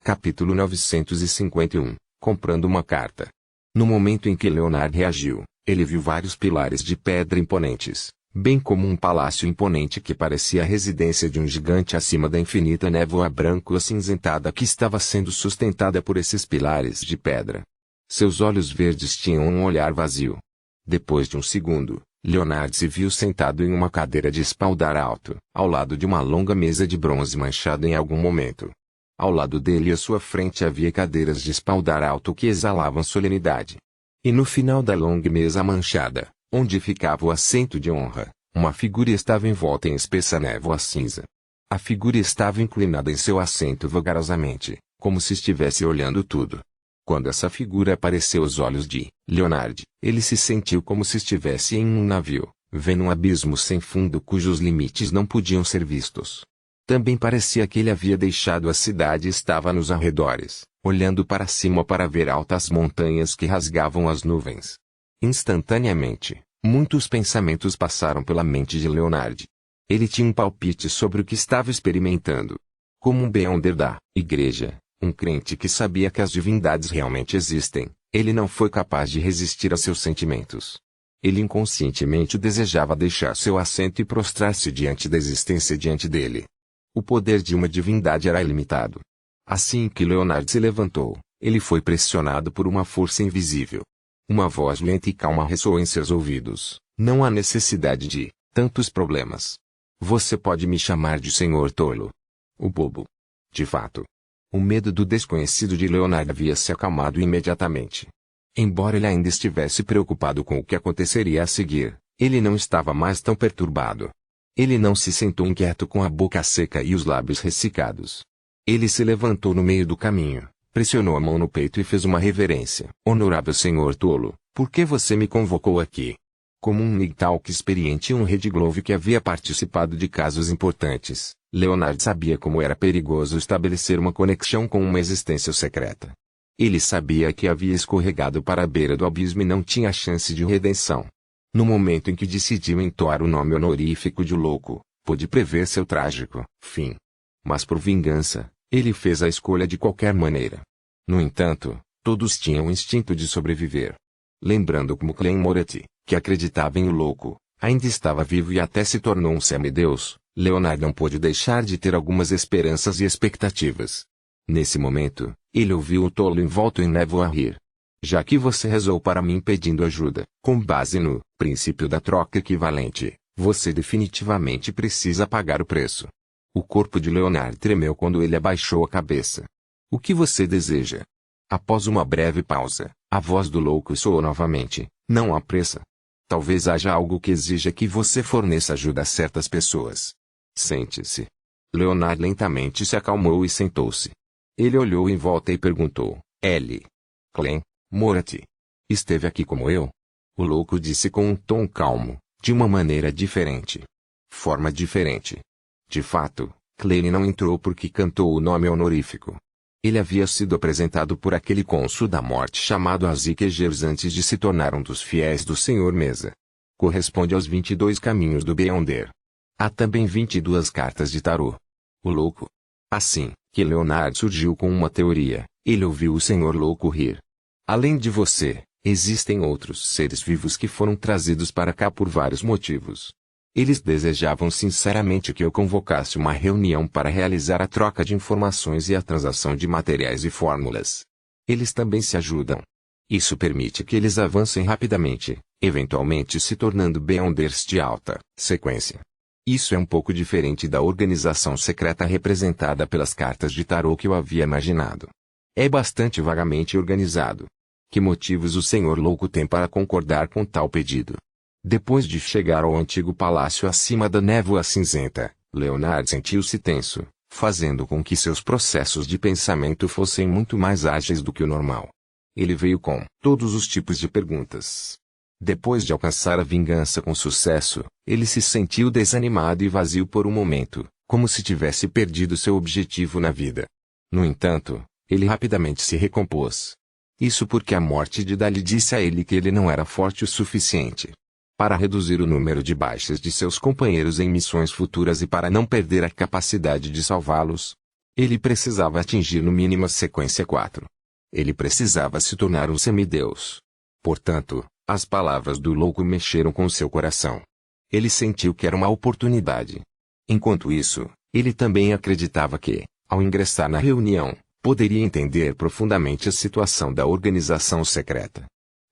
Capítulo 951. Comprando uma carta. No momento em que Leonard reagiu, ele viu vários pilares de pedra imponentes, bem como um palácio imponente que parecia a residência de um gigante acima da infinita névoa branco-acinzentada que estava sendo sustentada por esses pilares de pedra. Seus olhos verdes tinham um olhar vazio. Depois de um segundo, Leonard se viu sentado em uma cadeira de espaldar alto, ao lado de uma longa mesa de bronze manchada em algum momento. Ao lado dele e à sua frente havia cadeiras de espaldar alto que exalavam solenidade. E no final da longa mesa manchada, onde ficava o assento de honra, uma figura estava envolta em espessa névoa cinza. A figura estava inclinada em seu assento vagarosamente, como se estivesse olhando tudo. Quando essa figura apareceu aos olhos de Leonard, ele se sentiu como se estivesse em um navio, vendo um abismo sem fundo cujos limites não podiam ser vistos. Também parecia que ele havia deixado a cidade e estava nos arredores, olhando para cima para ver altas montanhas que rasgavam as nuvens. Instantaneamente, muitos pensamentos passaram pela mente de Leonard. Ele tinha um palpite sobre o que estava experimentando. Como um Beyonder da igreja, um crente que sabia que as divindades realmente existem, ele não foi capaz de resistir a seus sentimentos. Ele inconscientemente desejava deixar seu assento e prostrar-se diante da existência diante dele. O poder de uma divindade era ilimitado. Assim que Leonard se levantou, ele foi pressionado por uma força invisível. Uma voz lenta e calma ressoou em seus ouvidos. Não há necessidade de tantos problemas. Você pode me chamar de Senhor Tolo. O bobo. De fato, o medo do desconhecido de Leonard havia se acalmado imediatamente. Embora ele ainda estivesse preocupado com o que aconteceria a seguir, ele não estava mais tão perturbado. Ele não se sentou inquieto com a boca seca e os lábios ressecados. Ele se levantou no meio do caminho, pressionou a mão no peito e fez uma reverência. Honorável Senhor Tolo, por que você me convocou aqui? Como um Nigtalk experiente e um Red Glove que havia participado de casos importantes, Leonard sabia como era perigoso estabelecer uma conexão com uma existência secreta. Ele sabia que havia escorregado para a beira do abismo e não tinha chance de redenção. No momento em que decidiu entoar o nome honorífico de louco, pôde prever seu trágico fim. Mas por vingança, ele fez a escolha de qualquer maneira. No entanto, todos tinham o instinto de sobreviver. Lembrando como Clem Moretti, que acreditava em o louco, ainda estava vivo e até se tornou um semideus, Leonard não pôde deixar de ter algumas esperanças e expectativas. Nesse momento, ele ouviu o tolo envolto em névoa rir. Já que você rezou para mim pedindo ajuda, com base no princípio da troca equivalente, você definitivamente precisa pagar o preço. O corpo de Leonard tremeu quando ele abaixou a cabeça. O que você deseja? Após uma breve pausa, a voz do louco soou novamente. Não há pressa. Talvez haja algo que exija que você forneça ajuda a certas pessoas. Sente-se. Leonard lentamente se acalmou e sentou-se. Ele olhou em volta e perguntou: L. Clem Moretti esteve aqui como eu? O louco disse com um tom calmo, de uma maneira diferente. Forma diferente. De fato, Clem não entrou porque cantou o nome honorífico. Ele havia sido apresentado por aquele cônsul da morte chamado Azikegers antes de se tornar um dos fiéis do Senhor Mesa. Corresponde aos 22 caminhos do Beyonder. Há também 22 cartas de tarô. O louco. Assim que Leonard surgiu com uma teoria, ele ouviu o Senhor Louco rir. Além de você, existem outros seres vivos que foram trazidos para cá por vários motivos. Eles desejavam sinceramente que eu convocasse uma reunião para realizar a troca de informações e a transação de materiais e fórmulas. Eles também se ajudam. Isso permite que eles avancem rapidamente, eventualmente se tornando Beyonders de alta sequência. Isso é um pouco diferente da organização secreta representada pelas cartas de tarô que eu havia imaginado. É bastante vagamente organizado. Que motivos o Senhor Louco tem para concordar com tal pedido? Depois de chegar ao antigo palácio acima da névoa cinzenta, Leonard sentiu-se tenso, fazendo com que seus processos de pensamento fossem muito mais ágeis do que o normal. Ele veio com todos os tipos de perguntas. Depois de alcançar a vingança com sucesso, ele se sentiu desanimado e vazio por um momento, como se tivesse perdido seu objetivo na vida. No entanto, ele rapidamente se recompôs. Isso porque a morte de Dali disse a ele que ele não era forte o suficiente para reduzir o número de baixas de seus companheiros em missões futuras e para não perder a capacidade de salvá-los. Ele precisava atingir no mínimo a sequência 4. Ele precisava se tornar um semideus. Portanto, as palavras do louco mexeram com seu coração. Ele sentiu que era uma oportunidade. Enquanto isso, ele também acreditava que, ao ingressar na reunião, poderia entender profundamente a situação da organização secreta.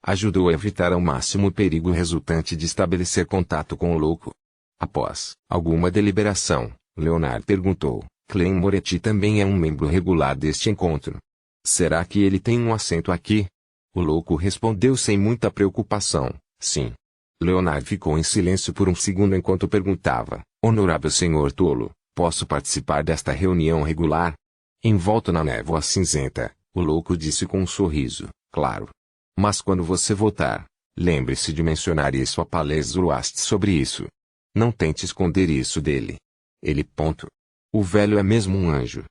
Ajudou a evitar ao máximo o perigo resultante de estabelecer contato com o louco. Após alguma deliberação, Leonard perguntou: Clem Moretti também é um membro regular deste encontro. Será que ele tem um assento aqui? O louco respondeu sem muita preocupação: sim. Leonard ficou em silêncio por um segundo enquanto perguntava: Honorável senhor tolo, posso participar desta reunião regular? Envolto na névoa cinzenta, o louco disse com um sorriso: claro. Mas quando você voltar, lembre-se de mencionar isso a Palez Zoroaster sobre isso. Não tente esconder isso dele. Ele. O velho é mesmo um anjo.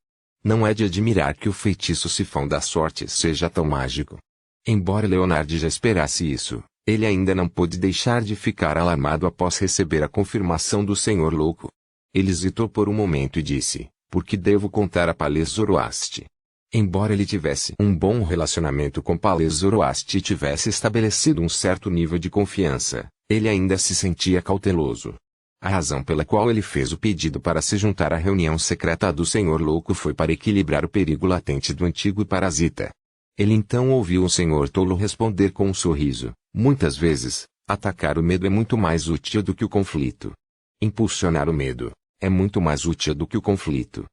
Não é de admirar que o feitiço sifão da sorte seja tão mágico. Embora Leonard já esperasse isso, ele ainda não pôde deixar de ficar alarmado após receber a confirmação do senhor louco. Ele hesitou por um momento e disse: por que devo contar a Palez Zoroaster? Embora ele tivesse um bom relacionamento com Palez Zoroaster e tivesse estabelecido um certo nível de confiança, ele ainda se sentia cauteloso. A razão pela qual ele fez o pedido para se juntar à reunião secreta do Senhor Louco foi para equilibrar o perigo latente do antigo parasita. Ele então ouviu o Senhor Tolo responder com um sorriso: muitas vezes, atacar o medo é muito mais útil do que o conflito. Impulsionar o medo é muito mais útil do que o conflito.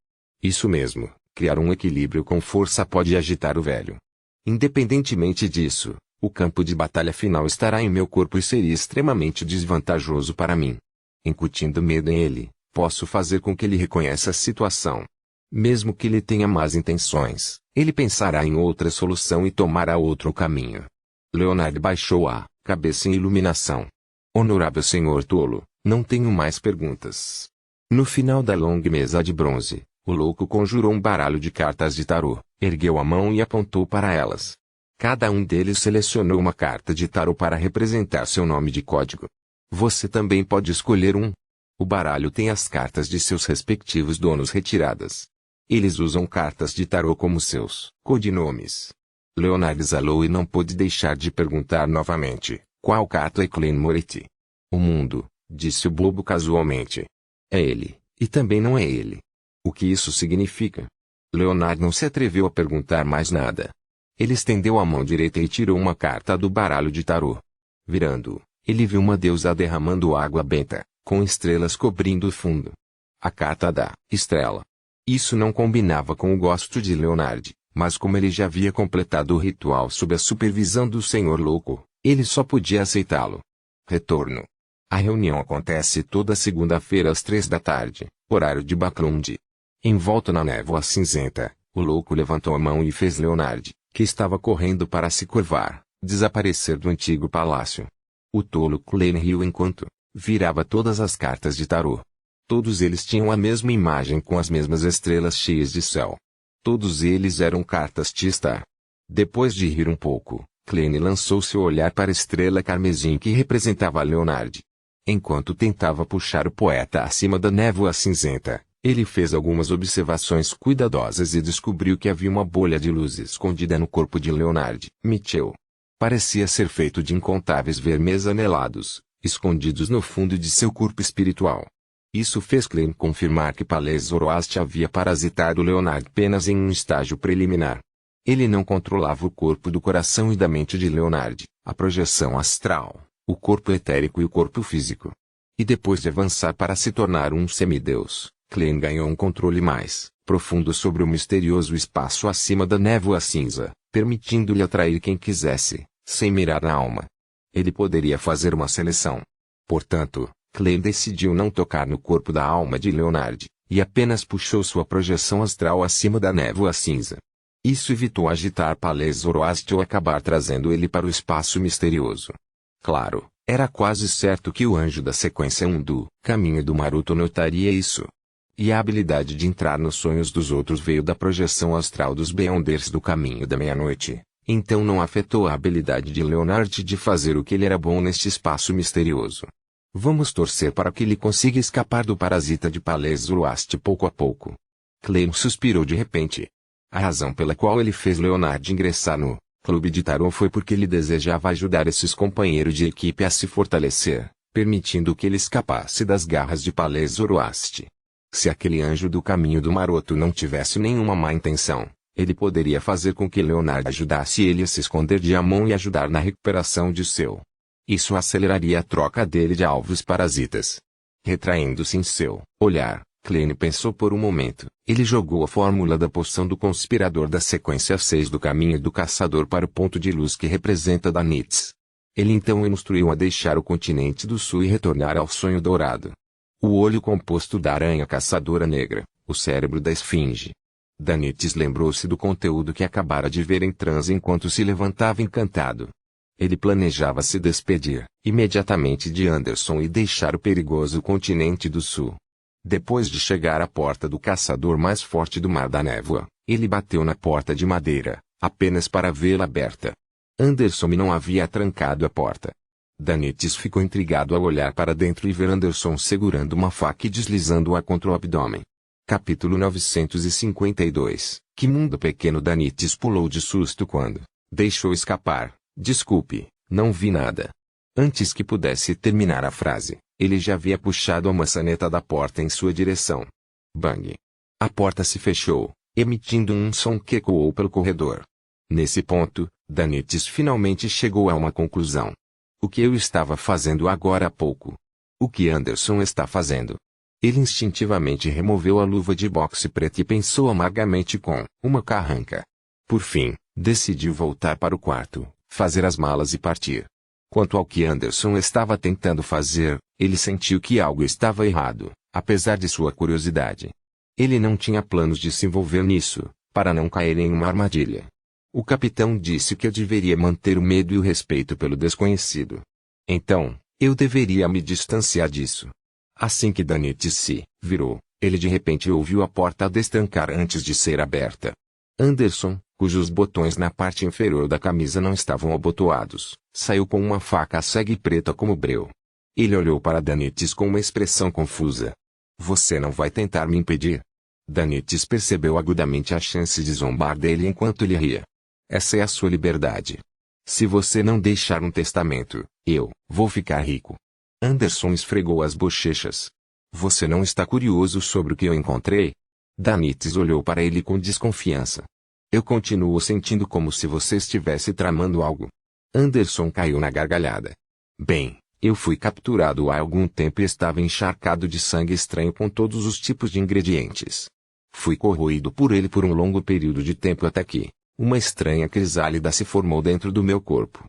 Isso mesmo, criar um equilíbrio com força pode agitar o velho. Independentemente disso, o campo de batalha final estará em meu corpo e seria extremamente desvantajoso para mim. Incutindo medo em ele, posso fazer com que ele reconheça a situação. Mesmo que ele tenha más intenções, ele pensará em outra solução e tomará outro caminho. Leonard baixou a cabeça em iluminação. Honorável senhor tolo, não tenho mais perguntas. No final da longa mesa de bronze, o louco conjurou um baralho de cartas de tarô, ergueu a mão e apontou para elas. Cada um deles selecionou uma carta de tarô para representar seu nome de código. Você também pode escolher um. O baralho tem as cartas de seus respectivos donos retiradas. Eles usam cartas de tarô como seus codinomes. Leonard exalou e não pôde deixar de perguntar novamente: qual carta é Clem Moretti? O mundo, disse o bobo casualmente. É ele, e também não é ele. O que isso significa? Leonard não se atreveu a perguntar mais nada. Ele estendeu a mão direita e tirou uma carta do baralho de tarô. Virando-o, ele viu uma deusa derramando água benta, com estrelas cobrindo o fundo. A carta da estrela. Isso não combinava com o gosto de Leonard, mas como ele já havia completado o ritual sob a supervisão do Senhor Louco, ele só podia aceitá-lo. Retorno. A reunião acontece toda segunda-feira às 3 da tarde, horário de Baclund. Envolto na névoa cinzenta, o louco levantou a mão e fez Leonard, que estava correndo para se curvar, desaparecer do antigo palácio. O tolo Clem riu enquanto virava todas as cartas de tarô. Todos eles tinham a mesma imagem com as mesmas estrelas cheias de céu. Todos eles eram cartas T-Star. Depois de rir um pouco, Clem lançou seu olhar para a estrela carmesim que representava Leonard. Enquanto tentava puxar o poeta acima da névoa cinzenta, ele fez algumas observações cuidadosas e descobriu que havia uma bolha de luz escondida no corpo de Leonard Mitchell. Parecia ser feito de incontáveis vermes anelados, escondidos no fundo de seu corpo espiritual. Isso fez Clem confirmar que Palez Zoroaster havia parasitado Leonard apenas em um estágio preliminar. Ele não controlava o corpo do coração e da mente de Leonard, a projeção astral, o corpo etérico e o corpo físico. E depois de avançar para se tornar um semideus, Clem ganhou um controle mais profundo sobre o misterioso espaço acima da névoa cinza, permitindo-lhe atrair quem quisesse, sem mirar na alma. Ele poderia fazer uma seleção. Portanto, Clem decidiu não tocar no corpo da alma de Leonard, e apenas puxou sua projeção astral acima da névoa cinza. Isso evitou agitar Palez Zoroaster ou acabar trazendo ele para o espaço misterioso. Claro, era quase certo que o anjo da sequência 1 do Caminho do Maroto notaria isso. E a habilidade de entrar nos sonhos dos outros veio da projeção astral dos Beyonders do Caminho da Meia-Noite, então não afetou a habilidade de Leonard de fazer o que ele era bom neste espaço misterioso. Vamos torcer para que ele consiga escapar do parasita de Palez Zoroaster pouco a pouco. Klein suspirou de repente. A razão pela qual ele fez Leonard ingressar no clube de tarô foi porque ele desejava ajudar esses companheiros de equipe a se fortalecer, permitindo que ele escapasse das garras de Palais Zoroaster. Se aquele anjo do caminho do maroto não tivesse nenhuma má intenção, ele poderia fazer com que Leonard ajudasse ele a se esconder de Amon e ajudar na recuperação de seu. Isso aceleraria a troca dele de alvos parasitas. Retraindo-se em seu olhar, Klein pensou por um momento. Ele jogou a fórmula da poção do conspirador da sequência 6 do caminho do caçador para o ponto de luz que representa Danitz. Ele então o instruiu a deixar o continente do sul e retornar ao sonho dourado. O olho composto da aranha caçadora negra, o cérebro da esfinge. Danitz lembrou-se do conteúdo que acabara de ver em transe enquanto se levantava encantado. Ele planejava se despedir, imediatamente de Anderson e deixar o perigoso continente do sul. Depois de chegar à porta do caçador mais forte do Mar da Névoa, ele bateu na porta de madeira, apenas para vê-la aberta. Anderson não havia trancado a porta. Danitz ficou intrigado ao olhar para dentro e ver Anderson segurando uma faca e deslizando-a contra o abdômen. Capítulo 952. Que mundo pequeno! Danitz pulou de susto quando deixou escapar. Desculpe, não vi nada. Antes que pudesse terminar a frase, ele já havia puxado a maçaneta da porta em sua direção. Bang! A porta se fechou, emitindo um som que ecoou pelo corredor. Nesse ponto, Danitz finalmente chegou a uma conclusão. O que eu estava fazendo agora há pouco? O que Anderson está fazendo? Ele instintivamente removeu a luva de boxe preta e pensou amargamente com uma carranca. Por fim, decidiu voltar para o quarto, fazer as malas e partir. Quanto ao que Anderson estava tentando fazer, ele sentiu que algo estava errado, apesar de sua curiosidade. Ele não tinha planos de se envolver nisso, para não cair em uma armadilha. O capitão disse que eu deveria manter o medo e o respeito pelo desconhecido. Então, eu deveria me distanciar disso. Assim que Danitz se virou, ele de repente ouviu a porta destrancar antes de ser aberta. Anderson, cujos botões na parte inferior da camisa não estavam abotoados, saiu com uma faca cega e preta como breu. Ele olhou para Danitz com uma expressão confusa. Você não vai tentar me impedir? Danitz percebeu agudamente a chance de zombar dele enquanto ele ria. Essa é a sua liberdade. Se você não deixar um testamento, eu vou ficar rico. Anderson esfregou as bochechas. Você não está curioso sobre o que eu encontrei? Danitz olhou para ele com desconfiança. Eu continuo sentindo como se você estivesse tramando algo. Anderson caiu na gargalhada. Bem, eu fui capturado há algum tempo e estava encharcado de sangue estranho com todos os tipos de ingredientes. Fui corroído por ele por um longo período de tempo até que uma estranha crisálida se formou dentro do meu corpo.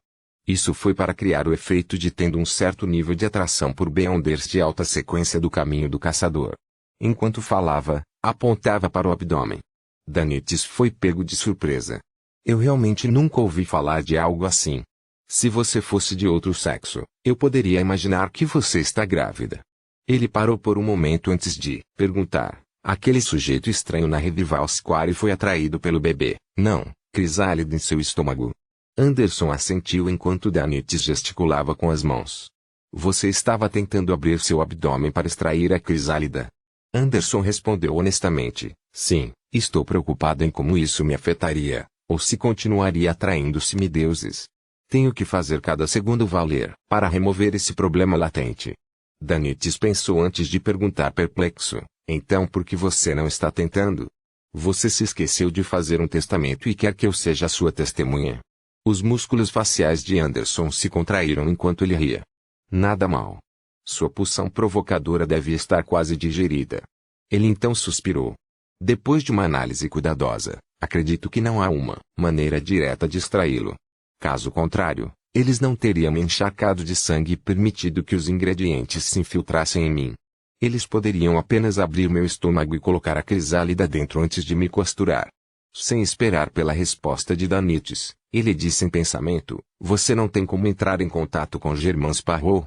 Isso foi para criar o efeito de tendo um certo nível de atração por Beyonders de alta sequência do caminho do caçador. Enquanto falava, apontava para o abdômen. Danitz foi pego de surpresa. Eu realmente nunca ouvi falar de algo assim. Se você fosse de outro sexo, eu poderia imaginar que você está grávida. Ele parou por um momento antes de perguntar. Aquele sujeito estranho na Revival Square foi atraído pelo bebê, não, crisálida em seu estômago. Anderson assentiu enquanto Danitz gesticulava com as mãos. Você estava tentando abrir seu abdômen para extrair a crisálida. Anderson respondeu honestamente, sim, estou preocupado em como isso me afetaria, ou se continuaria atraindo semideuses. Tenho que fazer cada segundo valer, para remover esse problema latente. Danitz pensou antes de perguntar perplexo, então por que você não está tentando? Você se esqueceu de fazer um testamento e quer que eu seja sua testemunha? Os músculos faciais de Anderson se contraíram enquanto ele ria. Nada mal. Sua pulsão provocadora deve estar quase digerida. Ele então suspirou. Depois de uma análise cuidadosa, acredito que não há uma maneira direta de extraí-lo. Caso contrário, eles não teriam me encharcado de sangue e permitido que os ingredientes se infiltrassem em mim. Eles poderiam apenas abrir meu estômago e colocar a crisálida dentro antes de me costurar. Sem esperar pela resposta de Danitz, ele disse em pensamento, você não tem como entrar em contato com Germain Sparrow?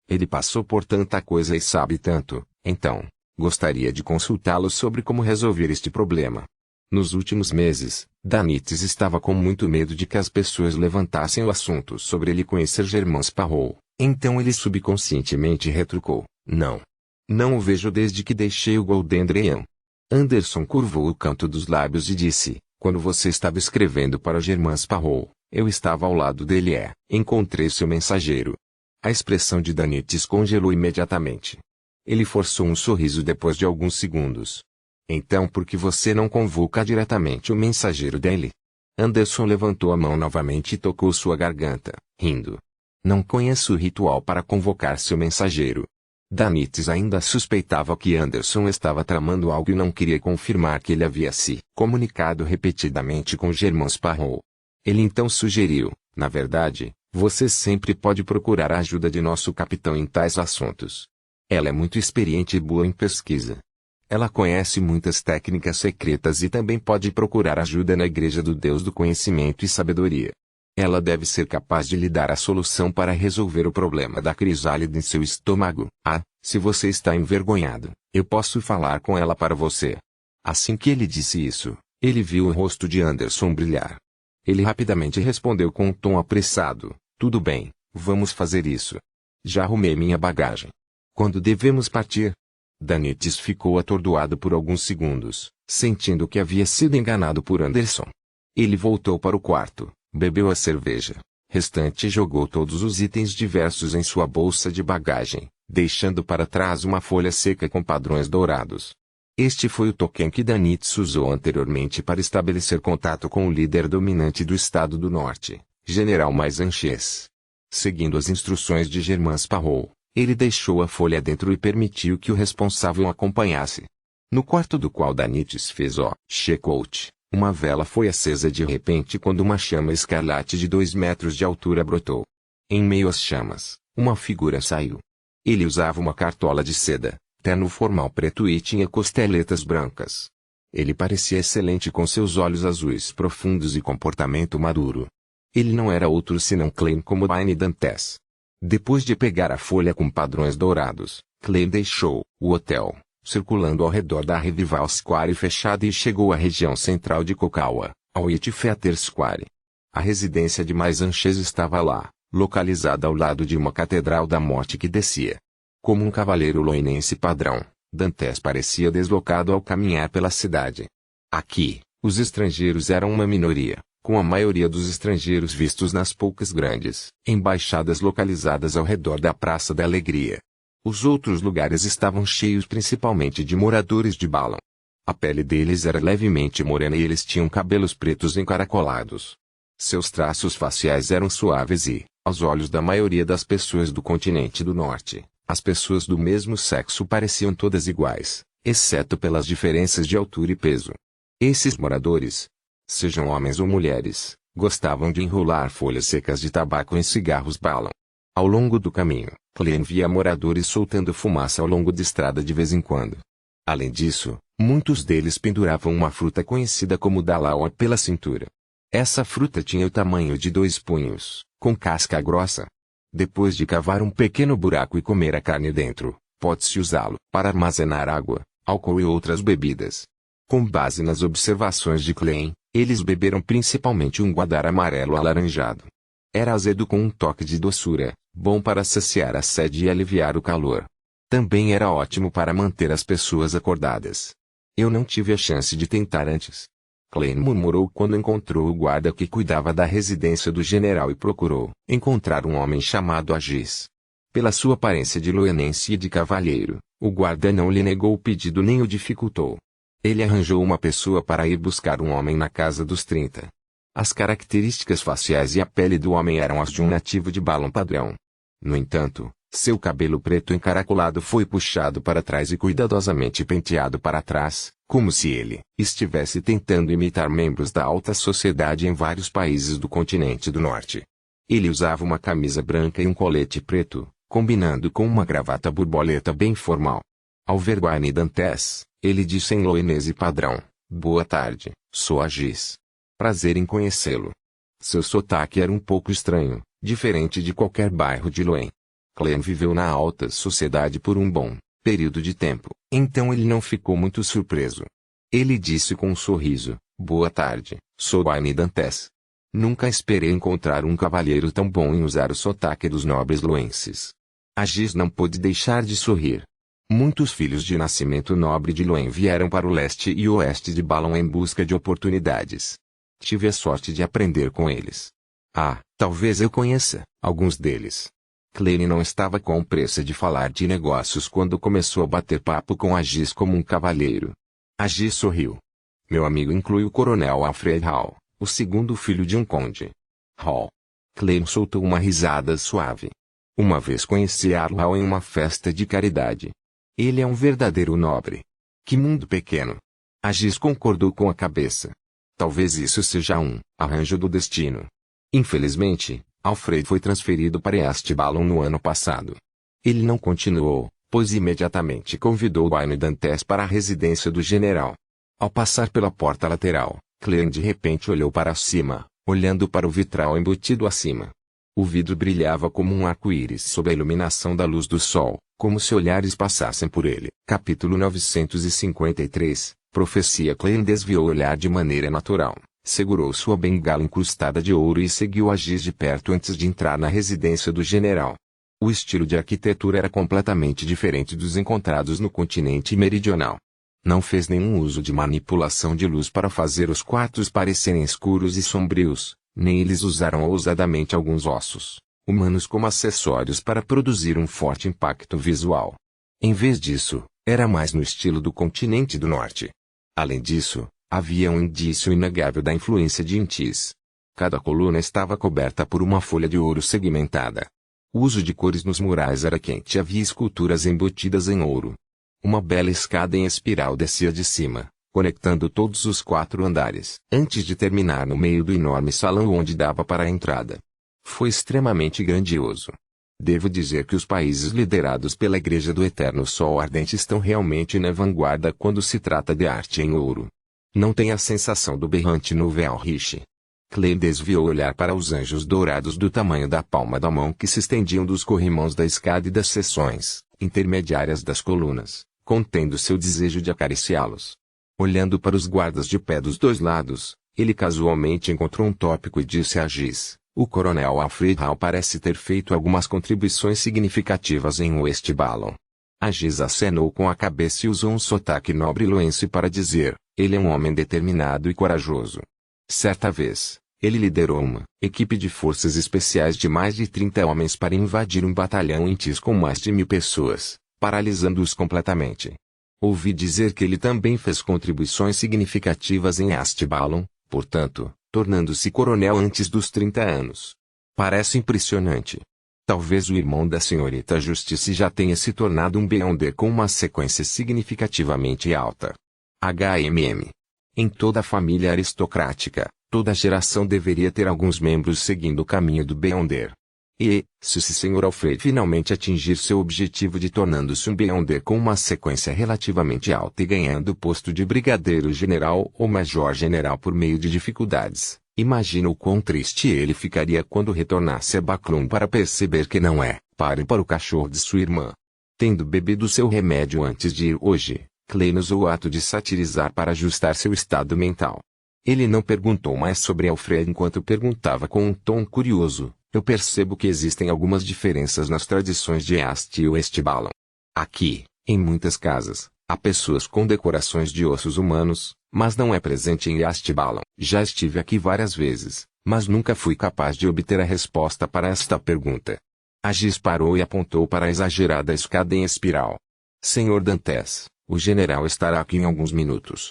Ele passou por tanta coisa e sabe tanto, então, gostaria de consultá-lo sobre como resolver este problema. Nos últimos meses, Danitz estava com muito medo de que as pessoas levantassem o assunto sobre ele conhecer Germain Sparrow, então ele subconscientemente retrucou, não. Não o vejo desde que deixei o Golden Dream. Anderson curvou o canto dos lábios e disse, quando você estava escrevendo para Germain Sparrow, eu estava ao lado dele encontrei seu mensageiro. A expressão de Danites congelou imediatamente. Ele forçou um sorriso depois de alguns segundos. Então por que você não convoca diretamente o mensageiro dele? Anderson levantou a mão novamente e tocou sua garganta, rindo. Não conheço o ritual para convocar seu mensageiro. Danites ainda suspeitava que Anderson estava tramando algo e não queria confirmar que ele havia se comunicado repetidamente com Germain Sparrow. Ele então sugeriu, na verdade, você sempre pode procurar a ajuda de nosso capitão em tais assuntos. Ela é muito experiente e boa em pesquisa. Ela conhece muitas técnicas secretas e também pode procurar ajuda na Igreja do Deus do Conhecimento e Sabedoria. Ela deve ser capaz de lhe dar a solução para resolver o problema da crisálida em seu estômago. Se você está envergonhado, eu posso falar com ela para você. Assim que ele disse isso, ele viu o rosto de Anderson brilhar. Ele rapidamente respondeu com um tom apressado, tudo bem, vamos fazer isso. Já arrumei minha bagagem. Quando devemos partir? Danites ficou atordoado por alguns segundos, sentindo que havia sido enganado por Anderson. Ele voltou para o quarto, bebeu a cerveja restante e jogou todos os itens diversos em sua bolsa de bagagem, deixando para trás uma folha seca com padrões dourados. Este foi o token que Danites usou anteriormente para estabelecer contato com o líder dominante do Estado do Norte, General Maisanches. Seguindo as instruções de Germain Sparrow, ele deixou a folha dentro e permitiu que o responsável o acompanhasse. No quarto do qual Danites fez o check-out, uma vela foi acesa de repente quando uma chama escarlate de 2 metros de altura brotou. Em meio às chamas, uma figura saiu. Ele usava uma cartola de seda, terno formal preto e tinha costeletas brancas. Ele parecia excelente com seus olhos azuis profundos e comportamento maduro. Ele não era outro senão Klein Comodine Dantes. Depois de pegar a folha com padrões dourados, Klein deixou o hotel, circulando ao redor da Revival Square fechada e chegou à região central de Kokawa, ao Whitefater Square. A residência de Maisanches estava lá, localizada ao lado de uma catedral da morte que descia. Como um cavaleiro loinense padrão, Dantes parecia deslocado ao caminhar pela cidade. Aqui, os estrangeiros eram uma minoria, com a maioria dos estrangeiros vistos nas poucas grandes embaixadas localizadas ao redor da Praça da Alegria. Os outros lugares estavam cheios principalmente de moradores de Balão. A pele deles era levemente morena e eles tinham cabelos pretos encaracolados. Seus traços faciais eram suaves e, aos olhos da maioria das pessoas do continente do norte, as pessoas do mesmo sexo pareciam todas iguais, exceto pelas diferenças de altura e peso. Esses moradores, sejam homens ou mulheres, gostavam de enrolar folhas secas de tabaco em cigarros Balão. Ao longo do caminho, Klein via moradores soltando fumaça ao longo da estrada de vez em quando. Além disso, muitos deles penduravam uma fruta conhecida como dalawa pela cintura. Essa fruta tinha o tamanho de 2 punhos, com casca grossa. Depois de cavar um pequeno buraco e comer a carne dentro, pode-se usá-lo para armazenar água, álcool e outras bebidas. Com base nas observações de Klein, eles beberam principalmente um guadar amarelo alaranjado. Era azedo com um toque de doçura, bom para saciar a sede e aliviar o calor. Também era ótimo para manter as pessoas acordadas. Eu não tive a chance de tentar antes. Klein murmurou quando encontrou o guarda que cuidava da residência do general e procurou encontrar um homem chamado Agis. Pela sua aparência de loenense e de cavalheiro, o guarda não lhe negou o pedido nem o dificultou. Ele arranjou uma pessoa para ir buscar um homem na casa dos 30. As características faciais e a pele do homem eram as de um nativo de Balão padrão. No entanto, seu cabelo preto encaracolado foi puxado para trás e cuidadosamente penteado para trás, como se ele estivesse tentando imitar membros da alta sociedade em vários países do continente do norte. Ele usava uma camisa branca e um colete preto, combinando com uma gravata borboleta bem formal. Ao ver Guarani Dantes, ele disse em loenese padrão, boa tarde, sou Agis. Prazer em conhecê-lo. Seu sotaque era um pouco estranho, diferente de qualquer bairro de Loen. Klein viveu na alta sociedade por um bom período de tempo, então ele não ficou muito surpreso. Ele disse com um sorriso, boa tarde, sou Guarani Dantes. Nunca esperei encontrar um cavalheiro tão bom em usar o sotaque dos nobres loenses. Agis não pôde deixar de sorrir. Muitos filhos de nascimento nobre de Luen vieram para o leste e oeste de Balon em busca de oportunidades. Tive a sorte de aprender com eles. Talvez eu conheça alguns deles. Klein não estava com pressa de falar de negócios quando começou a bater papo com Agis como um cavalheiro. Agis sorriu. Meu amigo inclui o coronel Alfred Hall, o segundo filho de um conde. Hall. Klein soltou uma risada suave. Uma vez conheci Hall em uma festa de caridade. Ele é um verdadeiro nobre. Que mundo pequeno. Agis concordou com a cabeça. Talvez isso seja um arranjo do destino. Infelizmente, Alfred foi transferido para East Balon no ano passado. Ele não continuou, pois imediatamente convidou Wayne Dantes para a residência do general. Ao passar pela porta lateral, Klein de repente olhou para cima, olhando para o vitral embutido acima. O vidro brilhava como um arco-íris sob a iluminação da luz do sol, como se olhares passassem por ele. Capítulo 953, Profecia. Klein desviou o olhar de maneira natural, segurou sua bengala incrustada de ouro e seguiu Agis de perto antes de entrar na residência do general. O estilo de arquitetura era completamente diferente dos encontrados no continente meridional. Não fez nenhum uso de manipulação de luz para fazer os quartos parecerem escuros e sombrios, nem eles usaram ousadamente alguns ossos humanos como acessórios para produzir um forte impacto visual. Em vez disso, era mais no estilo do continente do norte. Além disso, havia um indício inegável da influência de Intis. Cada coluna estava coberta por uma folha de ouro segmentada. O uso de cores nos murais era quente e havia esculturas embutidas em ouro. Uma bela escada em espiral descia de cima, conectando todos os 4 andares, antes de terminar no meio do enorme salão onde dava para a entrada. Foi extremamente grandioso. Devo dizer que os países liderados pela Igreja do Eterno Sol Ardente estão realmente na vanguarda quando se trata de arte em ouro. Não tem a sensação do berrante Nouvel Riche. Klein desviou o olhar para os anjos dourados do tamanho da palma da mão que se estendiam dos corrimãos da escada e das seções intermediárias das colunas, contendo seu desejo de acariciá-los. Olhando para os guardas de pé dos 2 lados, ele casualmente encontrou um tópico e disse a Agis: o coronel Alfred Hall parece ter feito algumas contribuições significativas em West Balon. Agis acenou com a cabeça e usou um sotaque nobre luense para dizer: ele é um homem determinado e corajoso. Certa vez, ele liderou uma equipe de forças especiais de mais de 30 homens para invadir um batalhão Intis com mais de 1000 pessoas, paralisando-os completamente. Ouvi dizer que ele também fez contribuições significativas em East Balon, portanto, tornando-se coronel antes dos 30 anos. Parece impressionante. Talvez o irmão da senhorita Justice já tenha se tornado um Beyonder com uma sequência significativamente alta. HMM. Em toda a família aristocrática, toda geração deveria ter alguns membros seguindo o caminho do Beyonder. E, se o Sr. Alfred finalmente atingir seu objetivo de tornando-se um Beyonder com uma sequência relativamente alta e ganhando o posto de brigadeiro-general ou major-general por meio de dificuldades, imagina o quão triste ele ficaria quando retornasse a Baclum para perceber que não é páreo para o cachorro de sua irmã. Tendo bebido seu remédio antes de ir hoje, Klein usou o ato de satirizar para ajustar seu estado mental. Ele não perguntou mais sobre Alfred enquanto perguntava com um tom curioso: eu percebo que existem algumas diferenças nas tradições de East e West Balon. Aqui, em muitas casas, há pessoas com decorações de ossos humanos, mas não é presente em East Balon. Já estive aqui várias vezes, mas nunca fui capaz de obter a resposta para esta pergunta. Agis parou e apontou para a exagerada escada em espiral. Senhor Dantes, o general estará aqui em alguns minutos.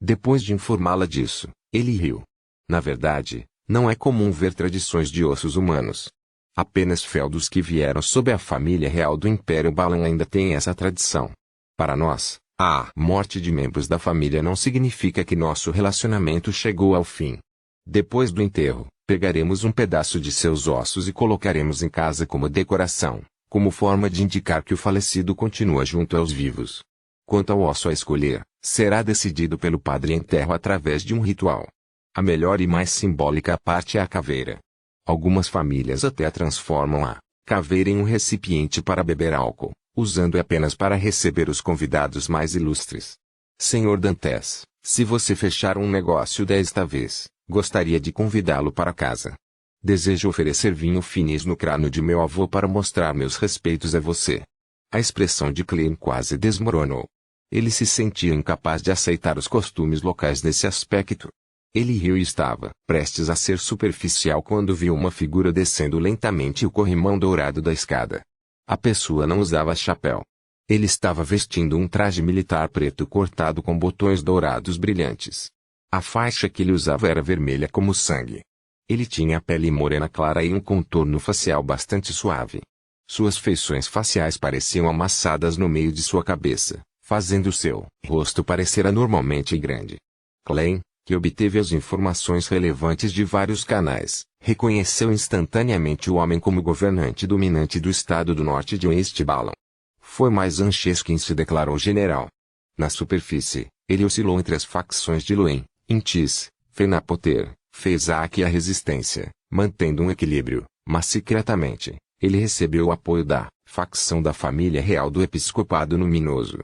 Depois de informá-la disso, ele riu. Na verdade, não é comum ver tradições de ossos humanos. Apenas feudos que vieram sob a família real do Império Balon ainda têm essa tradição. Para nós, a morte de membros da família não significa que nosso relacionamento chegou ao fim. Depois do enterro, pegaremos um pedaço de seus ossos e colocaremos em casa como decoração, como forma de indicar que o falecido continua junto aos vivos. Quanto ao osso a escolher, será decidido pelo padre em enterro através de um ritual. A melhor e mais simbólica parte é a caveira. Algumas famílias até transformam a caveira em um recipiente para beber álcool, usando-a apenas para receber os convidados mais ilustres. Senhor Dantes, se você fechar um negócio desta vez, gostaria de convidá-lo para casa. Desejo oferecer vinho finis no crânio de meu avô para mostrar meus respeitos a você. A expressão de Klein quase desmoronou. Ele se sentia incapaz de aceitar os costumes locais nesse aspecto. Ele riu e estava prestes a ser superficial quando viu uma figura descendo lentamente o corrimão dourado da escada. A pessoa não usava chapéu. Ele estava vestindo um traje militar preto cortado com botões dourados brilhantes. A faixa que ele usava era vermelha como sangue. Ele tinha a pele morena clara e um contorno facial bastante suave. Suas feições faciais pareciam amassadas no meio de sua cabeça, fazendo seu rosto parecer anormalmente grande. Klein, que obteve as informações relevantes de vários canais, reconheceu instantaneamente o homem como governante dominante do estado do norte de West Ballon. Foi mais Anches quem se declarou general. Na superfície, ele oscilou entre as facções de Luen, Intis, Fenapoter, Fezac e a Resistência, mantendo um equilíbrio, mas secretamente, ele recebeu o apoio da facção da família real do episcopado luminoso.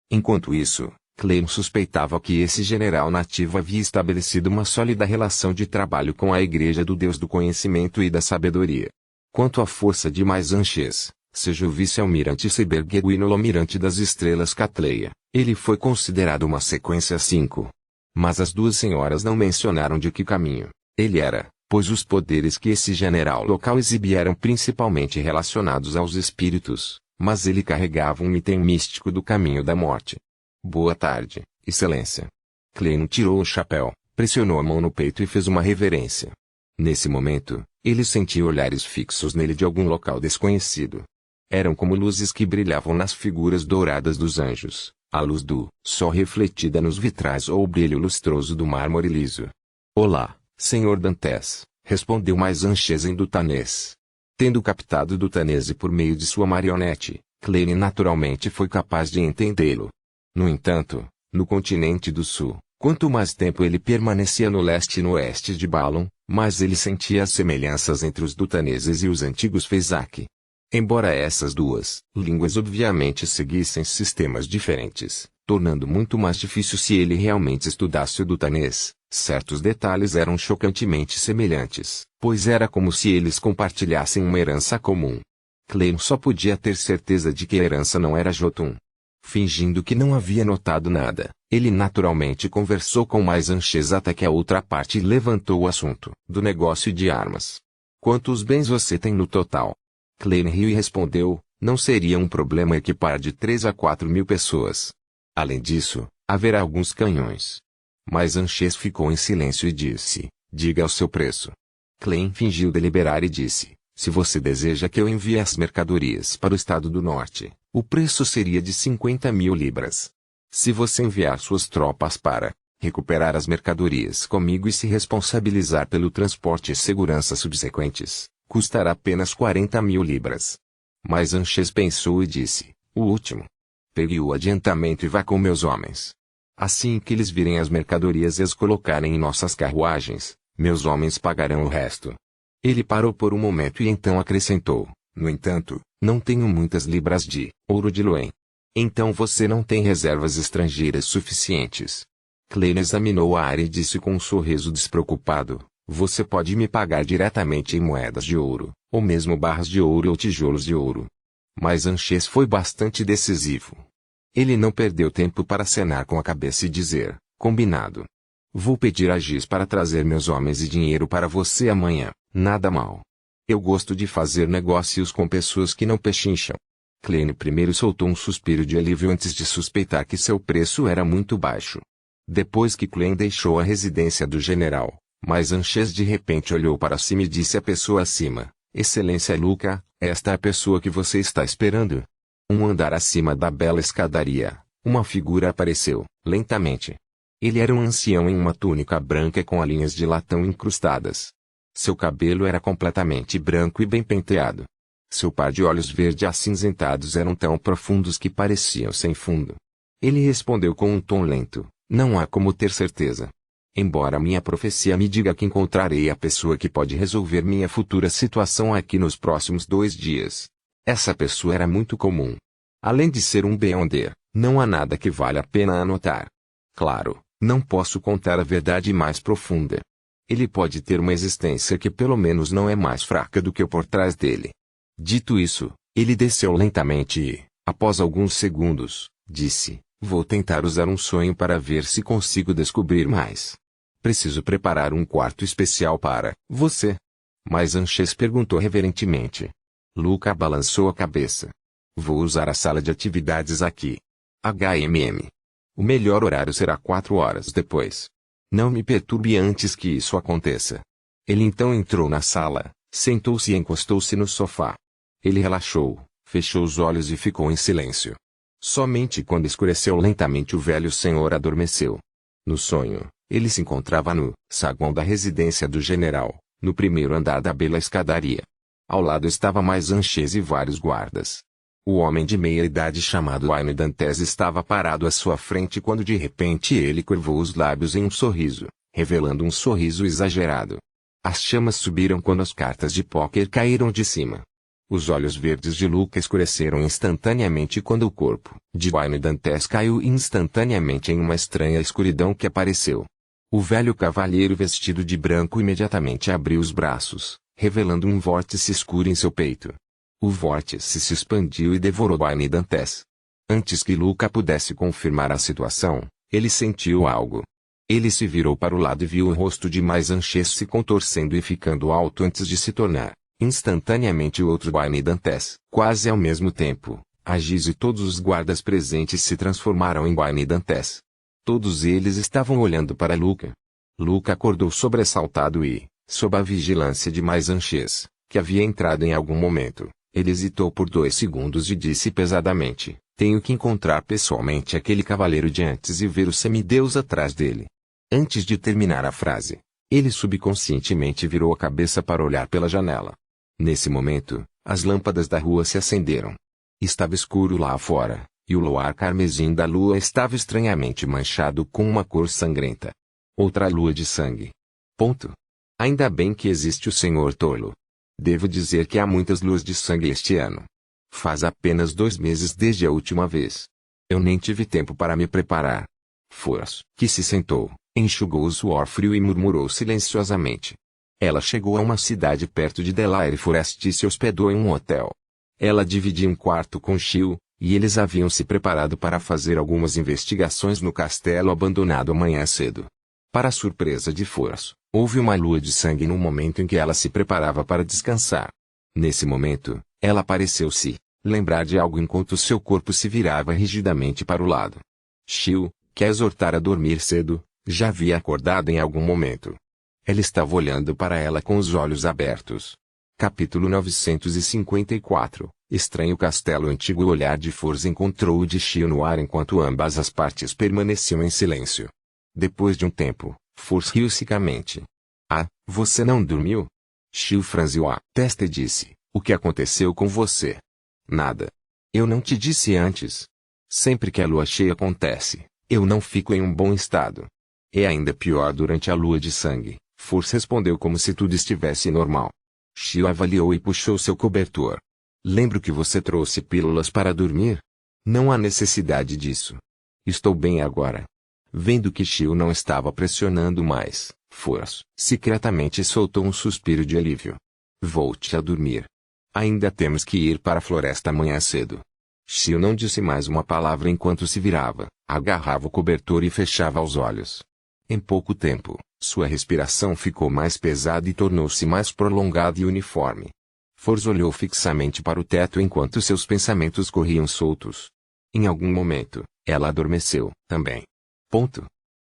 Enquanto isso, Klein suspeitava que esse general nativo havia estabelecido uma sólida relação de trabalho com a Igreja do Deus do Conhecimento e da Sabedoria. Quanto à força de mais Anches, seja o vice-almirante Seberguin ou o almirante das estrelas Catleia, ele foi considerado uma sequência 5. Mas as duas senhoras não mencionaram de que caminho ele era, pois os poderes que esse general local exibia eram principalmente relacionados aos espíritos, mas ele carregava um item místico do caminho da morte. Boa tarde, Excelência. Klein tirou o chapéu, pressionou a mão no peito e fez uma reverência. Nesse momento, ele sentia olhares fixos nele de algum local desconhecido. Eram como luzes que brilhavam nas figuras douradas dos anjos, a luz do sol refletida nos vitrais ou o brilho lustroso do mármore liso. Olá, Senhor Dantes, respondeu mais Anches em dutanês. Tendo captado dutanese por meio de sua marionete, Klein naturalmente foi capaz de entendê-lo. No entanto, no continente do sul, quanto mais tempo ele permanecia no leste e no oeste de Ballon, mais ele sentia as semelhanças entre os dutaneses e os antigos Fezac. Embora essas duas línguas obviamente seguissem sistemas diferentes, tornando muito mais difícil se ele realmente estudasse o dutanês, certos detalhes eram chocantemente semelhantes, pois era como se eles compartilhassem uma herança comum. Klein só podia ter certeza de que a herança não era Jotun. Fingindo que não havia notado nada, ele naturalmente conversou com mais Anches até que a outra parte levantou o assunto do negócio de armas. Quantos bens você tem no total? Klein riu e respondeu, não seria um problema equipar de 3 a 4 mil pessoas. Além disso, haverá alguns canhões. Mas Anches ficou em silêncio e disse, diga o seu preço. Klein fingiu deliberar e disse, se você deseja que eu envie as mercadorias para o estado do norte, o preço seria de 50 mil libras. Se você enviar suas tropas para recuperar as mercadorias comigo e se responsabilizar pelo transporte e segurança subsequentes, custará apenas 40 mil libras. Mas Anches pensou e disse, o último. Pegue o adiantamento e vá com meus homens. Assim que eles virem as mercadorias e as colocarem em nossas carruagens, meus homens pagarão o resto. Ele parou por um momento e então acrescentou, no entanto, não tenho muitas libras de ouro de Luen. Então você não tem reservas estrangeiras suficientes. Klein examinou a área e disse com um sorriso despreocupado, você pode me pagar diretamente em moedas de ouro, ou mesmo barras de ouro ou tijolos de ouro. Mas Anches foi bastante decisivo. Ele não perdeu tempo para acenar com a cabeça e dizer, combinado. Vou pedir a Giz para trazer meus homens e dinheiro para você amanhã, nada mal. Eu gosto de fazer negócios com pessoas que não pechincham. Klein primeiro soltou um suspiro de alívio antes de suspeitar que seu preço era muito baixo. Depois que Klein deixou a residência do general, mas Anches de repente olhou para cima e disse à pessoa acima, Excelência Luca, esta é a pessoa que você está esperando? Um andar acima da bela escadaria, uma figura apareceu, lentamente. Ele era um ancião em uma túnica branca com linhas de latão incrustadas. Seu cabelo era completamente branco e bem penteado. Seu par de olhos verde acinzentados eram tão profundos que pareciam sem fundo. Ele respondeu com um tom lento, não há como ter certeza. Embora minha profecia me diga que encontrarei a pessoa que pode resolver minha futura situação aqui nos próximos 2 dias. Essa pessoa era muito comum. Além de ser um Beyonder, não há nada que vale a pena anotar. Claro, não posso contar a verdade mais profunda. Ele pode ter uma existência que pelo menos não é mais fraca do que o por trás dele. Dito isso, ele desceu lentamente e, Após alguns segundos, disse, vou tentar usar um sonho para ver se consigo descobrir mais. Preciso preparar um quarto especial para você. Mas Anches perguntou reverentemente. Luca balançou a cabeça. Vou usar a sala de atividades aqui. O melhor horário será 4 horas depois. Não me perturbe antes que isso aconteça. Ele então entrou na sala, sentou-se e encostou-se no sofá. Ele relaxou, fechou os olhos e ficou em silêncio. Somente quando escureceu lentamente o velho senhor adormeceu. No sonho, ele se encontrava no saguão da residência do general, no primeiro andar da bela escadaria. Ao lado estava mais Anches e vários guardas. O homem de meia-idade chamado Aino Dantes estava parado à sua frente quando de repente ele curvou os lábios em um sorriso, revelando um sorriso exagerado. As chamas subiram quando as cartas de póquer caíram de cima. Os olhos verdes de Luca escureceram instantaneamente quando o corpo de Aino Dantes caiu instantaneamente em uma estranha escuridão que apareceu. O velho cavalheiro vestido de branco imediatamente abriu os braços, revelando um vórtice escuro em seu peito. O vórtice se expandiu e devorou Aino Dantes. Antes que Luca pudesse confirmar a situação, ele sentiu algo. Ele se virou para o lado e viu o rosto de mais Anches se contorcendo e ficando alto antes de se tornar, instantaneamente outro Aino Dantes. Quase ao mesmo tempo, Agis e todos os guardas presentes se transformaram em Aino Dantes. Todos eles estavam olhando para Luca. Luca acordou sobressaltado e, sob a vigilância de mais Anches, que havia entrado em algum momento, ele hesitou por 2 segundos e disse pesadamente, tenho que encontrar pessoalmente aquele cavaleiro de antes e ver o semideus atrás dele. Antes de terminar a frase, ele subconscientemente virou a cabeça para olhar pela janela. Nesse momento, as lâmpadas da rua se acenderam. Estava escuro lá fora, e o luar carmesim da lua estava estranhamente manchado com uma cor sangrenta. Outra lua de sangue. Ainda bem que existe o Senhor Tolo. Devo dizer que há muitas luas de sangue este ano. Faz apenas 2 meses desde a última vez. Eu nem tive tempo para me preparar. Foras, que se sentou, enxugou o suor frio e murmurou silenciosamente. Ela chegou a uma cidade perto de Delaire Forest e se hospedou em um hotel. Ela dividia um quarto com Shio, e eles haviam se preparado para fazer algumas investigações no castelo abandonado amanhã cedo. Para a surpresa de Foras, houve uma lua de sangue no momento em que ela se preparava para descansar. Nesse momento, ela pareceu se lembrar de algo enquanto seu corpo se virava rigidamente para o lado. Shio, que a exortara a dormir cedo, já havia acordado em algum momento. Ela estava olhando para ela com os olhos abertos. Capítulo 954. Estranho castelo antigo. O olhar de Foras encontrou o de Shio no ar enquanto ambas as partes permaneciam em silêncio. Depois de um tempo, Foras riu secamente. Ah, você não dormiu? Shio franziu a testa e disse, o que aconteceu com você? Nada. Eu não te disse antes. Sempre que a lua cheia acontece, eu não fico em um bom estado. É ainda pior durante a lua de sangue, Foras respondeu como se tudo estivesse normal. Shio avaliou e puxou seu cobertor. Lembro que você trouxe pílulas para dormir? Não há necessidade disso. Estou bem agora. Vendo que Shio não estava pressionando mais, Foras secretamente soltou um suspiro de alívio. Volte a dormir. Ainda temos que ir para a floresta amanhã cedo. Shio não disse mais uma palavra enquanto se virava, agarrava o cobertor e fechava os olhos. Em pouco tempo, sua respiração ficou mais pesada e tornou-se mais prolongada e uniforme. Foras olhou fixamente para o teto enquanto seus pensamentos corriam soltos. Em algum momento, ela adormeceu, também.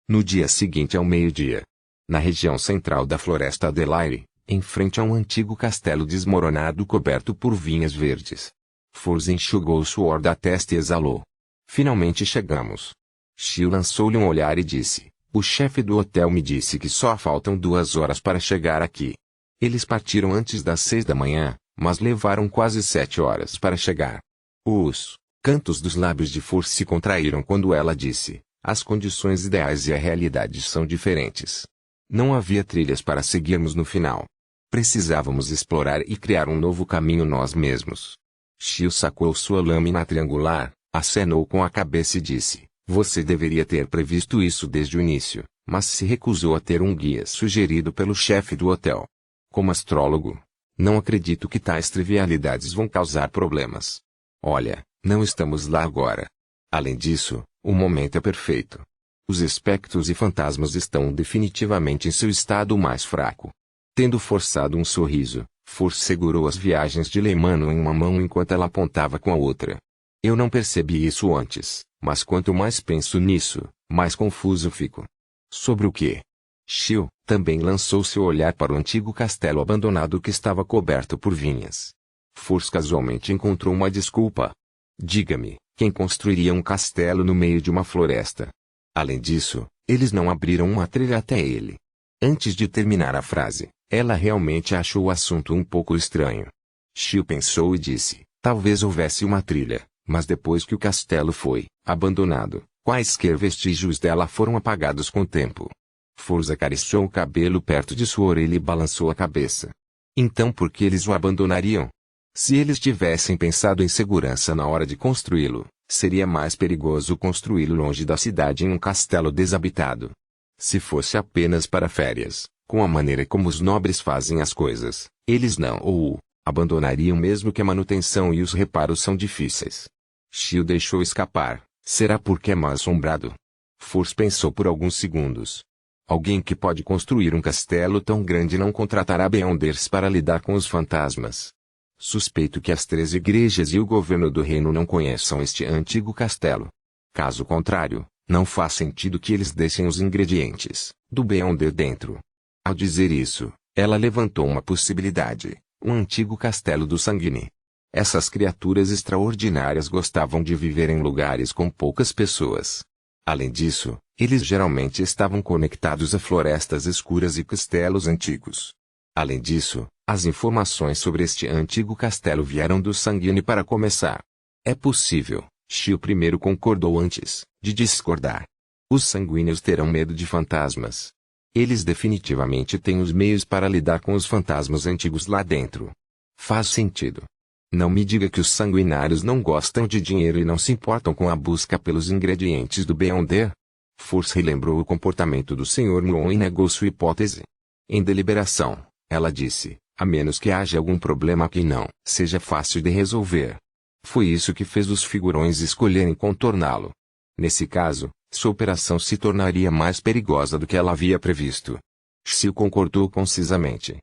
No dia seguinte ao meio-dia, na região central da floresta Delaire, em frente a um antigo castelo desmoronado coberto por vinhas verdes, Foras enxugou o suor da testa e exalou. Finalmente chegamos. Shio lançou-lhe um olhar e disse, o chefe do hotel me disse que só faltam 2 horas para chegar aqui. Eles partiram antes das 6 da manhã, mas levaram quase 7 horas para chegar. Os cantos dos lábios de Foras se contraíram quando ela disse, as condições ideais e a realidade são diferentes. Não havia trilhas para seguirmos no final. Precisávamos explorar e criar um novo caminho nós mesmos. Shio sacou sua lâmina triangular, acenou com a cabeça e disse, você deveria ter previsto isso desde o início, mas se recusou a ter um guia sugerido pelo chefe do hotel. Como astrólogo, não acredito que tais trivialidades vão causar problemas. Olha, Não estamos lá agora. Além disso, o momento é perfeito. Os espectros e fantasmas estão definitivamente em seu estado mais fraco. Tendo forçado um sorriso, Furs segurou as viagens de Leimano em uma mão enquanto ela apontava com a outra. Eu não percebi isso antes, mas quanto mais penso nisso, mais confuso fico. Sobre o quê? Shio também lançou seu olhar para o antigo castelo abandonado que estava coberto por vinhas. Furs casualmente encontrou uma desculpa. Diga-me, quem construiria um castelo no meio de uma floresta? Além disso, eles não abriram uma trilha até ele. Antes de terminar a frase, ela realmente achou o assunto um pouco estranho. Shio pensou e disse, talvez houvesse uma trilha, mas depois que o castelo foi abandonado, quaisquer vestígios dela foram apagados com o tempo. Furs acariciou o cabelo perto de sua orelha e balançou a cabeça. Então por que eles o abandonariam? Se eles tivessem pensado em segurança na hora de construí-lo, seria mais perigoso construí-lo longe da cidade em um castelo desabitado. Se fosse apenas para férias, com a maneira como os nobres fazem as coisas, eles não o abandonariam mesmo que a manutenção e os reparos são difíceis. Shio deixou escapar. Será porque é mal assombrado? Furs pensou por alguns segundos. Alguém que pode construir um castelo tão grande não contratará Beyonders para lidar com os fantasmas. Suspeito que as 3 igrejas e o governo do reino não conheçam este antigo castelo. Caso contrário, não faz sentido que eles deixem os ingredientes do Beyonder dentro. Ao dizer isso, ela levantou uma possibilidade, um antigo castelo do Sanguine. Essas criaturas extraordinárias gostavam de viver em lugares com poucas pessoas. Além disso, eles geralmente estavam conectados a florestas escuras e castelos antigos. Além disso, as informações sobre este antigo castelo vieram do Sanguine para começar. É possível, Shio primeiro concordou antes de discordar. Os sanguíneos terão medo de fantasmas. Eles definitivamente têm os meios para lidar com os fantasmas antigos lá dentro. Faz sentido. Não me diga que os sanguinários não gostam de dinheiro e não se importam com a busca pelos ingredientes do Beyonder? Furs relembrou o comportamento do Sr. Muon e negou sua hipótese. Em deliberação, ela disse, a menos que haja algum problema que não seja fácil de resolver. Foi isso que fez os figurões escolherem contorná-lo. Nesse caso, sua operação se tornaria mais perigosa do que ela havia previsto. Shio concordou concisamente.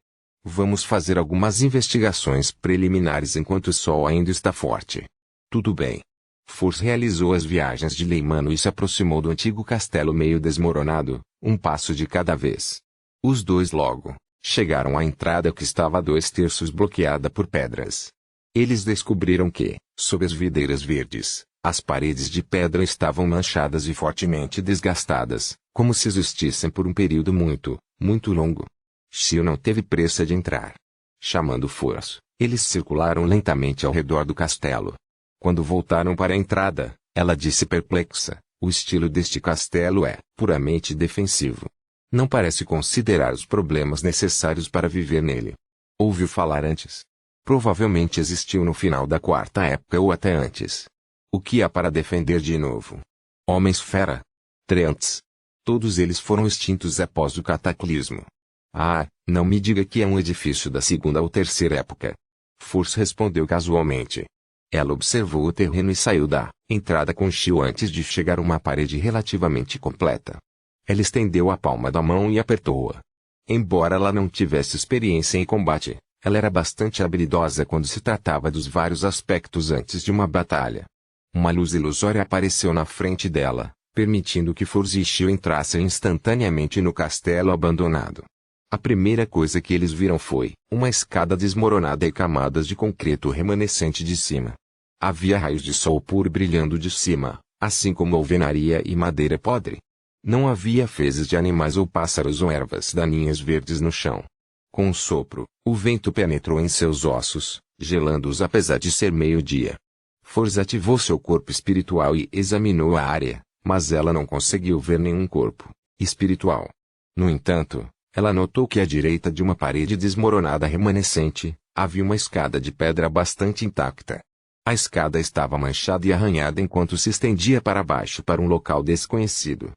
Vamos fazer algumas investigações preliminares enquanto o sol ainda está forte. Tudo bem. Furs realizou as viagens de Leimano e se aproximou do antigo castelo meio desmoronado, um passo de cada vez. Os dois logo chegaram à entrada que estava a 2/3 bloqueada por pedras. Eles descobriram que, sob as videiras verdes, as paredes de pedra estavam manchadas e fortemente desgastadas, como se existissem por um período muito, muito longo. Shio não teve pressa de entrar. Chamando Furs, eles circularam lentamente ao redor do castelo. Quando voltaram para a entrada, ela disse perplexa, o estilo deste castelo é puramente defensivo. Não parece considerar os problemas necessários para viver nele. Ouviu falar antes? Provavelmente existiu no final da 4ª época ou até antes. O que há para defender de novo? Homens-fera? Treants? Todos eles foram extintos após o cataclismo. Ah, não me diga que é um edifício da 2ª ou 3ª época. Furs respondeu casualmente. Ela observou o terreno e saiu da entrada com Shio antes de chegar a uma parede relativamente completa. Ela estendeu a palma da mão e apertou-a. Embora ela não tivesse experiência em combate, ela era bastante habilidosa quando se tratava dos vários aspectos antes de uma batalha. Uma luz ilusória apareceu na frente dela, permitindo que Furs e Shio entrassem instantaneamente no castelo abandonado. A primeira coisa que eles viram foi uma escada desmoronada e camadas de concreto remanescente de cima. Havia raios de sol puro brilhando de cima, assim como alvenaria e madeira podre. Não havia fezes de animais ou pássaros ou ervas daninhas verdes no chão. Com um sopro, o vento penetrou em seus ossos, gelando-os apesar de ser meio-dia. Furs ativou seu corpo espiritual e examinou a área, mas ela não conseguiu ver nenhum corpo espiritual. No entanto, ela notou que à direita de uma parede desmoronada remanescente, havia uma escada de pedra bastante intacta. A escada estava manchada e arranhada enquanto se estendia para baixo para um local desconhecido.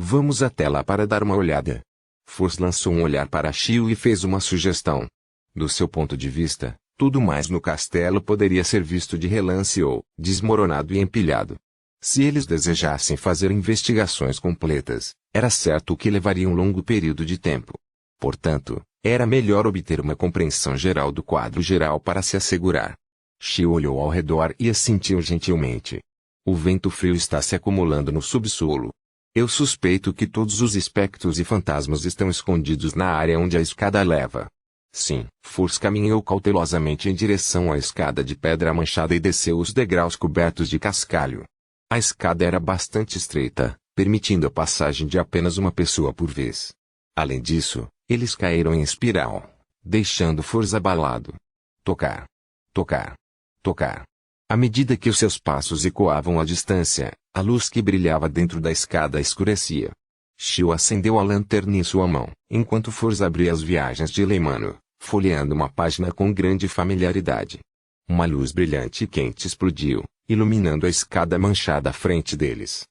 Vamos até lá para dar uma olhada. Furs lançou um olhar para Shio e fez uma sugestão. Do seu ponto de vista, Tudo mais no castelo poderia ser visto de relance ou desmoronado e empilhado. Se eles desejassem fazer investigações completas, era certo que levaria um longo período de tempo. Portanto, era melhor obter uma compreensão geral do quadro geral para se assegurar. Xiu olhou ao redor e assentiu gentilmente. O vento frio está se acumulando no subsolo. Eu suspeito que todos os espectros e fantasmas estão escondidos na área onde a escada leva. Sim. Fors caminhou cautelosamente em direção à escada de pedra manchada e desceu os degraus cobertos de cascalho. A escada era bastante estreita, permitindo a passagem de apenas uma pessoa por vez. Além disso, eles caíram em espiral, deixando Fors abalado. Tocar. Tocar. Tocar. À medida que os seus passos ecoavam à distância, a luz que brilhava dentro da escada escurecia. Xiu acendeu a lanterna em sua mão, enquanto Fors abria as viagens de Leimano, folheando uma página com grande familiaridade. Uma luz brilhante e quente explodiu, iluminando a escada manchada à frente deles.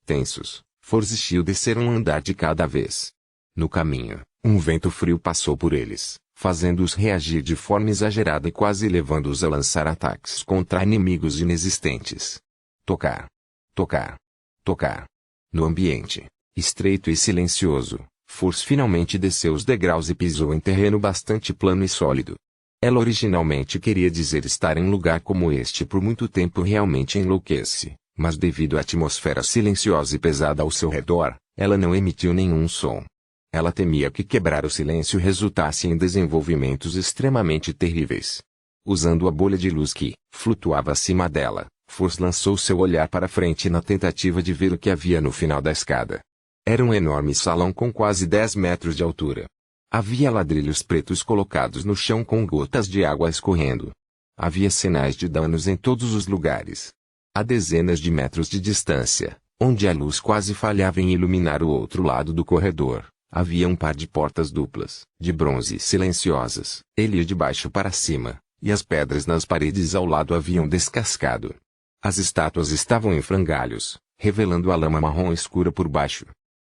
Tensos, Fors e Xiu desceram um andar de cada vez. No caminho, um vento frio passou por eles, fazendo-os reagir de forma exagerada e quase levando-os a lançar ataques contra inimigos inexistentes. Tocar. Tocar. Tocar. No ambiente, estreito e silencioso, Fors finalmente desceu os degraus e pisou em terreno bastante plano e sólido. Ela originalmente queria dizer estar em um lugar como este por muito tempo realmente enlouquece, mas devido à atmosfera silenciosa e pesada ao seu redor, ela não emitiu nenhum som. Ela temia que quebrar o silêncio resultasse em desenvolvimentos extremamente terríveis. Usando a bolha de luz que flutuava acima dela, Fors lançou seu olhar para frente na tentativa de ver o que havia no final da escada. Era um enorme salão com quase 10 metros de altura. Havia ladrilhos pretos colocados no chão com gotas de água escorrendo. Havia sinais de danos em todos os lugares. A dezenas de metros de distância, onde a luz quase falhava em iluminar o outro lado do corredor, havia um par de portas duplas, de bronze silenciosas. Ele ia de baixo para cima, e as pedras nas paredes ao lado haviam descascado. As estátuas estavam em frangalhos, revelando a lama marrom escura por baixo.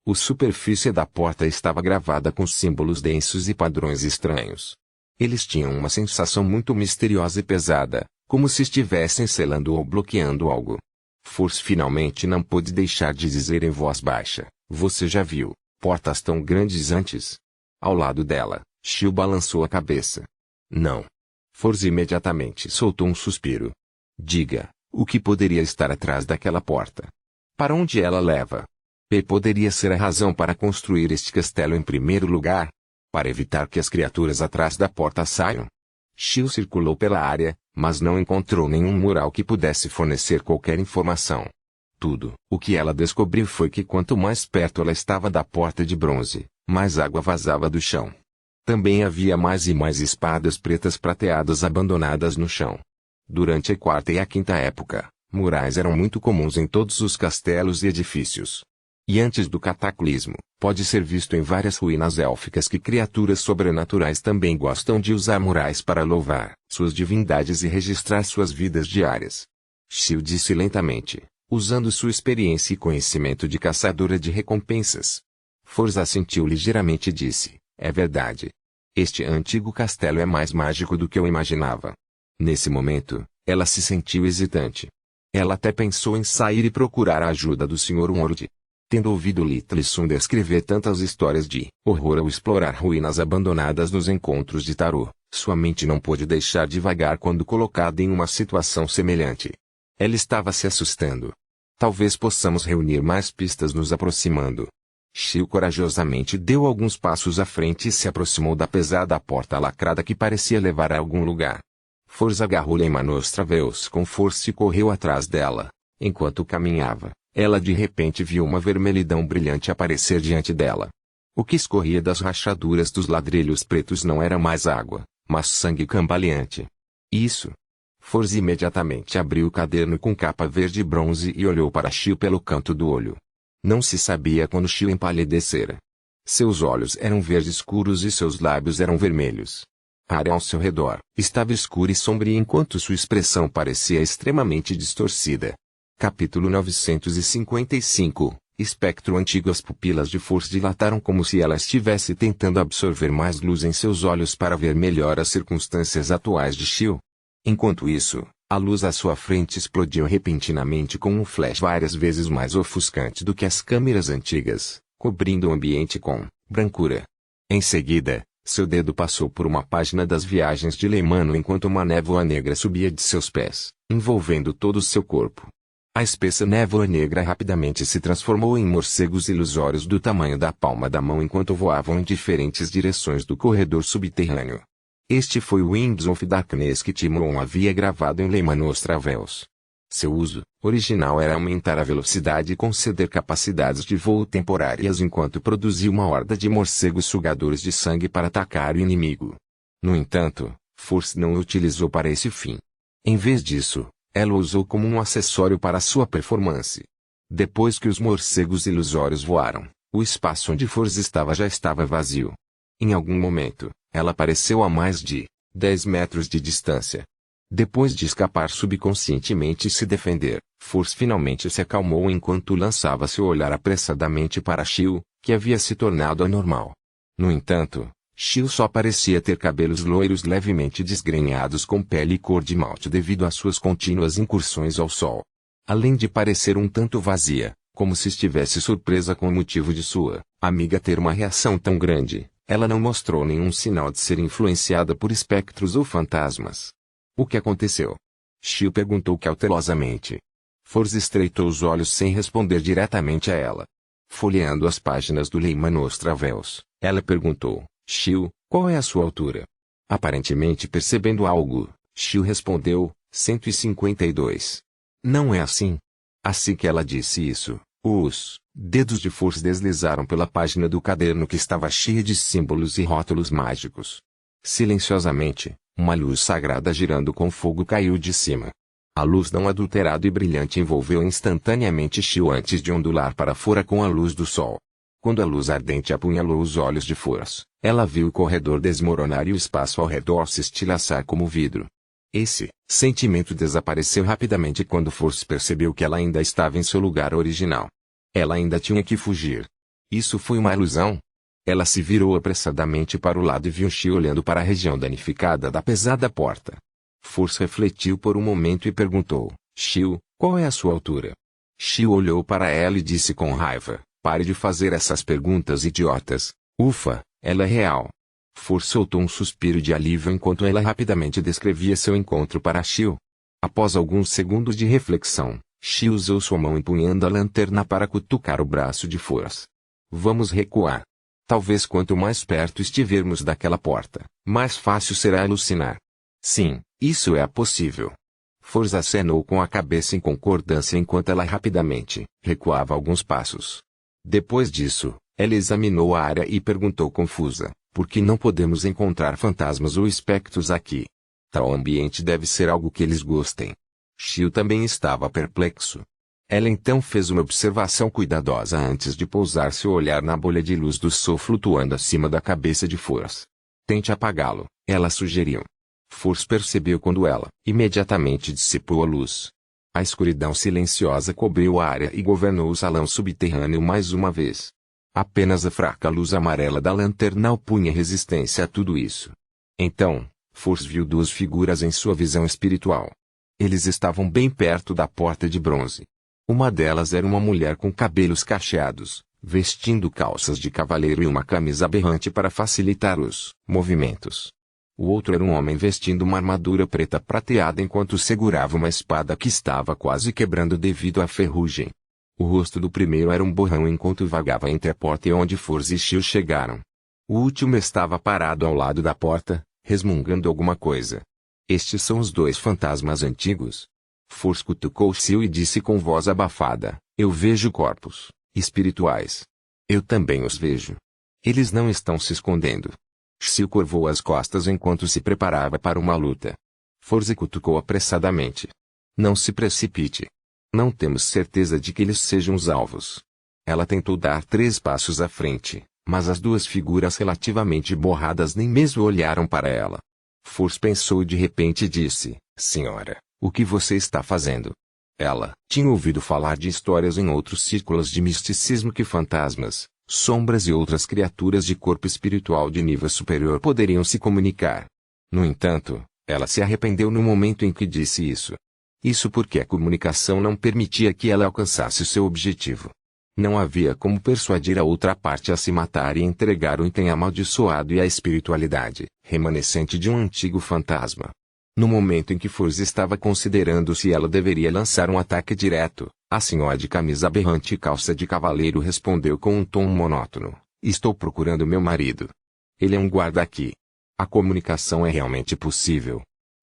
A superfície da porta estava gravada com símbolos densos e padrões estranhos. Eles tinham uma sensação muito misteriosa e pesada, como se estivessem selando ou bloqueando algo. Fors finalmente não pôde deixar de dizer em voz baixa: "Você já viu portas tão grandes antes?" Ao lado dela, Xiu balançou a cabeça. "Não." Fors imediatamente soltou um suspiro. "Diga, o que poderia estar atrás daquela porta? Para onde ela leva?" Poderia ser a razão para construir este castelo em primeiro lugar? Para evitar que as criaturas atrás da porta saiam? Xiu circulou pela área, mas não encontrou nenhum mural que pudesse fornecer qualquer informação. Tudo o que ela descobriu foi que quanto mais perto ela estava da porta de bronze, mais água vazava do chão. Também havia mais e mais espadas pretas prateadas abandonadas no chão. Durante a quarta e a quinta época, murais eram muito comuns em todos os castelos e edifícios. E antes do cataclismo, pode ser visto em várias ruínas élficas que criaturas sobrenaturais também gostam de usar murais para louvar suas divindades e registrar suas vidas diárias. Xiu disse lentamente, usando sua experiência e conhecimento de caçadora de recompensas. Fors assentiu ligeiramente e disse: "É verdade. Este antigo castelo é mais mágico do que eu imaginava." Nesse momento, ela se sentiu hesitante. Ela até pensou em sair e procurar a ajuda do Sr. World. Tendo ouvido Little Sun descrever tantas histórias de horror ao explorar ruínas abandonadas nos encontros de tarô, sua mente não pôde deixar de vagar quando colocada em uma situação semelhante. Ela estava se assustando. "Talvez possamos reunir mais pistas nos aproximando." Xiu corajosamente deu alguns passos à frente e se aproximou da pesada porta lacrada que parecia levar a algum lugar. Fors agarrou-lhe em manos traveus com força e correu atrás dela. Enquanto caminhava, ela de repente viu uma vermelhidão brilhante aparecer diante dela. O que escorria das rachaduras dos ladrilhos pretos não era mais água, mas sangue cambaleante. "Isso." Fors imediatamente abriu o caderno com capa verde e bronze e olhou para Xiu pelo canto do olho. Não se sabia quando Xiu empalidecera. Seus olhos eram verde escuros e seus lábios eram vermelhos. A área ao seu redor estava escura e sombria enquanto sua expressão parecia extremamente distorcida. Capítulo 955. Espectro antigo. As pupilas de Force dilataram como se ela estivesse tentando absorver mais luz em seus olhos para ver melhor as circunstâncias atuais de Shield. Enquanto isso, a luz à sua frente explodiu repentinamente com um flash várias vezes mais ofuscante do que as câmeras antigas, cobrindo o ambiente com brancura. Em seguida, seu dedo passou por uma página das viagens de Leimano enquanto uma névoa negra subia de seus pés, envolvendo todo o seu corpo. A espessa névoa negra rapidamente se transformou em morcegos ilusórios do tamanho da palma da mão enquanto voavam em diferentes direções do corredor subterrâneo. Este foi o Winds of Darkness que Timon havia gravado em Leimanos Travels. Seu uso original era aumentar a velocidade e conceder capacidades de voo temporárias enquanto produzia uma horda de morcegos sugadores de sangue para atacar o inimigo. No entanto, Force não o utilizou para esse fim. Em vez disso, ela o usou como um acessório para sua performance. Depois que os morcegos ilusórios voaram, o espaço onde Force estava já estava vazio. Em algum momento, ela apareceu a mais de 10 metros de distância. Depois de escapar subconscientemente e se defender, Force finalmente se acalmou enquanto lançava seu olhar apressadamente para Shield, que havia se tornado anormal. No entanto, Shield só parecia ter cabelos loiros levemente desgrenhados com pele cor de malte devido às suas contínuas incursões ao sol. Além de parecer um tanto vazia, como se estivesse surpresa com o motivo de sua amiga ter uma reação tão grande, ela não mostrou nenhum sinal de ser influenciada por espectros ou fantasmas. O que aconteceu? Shield perguntou cautelosamente. Force estreitou os olhos sem responder diretamente a ela. Folheando as páginas do Leimanos Travels, ela perguntou: Shield, qual é a sua altura? Aparentemente percebendo algo, Shield respondeu: 152. Não é assim? Assim que ela disse isso, os dedos de Force deslizaram pela página do caderno que estava cheia de símbolos e rótulos mágicos. Silenciosamente, uma luz sagrada girando com fogo caiu de cima. A luz não adulterada e brilhante envolveu instantaneamente Shield antes de ondular para fora com a luz do sol. Quando a luz ardente apunhalou os olhos de Force, ela viu o corredor desmoronar e o espaço ao redor se estilhaçar como vidro. Esse sentimento desapareceu rapidamente quando Force percebeu que ela ainda estava em seu lugar original. Ela ainda tinha que fugir. Isso foi uma ilusão? Ela se virou apressadamente para o lado e viu Shield olhando para a região danificada da pesada porta. Force refletiu por um momento e perguntou: Shield, qual é a sua altura? Shield olhou para ela e disse com raiva: pare de fazer essas perguntas idiotas. Ufa, ela é real. Force soltou um suspiro de alívio enquanto ela rapidamente descrevia seu encontro para Shield. Após alguns segundos de reflexão, Shield usou sua mão empunhando a lanterna para cutucar o braço de Force. Vamos recuar. Talvez quanto mais perto estivermos daquela porta, mais fácil será alucinar. Sim, isso é possível. Force acenou com a cabeça em concordância enquanto ela rapidamente recuava alguns passos. Depois disso, ela examinou a área e perguntou confusa: por que não podemos encontrar fantasmas ou espectros aqui? Tal ambiente deve ser algo que eles gostem. Shield também estava perplexo. Ela então fez uma observação cuidadosa antes de pousar seu olhar na bolha de luz do sol flutuando acima da cabeça de Force. Tente apagá-lo, ela sugeriu. Force percebeu quando ela imediatamente dissipou a luz. A escuridão silenciosa cobriu a área e governou o salão subterrâneo mais uma vez. Apenas a fraca luz amarela da lanterna opunha resistência a tudo isso. Então, Force viu duas figuras em sua visão espiritual. Eles estavam bem perto da porta de bronze. Uma delas era uma mulher com cabelos cacheados, vestindo calças de cavaleiro e uma camisa aberrante para facilitar os movimentos. O outro era um homem vestindo uma armadura preta prateada enquanto segurava uma espada que estava quase quebrando devido à ferrugem. O rosto do primeiro era um borrão enquanto vagava entre a porta e onde Force e Shield chegaram. O último estava parado ao lado da porta, resmungando alguma coisa. Estes são os dois fantasmas antigos. Force cutucou Shield e disse com voz abafada: eu vejo corpos espirituais. Eu também os vejo. Eles não estão se escondendo. Shield curvou as costas enquanto se preparava para uma luta. Force cutucou apressadamente. Não se precipite. Não temos certeza de que eles sejam os alvos. Ela tentou dar 3 passos à frente, mas as duas figuras relativamente borradas nem mesmo olharam para ela. Force pensou e de repente disse: senhora, o que você está fazendo? Ela tinha ouvido falar de histórias em outros círculos de misticismo que fantasmas, sombras e outras criaturas de corpo espiritual de nível superior poderiam se comunicar. No entanto, ela se arrependeu no momento em que disse isso. Isso porque a comunicação não permitia que ela alcançasse seu objetivo. Não havia como persuadir a outra parte a se matar e entregar o item amaldiçoado e a espiritualidade, remanescente de um antigo fantasma. No momento em que Force estava considerando se ela deveria lançar um ataque direto, a senhora de camisa berrante e calça de cavaleiro respondeu com um tom monótono: "Estou procurando meu marido. Ele é um guarda aqui." A comunicação é realmente possível.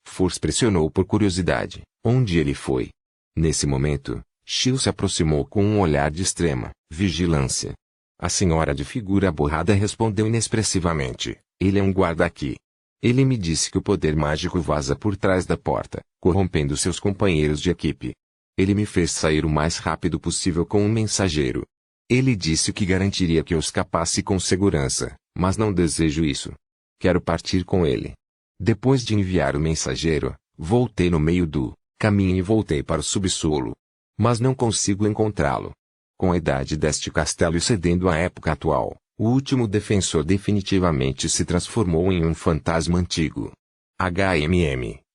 Force pressionou por curiosidade. Onde ele foi? Nesse momento, Shio se aproximou com um olhar de extrema vigilância. A senhora de figura borrada respondeu inexpressivamente: "Ele é um guarda aqui. Ele me disse que o poder mágico vaza por trás da porta, corrompendo seus companheiros de equipe. Ele me fez sair o mais rápido possível com um mensageiro. Ele disse que garantiria que eu escapasse com segurança, mas não desejo isso. Quero partir com ele." Depois de enviar o mensageiro, voltei no meio do caminho e voltei para o subsolo. Mas não consigo encontrá-lo. Com a idade deste castelo e cedendo à época atual, o último defensor definitivamente se transformou em um fantasma antigo.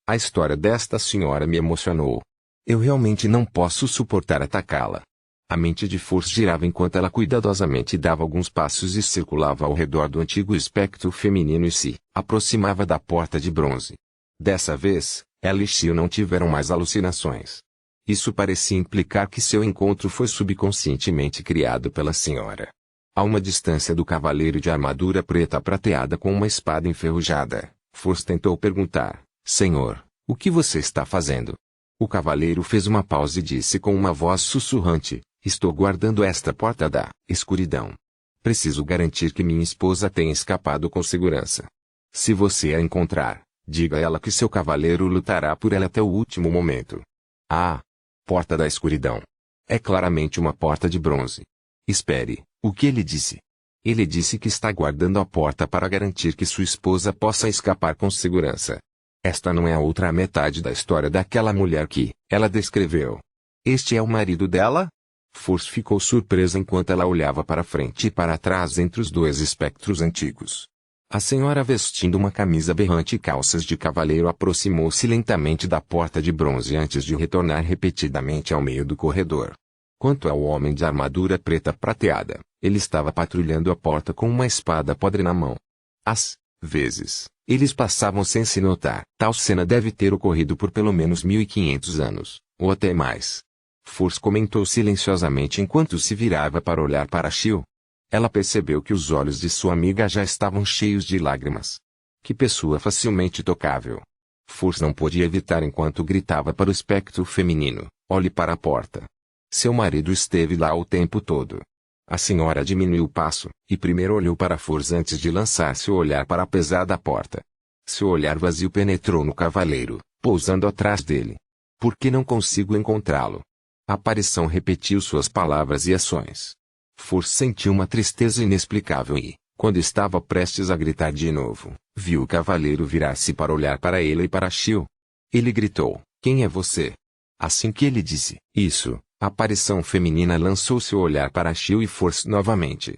A história desta senhora me emocionou. Eu realmente não posso suportar atacá-la. A mente de Force girava enquanto ela cuidadosamente dava alguns passos e circulava ao redor do antigo espectro feminino e se aproximava da porta de bronze. Dessa vez, ela e Shio não tiveram mais alucinações. Isso parecia implicar que seu encontro foi subconscientemente criado pela senhora. A uma distância do cavaleiro de armadura preta prateada com uma espada enferrujada, Force tentou perguntar: "Senhor, o que você está fazendo?" O cavaleiro fez uma pausa e disse com uma voz sussurrante: "Estou guardando esta porta da escuridão. Preciso garantir que minha esposa tenha escapado com segurança. Se você a encontrar, diga a ela que seu cavaleiro lutará por ela até o último momento." "Ah! Porta da escuridão. É claramente uma porta de bronze. Espere, o que ele disse?" "Ele disse que está guardando a porta para garantir que sua esposa possa escapar com segurança. Esta não é a outra metade da história daquela mulher que ela descreveu. Este é o marido dela?" Force ficou surpresa enquanto ela olhava para frente e para trás entre os dois espectros antigos. A senhora vestindo uma camisa berrante e calças de cavaleiro aproximou-se lentamente da porta de bronze antes de retornar repetidamente ao meio do corredor. Quanto ao homem de armadura preta prateada, ele estava patrulhando a porta com uma espada podre na mão. Às vezes, eles passavam sem se notar. Tal cena deve ter ocorrido por pelo menos 1500 anos, ou até mais. Force comentou silenciosamente enquanto se virava para olhar para Shio. Ela percebeu que os olhos de sua amiga já estavam cheios de lágrimas. Que pessoa facilmente tocável. Force não podia evitar enquanto gritava para o espectro feminino: "Olhe para a porta." Seu marido esteve lá o tempo todo. A senhora diminuiu o passo, e primeiro olhou para Force antes de lançar seu olhar para a pesada porta. Seu olhar vazio penetrou no cavaleiro, pousando atrás dele. "Por que não consigo encontrá-lo?" A aparição repetiu suas palavras e ações. Force sentiu uma tristeza inexplicável e, quando estava prestes a gritar de novo, viu o cavaleiro virar-se para olhar para ele e para Shio. Ele gritou: "Quem é você?" Assim que ele disse isso, a aparição feminina lançou seu olhar para Shio e Force novamente.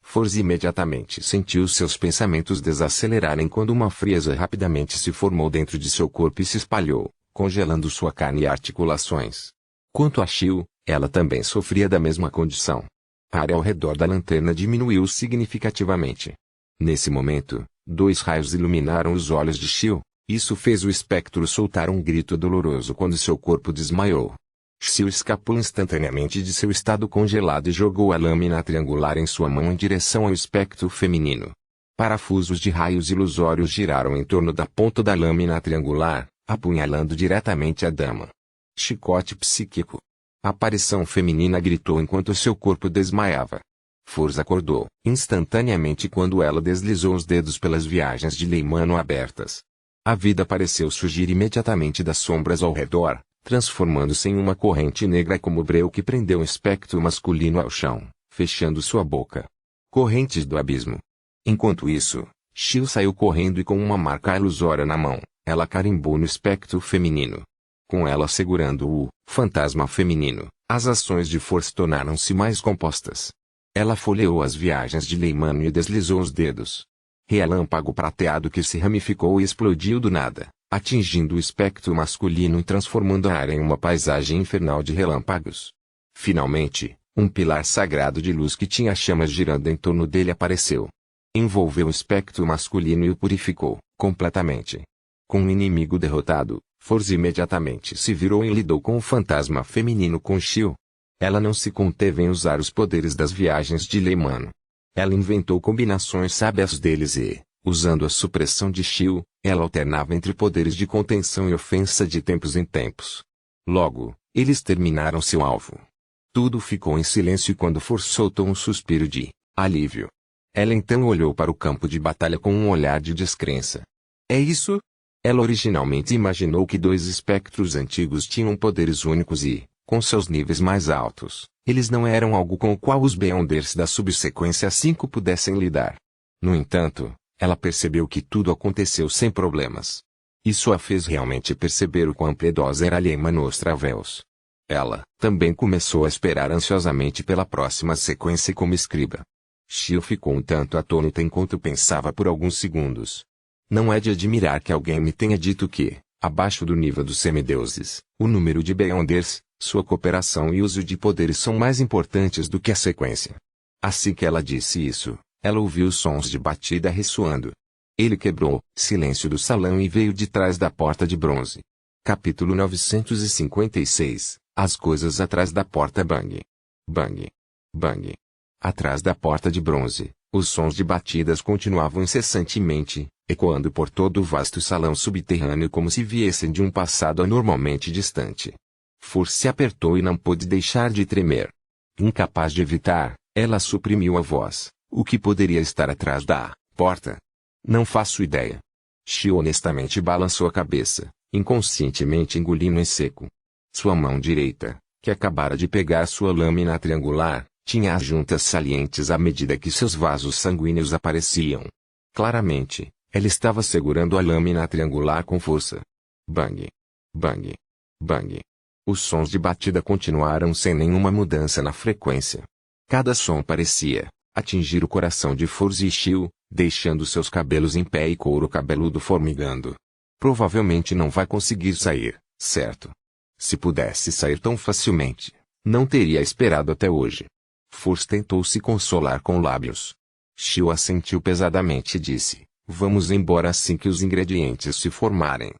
Force imediatamente sentiu seus pensamentos desacelerarem quando uma frieza rapidamente se formou dentro de seu corpo e se espalhou, congelando sua carne e articulações. Quanto a Shio, ela também sofria da mesma condição. A área ao redor da lanterna diminuiu significativamente. Nesse momento, dois raios iluminaram os olhos de Shio. Isso fez o espectro soltar um grito doloroso quando seu corpo desmaiou. Shio escapou instantaneamente de seu estado congelado e jogou a lâmina triangular em sua mão em direção ao espectro feminino. Parafusos de raios ilusórios giraram em torno da ponta da lâmina triangular, apunhalando diretamente a dama. Chicote psíquico. A aparição feminina gritou enquanto seu corpo desmaiava. Force acordou instantaneamente quando ela deslizou os dedos pelas viagens de Leimano abertas. A vida pareceu surgir imediatamente das sombras ao redor, transformando-se em uma corrente negra como breu que prendeu o espectro masculino ao chão, fechando sua boca. Correntes do abismo. Enquanto isso, Shio saiu correndo e com uma marca ilusória na mão, ela carimbou no espectro feminino. Com ela segurando o fantasma feminino, as ações de Force tornaram-se mais compostas. Ela folheou as viagens de Leimano e deslizou os dedos. Relâmpago prateado que se ramificou e explodiu do nada, atingindo o espectro masculino e transformando a área em uma paisagem infernal de relâmpagos. Finalmente, um pilar sagrado de luz que tinha chamas girando em torno dele apareceu. Envolveu o espectro masculino e o purificou, completamente. Com o inimigo derrotado, Force imediatamente se virou e lidou com o fantasma feminino com Shio. Ela não se conteve em usar os poderes das viagens de Leimano. Ela inventou combinações sábias deles e, usando a supressão de Shio, ela alternava entre poderes de contenção e ofensa de tempos em tempos. Logo, eles terminaram seu alvo. Tudo ficou em silêncio quando Force soltou um suspiro de alívio. Ela então olhou para o campo de batalha com um olhar de descrença. É isso? Ela originalmente imaginou que dois espectros antigos tinham poderes únicos e, com seus níveis mais altos, eles não eram algo com o qual os Beyonders da subsequência 5 pudessem lidar. No entanto, ela percebeu que tudo aconteceu sem problemas. Isso a fez realmente perceber o quão piedosa era Leimano Ostravels. Ela também começou a esperar ansiosamente pela próxima sequência como escriba. Shio ficou um tanto atônita enquanto pensava por alguns segundos. Não é de admirar que alguém me tenha dito que, abaixo do nível dos semideuses, o número de Beyonders, sua cooperação e uso de poderes são mais importantes do que a sequência. Assim que ela disse isso, ela ouviu os sons de batida ressoando. Ele quebrou silêncio do salão e veio de trás da porta de bronze. Capítulo 956. As coisas atrás da porta. Bang. Bang. Bang. Atrás da porta de bronze, os sons de batidas continuavam incessantemente, ecoando por todo o vasto salão subterrâneo como se viessem de um passado anormalmente distante. Force se apertou e não pôde deixar de tremer. Incapaz de evitar, ela suprimiu a voz. O que poderia estar atrás da porta? Não faço ideia. Shio honestamente balançou a cabeça, inconscientemente engolindo em seco. Sua mão direita, que acabara de pegar sua lâmina triangular, tinha as juntas salientes à medida que seus vasos sanguíneos apareciam. Claramente, ela estava segurando a lâmina triangular com força. Bang. Bang. Bang. Os sons de batida continuaram sem nenhuma mudança na frequência. Cada som parecia atingir o coração de Force e Shio, deixando seus cabelos em pé e couro cabeludo formigando. Provavelmente não vai conseguir sair, certo? Se pudesse sair tão facilmente, não teria esperado até hoje. Force tentou se consolar com lábios. Shio assentiu pesadamente e disse, vamos embora assim que os ingredientes se formarem.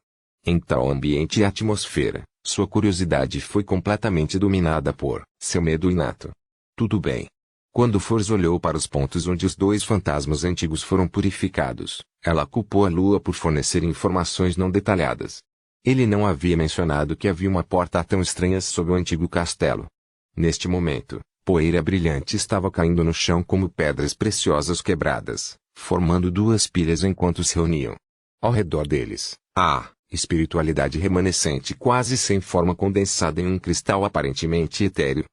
Em tal ambiente e atmosfera, sua curiosidade foi completamente dominada por seu medo inato. Tudo bem. Quando Force olhou para os pontos onde os dois fantasmas antigos foram purificados, ela culpou a lua por fornecer informações não detalhadas. Ele não havia mencionado que havia uma porta tão estranha sob o antigo castelo. Neste momento, poeira brilhante estava caindo no chão como pedras preciosas quebradas, formando duas pilhas enquanto se reuniam. Ao redor deles, a espiritualidade remanescente quase sem forma condensada em um cristal aparentemente etéreo.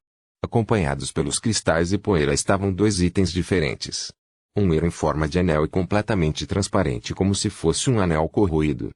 Acompanhados pelos cristais e poeira estavam dois itens diferentes. Um era em forma de anel e completamente transparente como se fosse um anel corroído.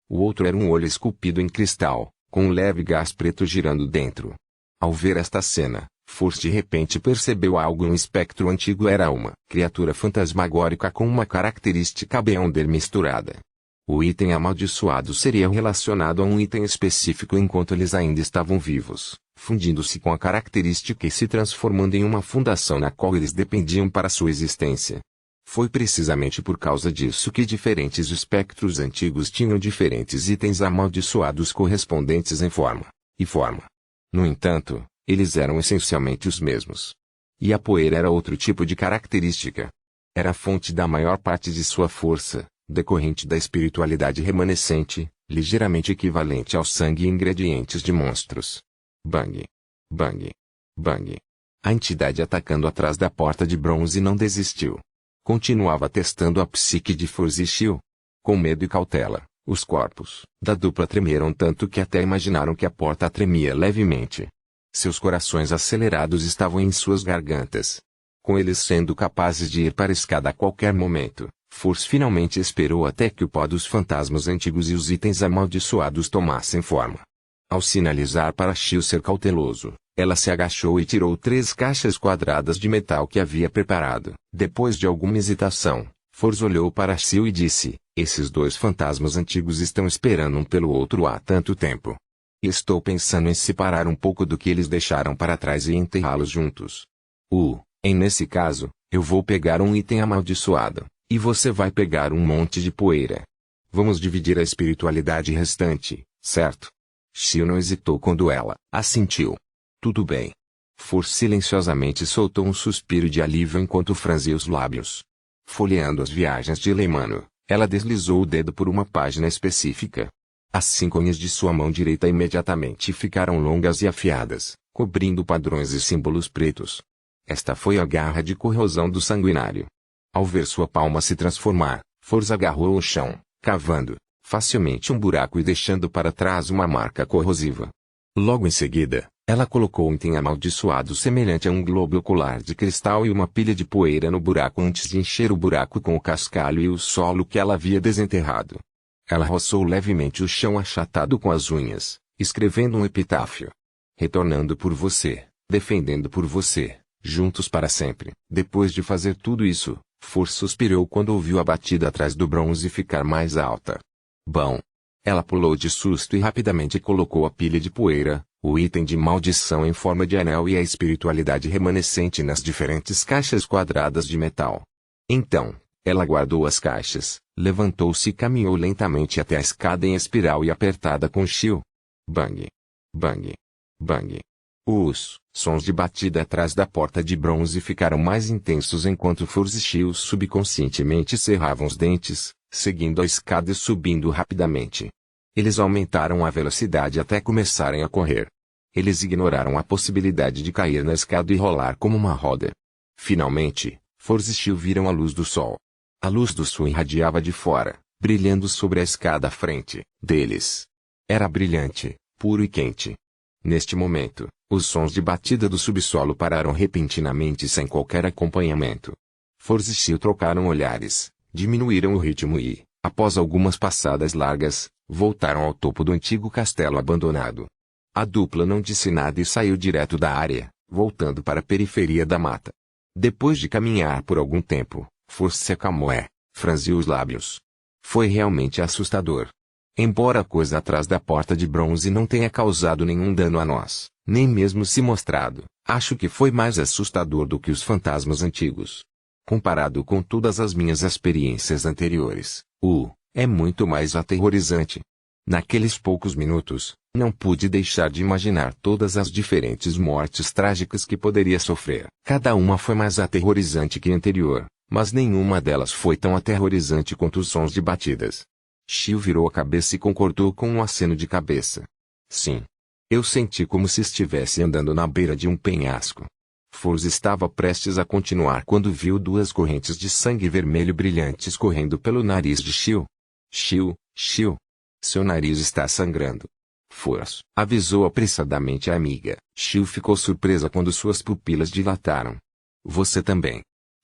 O outro era um olho esculpido em cristal, com um leve gás preto girando dentro. Ao ver esta cena, Force de repente percebeu algo no espectro antigo. Era uma criatura fantasmagórica com uma característica Beyonder misturada. O item amaldiçoado seria relacionado a um item específico enquanto eles ainda estavam vivos, fundindo-se com a característica e se transformando em uma fundação na qual eles dependiam para sua existência. Foi precisamente por causa disso que diferentes espectros antigos tinham diferentes itens amaldiçoados correspondentes em forma e forma. No entanto, eles eram essencialmente os mesmos. E a poeira era outro tipo de característica. Era a fonte da maior parte de sua força, decorrente da espiritualidade remanescente, ligeiramente equivalente ao sangue e ingredientes de monstros. Bang. Bang. Bang. A entidade atacando atrás da porta de bronze não desistiu. Continuava testando a psique de Force e Shio. Com medo e cautela, os corpos da dupla tremeram tanto que até imaginaram que a porta tremia levemente. Seus corações acelerados estavam em suas gargantas. Com eles sendo capazes de ir para a escada a qualquer momento, Force finalmente esperou até que o pó dos fantasmas antigos e os itens amaldiçoados tomassem forma. Ao sinalizar para Shio ser cauteloso, ela se agachou e tirou 3 caixas quadradas de metal que havia preparado. Depois de alguma hesitação, Forz olhou para Shio e disse: esses 2 fantasmas antigos estão esperando um pelo outro há tanto tempo. Estou pensando em separar um pouco do que eles deixaram para trás e enterrá-los juntos. Nesse caso, eu vou pegar um item amaldiçoado, e você vai pegar um monte de poeira. Vamos dividir a espiritualidade restante, certo? Shio não hesitou quando ela assentiu. Tudo bem. Forz silenciosamente soltou um suspiro de alívio enquanto franzia os lábios. Folheando as viagens de Leimano, ela deslizou o dedo por uma página específica. As 5 unhas de sua mão direita imediatamente ficaram longas e afiadas, cobrindo padrões e símbolos pretos. Esta foi a garra de corrosão do sanguinário. Ao ver sua palma se transformar, Forz agarrou o chão, cavando facilmente um buraco e deixando para trás uma marca corrosiva. Logo em seguida, ela colocou um item amaldiçoado semelhante a um globo ocular de cristal e uma pilha de poeira no buraco antes de encher o buraco com o cascalho e o solo que ela havia desenterrado. Ela roçou levemente o chão achatado com as unhas, escrevendo um epitáfio. Retornando por você, defendendo por você, juntos para sempre. Depois de fazer tudo isso, Forz suspirou quando ouviu a batida atrás do bronze ficar mais alta. Bom! Ela pulou de susto e rapidamente colocou a pilha de poeira, o item de maldição em forma de anel e a espiritualidade remanescente nas diferentes caixas quadradas de metal. Então, ela guardou as caixas, levantou-se e caminhou lentamente até a escada em espiral e apertada com Shio. Bang! Bang! Bang! Os sons de batida atrás da porta de bronze ficaram mais intensos enquanto Forz e Shio subconscientemente cerravam os dentes, seguindo a escada e subindo rapidamente. Eles aumentaram a velocidade até começarem a correr. Eles ignoraram a possibilidade de cair na escada e rolar como uma roda. Finalmente, Forz e Shio viram a luz do sol. A luz do sul irradiava de fora, brilhando sobre a escada à frente deles. Era brilhante, puro e quente. Neste momento, os sons de batida do subsolo pararam repentinamente sem qualquer acompanhamento. Forz e Shio trocaram olhares, diminuíram o ritmo e, após algumas passadas largas, voltaram ao topo do antigo castelo abandonado. A dupla não disse nada e saiu direto da área, voltando para a periferia da mata. Depois de caminhar por algum tempo, Forz se acalmou e franziu os lábios. Foi realmente assustador. Embora a coisa atrás da porta de bronze não tenha causado nenhum dano a nós, nem mesmo se mostrado, acho que foi mais assustador do que os fantasmas antigos. Comparado com todas as minhas experiências anteriores, é muito mais aterrorizante. Naqueles poucos minutos, não pude deixar de imaginar todas as diferentes mortes trágicas que poderia sofrer. Cada uma foi mais aterrorizante que a anterior, mas nenhuma delas foi tão aterrorizante quanto os sons de batidas. Shio virou a cabeça e concordou com um aceno de cabeça. Sim. Eu senti como se estivesse andando na beira de um penhasco. Forz estava prestes a continuar quando viu 2 correntes de sangue vermelho brilhantes correndo pelo nariz de Shio. Shio, seu nariz está sangrando. Forz avisou apressadamente a amiga. Shio ficou surpresa quando suas pupilas dilataram. Você também.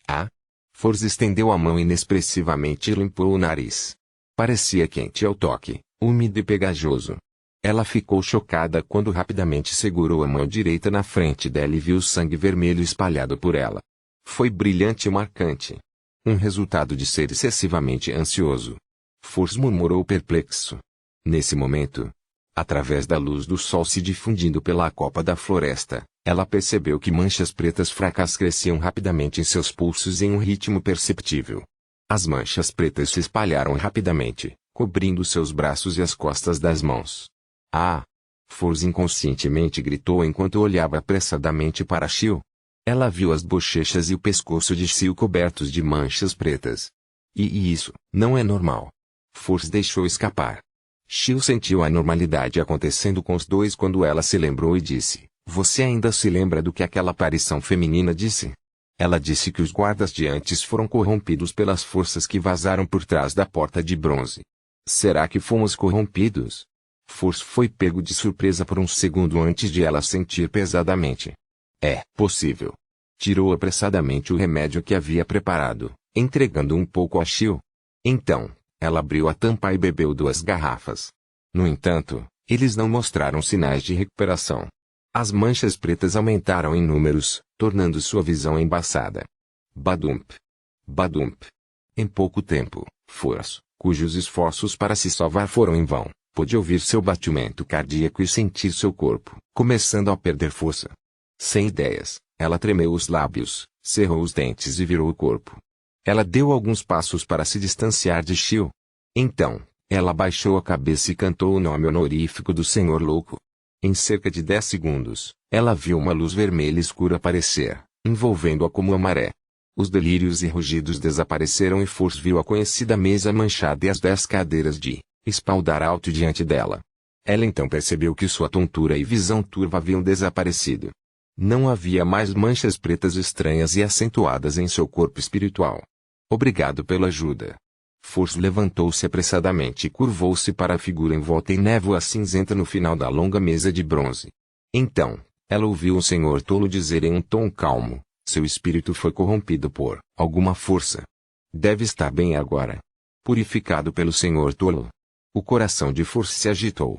Ah? Forz estendeu a mão inexpressivamente e limpou o nariz. Parecia quente ao toque, úmido e pegajoso. Ela ficou chocada quando rapidamente segurou a mão direita na frente dela e viu o sangue vermelho espalhado por ela. Foi brilhante e marcante. Um resultado de ser excessivamente ansioso. Forz murmurou perplexo. Nesse momento, através da luz do sol se difundindo pela copa da floresta, ela percebeu que manchas pretas fracas cresciam rapidamente em seus pulsos em um ritmo perceptível. As manchas pretas se espalharam rapidamente, cobrindo seus braços e as costas das mãos. Ah! Forz inconscientemente gritou enquanto olhava apressadamente para Shio. Ela viu as bochechas e o pescoço de Shio cobertos de manchas pretas. E isso não é normal. Forz deixou escapar. Shio sentiu a normalidade acontecendo com os dois quando ela se lembrou e disse: Você ainda se lembra do que aquela aparição feminina disse? Ela disse que os guardas de antes foram corrompidos pelas forças que vazaram por trás da porta de bronze. Será que fomos corrompidos? Forz foi pego de surpresa por um segundo antes de ela sentir pesadamente. É possível. Tirou apressadamente o remédio que havia preparado, entregando um pouco a Shio. Então, ela abriu a tampa e bebeu 2 garrafas. No entanto, Eles não mostraram sinais de recuperação. As manchas pretas aumentaram em números, tornando sua visão embaçada. Badump. Badump. Em pouco tempo, Force, cujos esforços para se salvar foram em vão, pôde ouvir seu batimento cardíaco e sentir seu corpo começando a perder força. Sem ideias, ela tremeu os lábios, cerrou os dentes e virou o corpo. Ela deu alguns passos para se distanciar de Shio. Então, ela baixou a cabeça e cantou o nome honorífico do Senhor Louco. Em cerca de 10 segundos, ela viu uma luz vermelha escura aparecer, envolvendo-a como uma maré. Os delírios e rugidos desapareceram e Force viu a conhecida mesa manchada e as 10 cadeiras de espaldar alto diante dela. Ela então percebeu que sua tontura e visão turva haviam desaparecido. Não havia mais manchas pretas estranhas e acentuadas em seu corpo espiritual. Obrigado pela ajuda. Force levantou-se apressadamente e curvou-se para a figura envolta em névoa cinzenta no final da longa mesa de bronze. Então, ela ouviu o Senhor Tolo dizer em um tom calmo: seu espírito foi corrompido por alguma força. Deve estar bem agora. Purificado pelo Senhor Tolo. O coração de Force se agitou.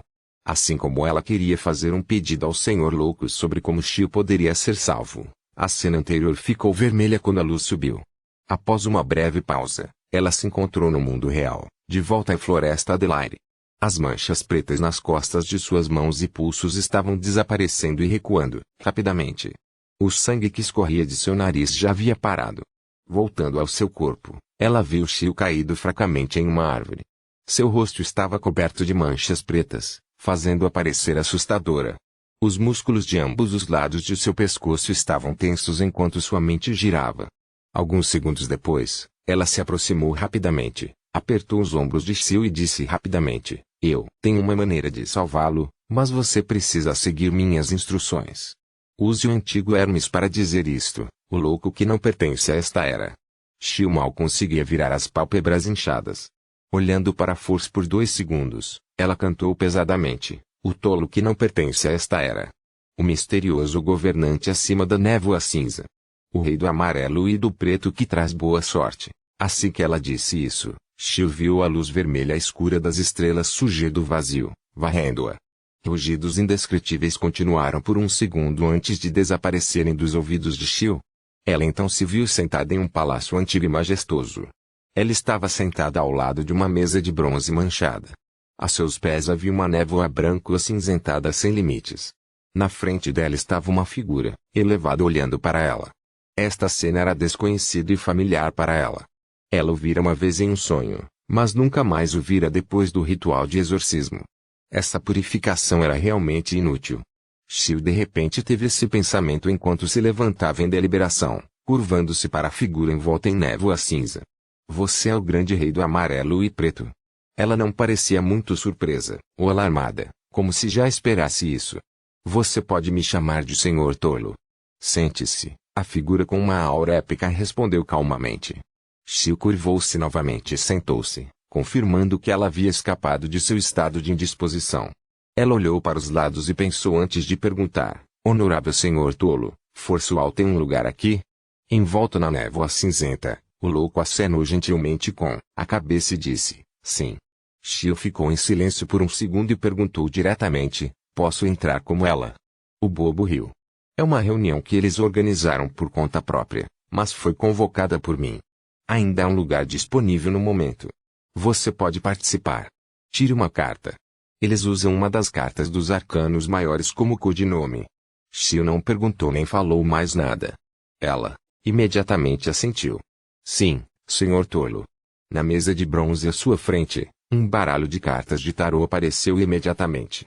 Assim como ela queria fazer um pedido ao Senhor Louco sobre como Shio poderia ser salvo, a cena anterior ficou vermelha quando a luz subiu. Após uma breve pausa, ela se encontrou no mundo real, de volta à Floresta Adelaide. As manchas pretas nas costas de suas mãos e pulsos estavam desaparecendo e recuando, rapidamente. O sangue que escorria de seu nariz já havia parado. Voltando ao seu corpo, ela viu Shio caído fracamente em uma árvore. Seu rosto estava coberto de manchas pretas, fazendo-a parecer assustadora. Os músculos de ambos os lados de seu pescoço estavam tensos enquanto sua mente girava. Alguns segundos depois, ela se aproximou rapidamente, apertou os ombros de Shio e disse rapidamente: eu tenho uma maneira de salvá-lo, mas você precisa seguir minhas instruções. Use o antigo Hermes para dizer isto, o louco que não pertence a esta era. Shio mal conseguia virar as pálpebras inchadas. Olhando para Force por 2 segundos, ela cantou pesadamente: o tolo que não pertence a esta era. O misterioso governante acima da névoa cinza. O rei do amarelo e do preto que traz boa sorte. Assim que ela disse isso, Shio viu a luz vermelha escura das estrelas surgir do vazio, varrendo-a. Rugidos indescritíveis continuaram por um segundo antes de desaparecerem dos ouvidos de Shio. Ela então se viu sentada em um palácio antigo e majestoso. Ela estava sentada ao lado de uma mesa de bronze manchada. A seus pés havia uma névoa branco acinzentada sem limites. Na frente dela estava uma figura, elevada olhando para ela. Esta cena era desconhecida e familiar para ela. Ela o vira uma vez em um sonho, mas nunca mais o vira depois do ritual de exorcismo. Essa purificação era realmente inútil. Shio de repente teve esse pensamento enquanto se levantava em deliberação, curvando-se para a figura envolta em névoa cinza. Você é o grande rei do amarelo e preto. Ela não parecia muito surpresa, ou alarmada, como se já esperasse isso. Você pode me chamar de Senhor Tolo. Sente-se, a figura com uma aura épica respondeu calmamente. Shio curvou-se novamente e sentou-se, confirmando que ela havia escapado de seu estado de indisposição. Ela olhou para os lados e pensou antes de perguntar: honorável Senhor Tolo, Forçual tem um lugar aqui? Envolto na névoa cinzenta, o louco acenou gentilmente com a cabeça e disse: sim. Shio ficou em silêncio por um segundo e perguntou diretamente: posso entrar como ela? O bobo riu. É uma reunião que eles organizaram por conta própria, mas foi convocada por mim. Ainda há um lugar disponível no momento. Você pode participar. Tire uma carta. Eles usam uma das cartas dos arcanos maiores como codinome. Shio não perguntou nem falou mais nada. Ela, imediatamente assentiu. Sim, Senhor Tolo. Na mesa de bronze à sua frente, um baralho de cartas de tarô apareceu imediatamente.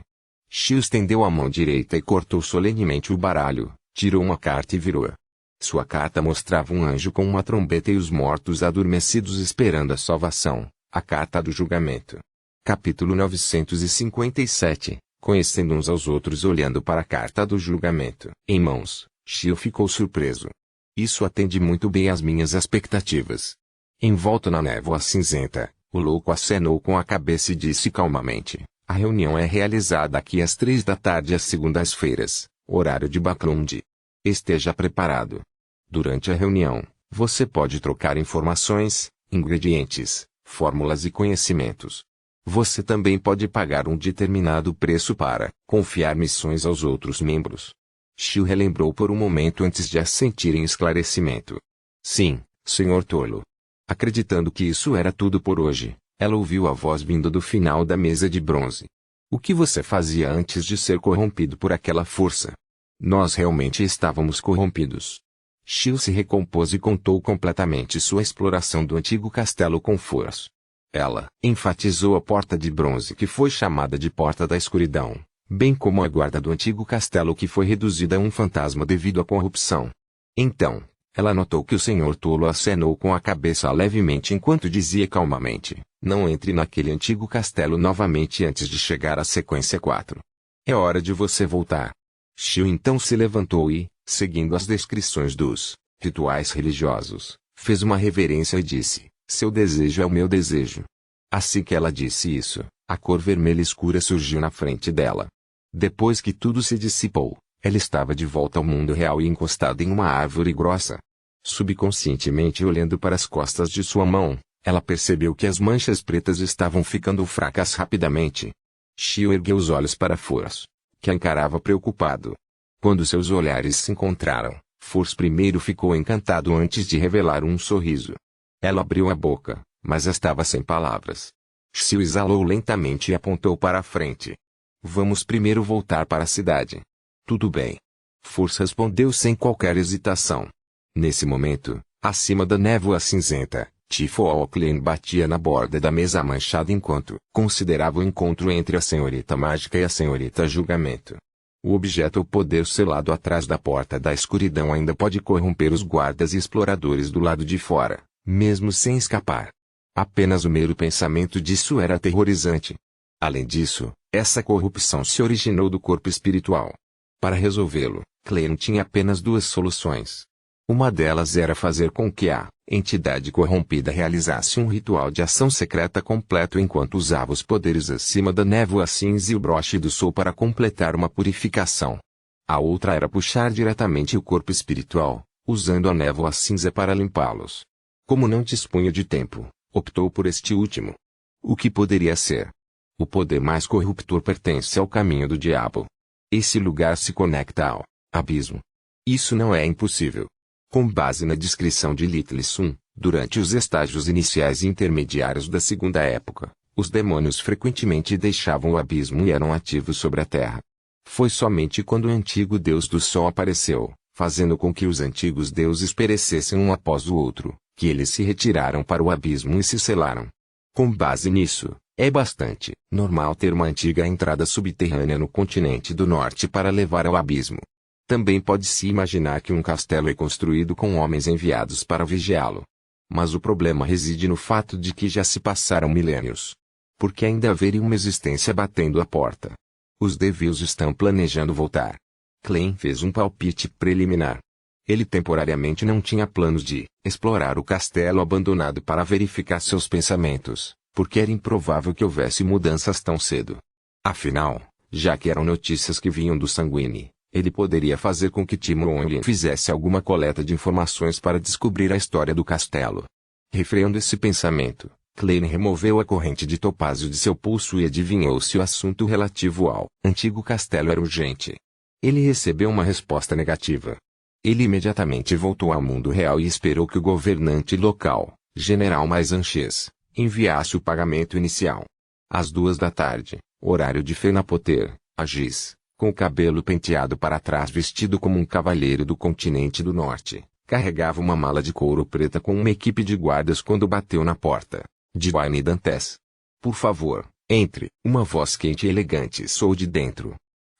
Shio estendeu a mão direita e cortou solenemente o baralho, tirou uma carta e virou-a. Sua carta mostrava um anjo com uma trombeta e os mortos adormecidos esperando a salvação, a carta do julgamento. Capítulo 957, conhecendo uns aos outros olhando para a carta do julgamento em mãos, Shio ficou surpreso. Isso atende muito bem às minhas expectativas. Envolto na névoa cinzenta, o louco acenou com a cabeça e disse calmamente: a reunião é realizada aqui às 3 da tarde às segundas-feiras, horário de Background. Esteja preparado. Durante a reunião, você pode trocar informações, ingredientes, fórmulas e conhecimentos. Você também pode pagar um determinado preço para confiar missões aos outros membros. Xiu relembrou por um momento antes de assentir em esclarecimento. Sim, senhor tolo. Acreditando que isso era tudo por hoje, ela ouviu a voz vindo do final da mesa de bronze. O que você fazia antes de ser corrompido por aquela força? Nós realmente estávamos corrompidos. Xiu se recompôs e contou completamente sua exploração do antigo castelo com Foras. Ela enfatizou a porta de bronze que foi chamada de Porta da Escuridão, bem como a guarda do antigo castelo que foi reduzida a um fantasma devido à corrupção. Então, ela notou que o senhor tolo acenou com a cabeça levemente enquanto dizia calmamente, não entre naquele antigo castelo novamente antes de chegar à sequência 4. É hora de você voltar. Xiu então se levantou e, seguindo as descrições dos rituais religiosos, fez uma reverência e disse, seu desejo é o meu desejo. Assim que ela disse isso, a cor vermelha escura surgiu na frente dela. Depois que tudo se dissipou, ela estava de volta ao mundo real e encostada em uma árvore grossa. Subconscientemente olhando para as costas de sua mão, ela percebeu que as manchas pretas estavam ficando fracas rapidamente. Xiu ergueu os olhos para Foras, que a encarava preocupado. Quando seus olhares se encontraram, Foras primeiro ficou encantado antes de revelar um sorriso. Ela abriu a boca, mas estava sem palavras. Xiu exalou lentamente e apontou para a frente. Vamos primeiro voltar para a cidade. Tudo bem. Foras respondeu sem qualquer hesitação. Nesse momento, acima da névoa cinzenta, Tifo Oakland batia na borda da mesa manchada enquanto considerava o encontro entre a senhorita mágica e a senhorita julgamento. O objeto ou poder selado atrás da porta da escuridão ainda pode corromper os guardas e exploradores do lado de fora, mesmo sem escapar. Apenas o mero pensamento disso era aterrorizante. Além disso, essa corrupção se originou do corpo espiritual. Para resolvê-lo, Clayton tinha apenas duas soluções. Uma delas era fazer com que a entidade corrompida realizasse um ritual de ação secreta completo enquanto usava os poderes acima da névoa cinza e o broche do sol para completar uma purificação. A outra era puxar diretamente o corpo espiritual, usando a névoa cinza para limpá-los. Como não dispunha de tempo, optou por este último. O que poderia ser? O poder mais corruptor pertence ao caminho do diabo. Esse lugar se conecta ao abismo. Isso não é impossível. Com base na descrição de Little Sun, durante os estágios iniciais e intermediários da segunda época, os demônios frequentemente deixavam o abismo e eram ativos sobre a terra. Foi somente quando o antigo deus do sol apareceu, fazendo com que os antigos deuses perecessem um após o outro, que eles se retiraram para o abismo e se selaram. Com base nisso, é bastante normal ter uma antiga entrada subterrânea no continente do norte para levar ao abismo. Também pode-se imaginar que um castelo é construído com homens enviados para vigiá-lo. Mas o problema reside no fato de que já se passaram milênios. Porque ainda haveria uma existência batendo a porta. Os Devils estão planejando voltar. Klein fez um palpite preliminar. Ele temporariamente não tinha planos de explorar o castelo abandonado para verificar seus pensamentos, porque era improvável que houvesse mudanças tão cedo. Afinal, já que eram notícias que vinham do Sanguine, ele poderia fazer com que Tim Longley fizesse alguma coleta de informações para descobrir a história do castelo. Refreando esse pensamento, Klein removeu a corrente de topázio de seu pulso e adivinhou se o assunto relativo ao antigo castelo era urgente. Ele recebeu uma resposta negativa. Ele imediatamente voltou ao mundo real e esperou que o governante local, General Maisanchez, enviasse o pagamento inicial. Às 2 da tarde, horário de Fenapoter, Agis, com o cabelo penteado para trás vestido como um cavalheiro do continente do norte, carregava uma mala de couro preta com uma equipe de guardas quando bateu na porta de Wayne Dantes. Por favor, entre, uma voz quente e elegante soou de dentro.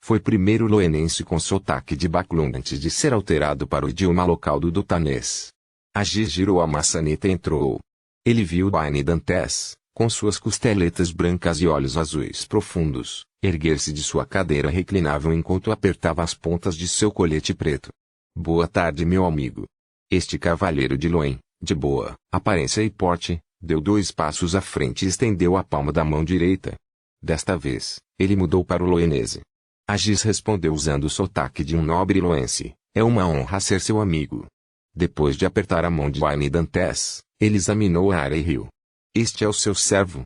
Foi primeiro loenense com sotaque de Baclund antes de ser alterado para o idioma local do Dutanês. Agis girou a maçaneta e entrou. Ele viu Wayne Dantes, com suas costeletas brancas e olhos azuis profundos, erguer-se de sua cadeira reclinável enquanto apertava as pontas de seu colete preto. Boa tarde, meu amigo. Este cavalheiro de Loen, de boa aparência e porte, deu 2 passos à frente e estendeu a palma da mão direita. Desta vez, ele mudou para o loenese. Agis respondeu usando o sotaque de um nobre loense, é uma honra ser seu amigo. Depois de apertar a mão de Wayne Dantes, ele examinou a área e riu. Este é o seu servo?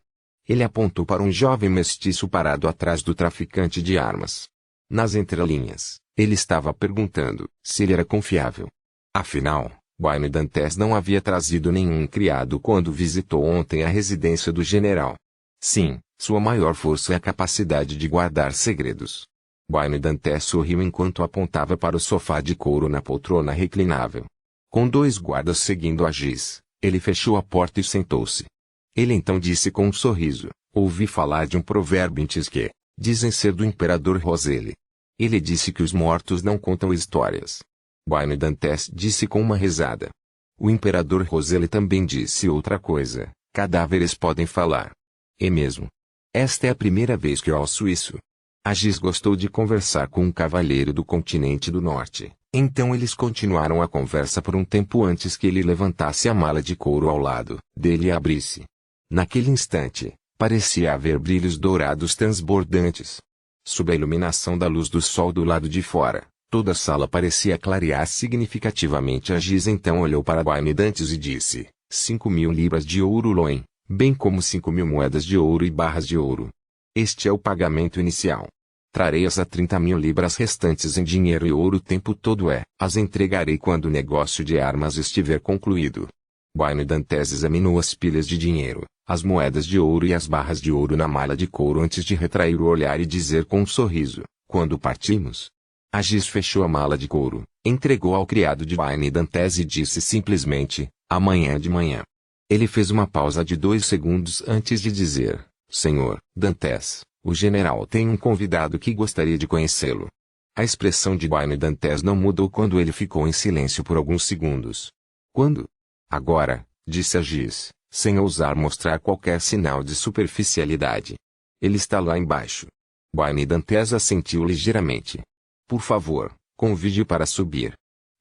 Ele apontou para um jovem mestiço parado atrás do traficante de armas. Nas entrelinhas, ele estava perguntando se ele era confiável. Afinal, Wayne Dantes não havia trazido nenhum criado quando visitou ontem a residência do general. Sim, sua maior força é a capacidade de guardar segredos. Wayne Dantes sorriu enquanto apontava para o sofá de couro na poltrona reclinável. Com 2 guardas seguindo a Giz, ele fechou a porta e sentou-se. Ele então disse com um sorriso: ouvi falar de um provérbio em Tisque, dizem ser do imperador Roselle. Ele disse que os mortos não contam histórias. Wayne Dantes disse com uma risada. O imperador Roselle também disse outra coisa: cadáveres podem falar. É mesmo. Esta é a primeira vez que eu ouço isso. A Giz gostou de conversar com um cavalheiro do continente do norte, então eles continuaram a conversa por um tempo antes que ele levantasse a mala de couro ao lado dele e abrisse. Naquele instante, parecia haver brilhos dourados transbordantes. Sob a iluminação da luz do sol do lado de fora, toda a sala parecia clarear significativamente. A Giz então olhou para Wayne Dantes e disse: 5.000 libras de ouro Loen, bem como 5.000 moedas de ouro e barras de ouro. Este é o pagamento inicial. Trarei as 30.000 libras restantes em dinheiro e ouro o tempo todo as entregarei quando o negócio de armas estiver concluído. Wayne Dantes examinou as pilhas de dinheiro, as moedas de ouro e as barras de ouro na mala de couro antes de retrair o olhar e dizer com um sorriso: quando partimos? A Giz fechou a mala de couro, entregou ao criado de Wayne Dantes e disse simplesmente: amanhã de manhã. Ele fez uma pausa de 2 segundos antes de dizer: Senhor Dantes, o general tem um convidado que gostaria de conhecê-lo. A expressão de Wayne Dantes não mudou quando ele ficou em silêncio por alguns segundos. Quando? Agora, disse a Giz, sem ousar mostrar qualquer sinal de superficialidade. Ele está lá embaixo. Wayne Dantes assentiu ligeiramente. Por favor, convide-o para subir.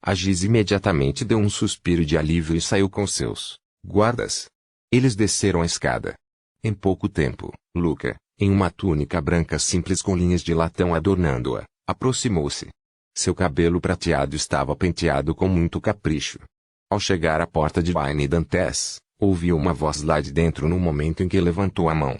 A Giz imediatamente deu um suspiro de alívio e saiu com seus guardas. Eles desceram a escada. Em pouco tempo, Luca, em uma túnica branca simples com linhas de latão adornando-a, aproximou-se. Seu cabelo prateado estava penteado com muito capricho. Ao chegar à porta de Wayne Dantes, ouviu uma voz lá de dentro no momento em que levantou a mão.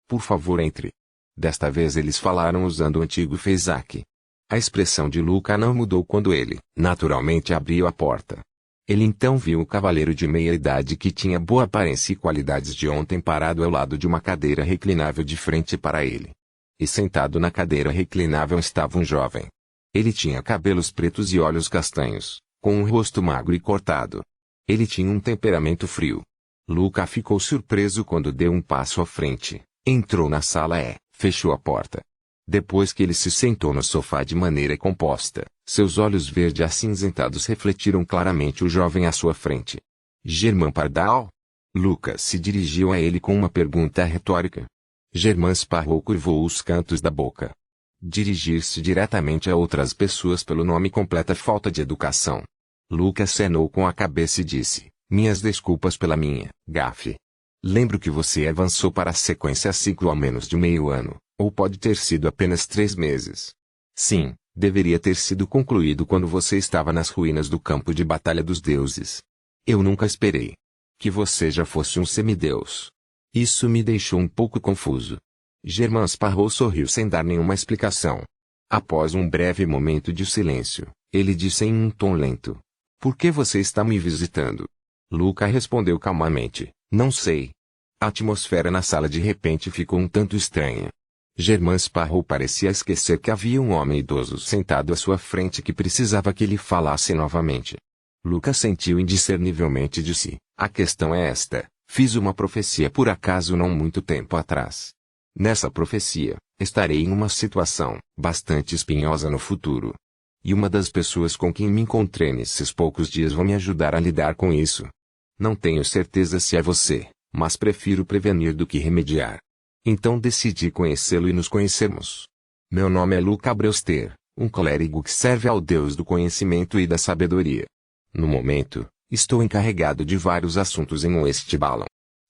Por favor, entre. Desta vez eles falaram usando o antigo Fezak. A expressão de Luca não mudou quando ele, naturalmente, abriu a porta. Ele então viu o cavaleiro de meia-idade que tinha boa aparência e qualidades de ontem parado ao lado de uma cadeira reclinável de frente para ele. E sentado na cadeira reclinável estava um jovem. Ele tinha cabelos pretos e olhos castanhos, com um rosto magro e cortado. Ele tinha um temperamento frio. Luca ficou surpreso quando deu um passo à frente, entrou na sala e fechou a porta. Depois que ele se sentou no sofá de maneira composta, seus olhos verde acinzentados refletiram claramente o jovem à sua frente. Germain Pardal? Lucas se dirigiu a ele com uma pergunta retórica. Germain Sparrow curvou os cantos da boca. Dirigir-se diretamente a outras pessoas pelo nome completa falta de educação. Lucas acenou com a cabeça e disse: minhas desculpas pela minha gafe. Lembro que você avançou para a sequência ciclo há menos de meio ano. Ou pode ter sido apenas 3 meses. Sim, deveria ter sido concluído quando você estava nas ruínas do campo de batalha dos deuses. Eu nunca esperei que você já fosse um semideus. Isso me deixou um pouco confuso. Germain Sparrow sorriu sem dar nenhuma explicação. Após um breve momento de silêncio, ele disse em um tom lento: por que você está me visitando? Luca respondeu calmamente: não sei. A atmosfera na sala de repente ficou um tanto estranha. Germain Sparrow parecia esquecer que havia um homem idoso sentado à sua frente que precisava que ele falasse novamente. Lucas sentiu indiscernivelmente de si: a questão é esta, fiz uma profecia por acaso não muito tempo atrás. Nessa profecia, estarei em uma situação bastante espinhosa no futuro. E uma das pessoas com quem me encontrei nesses poucos dias vão me ajudar a lidar com isso. Não tenho certeza se é você, mas prefiro prevenir do que remediar. Então decidi conhecê-lo e nos conhecermos. Meu nome é Luca Brewster, um clérigo que serve ao Deus do conhecimento e da sabedoria. No momento, estou encarregado de vários assuntos em Westbalon.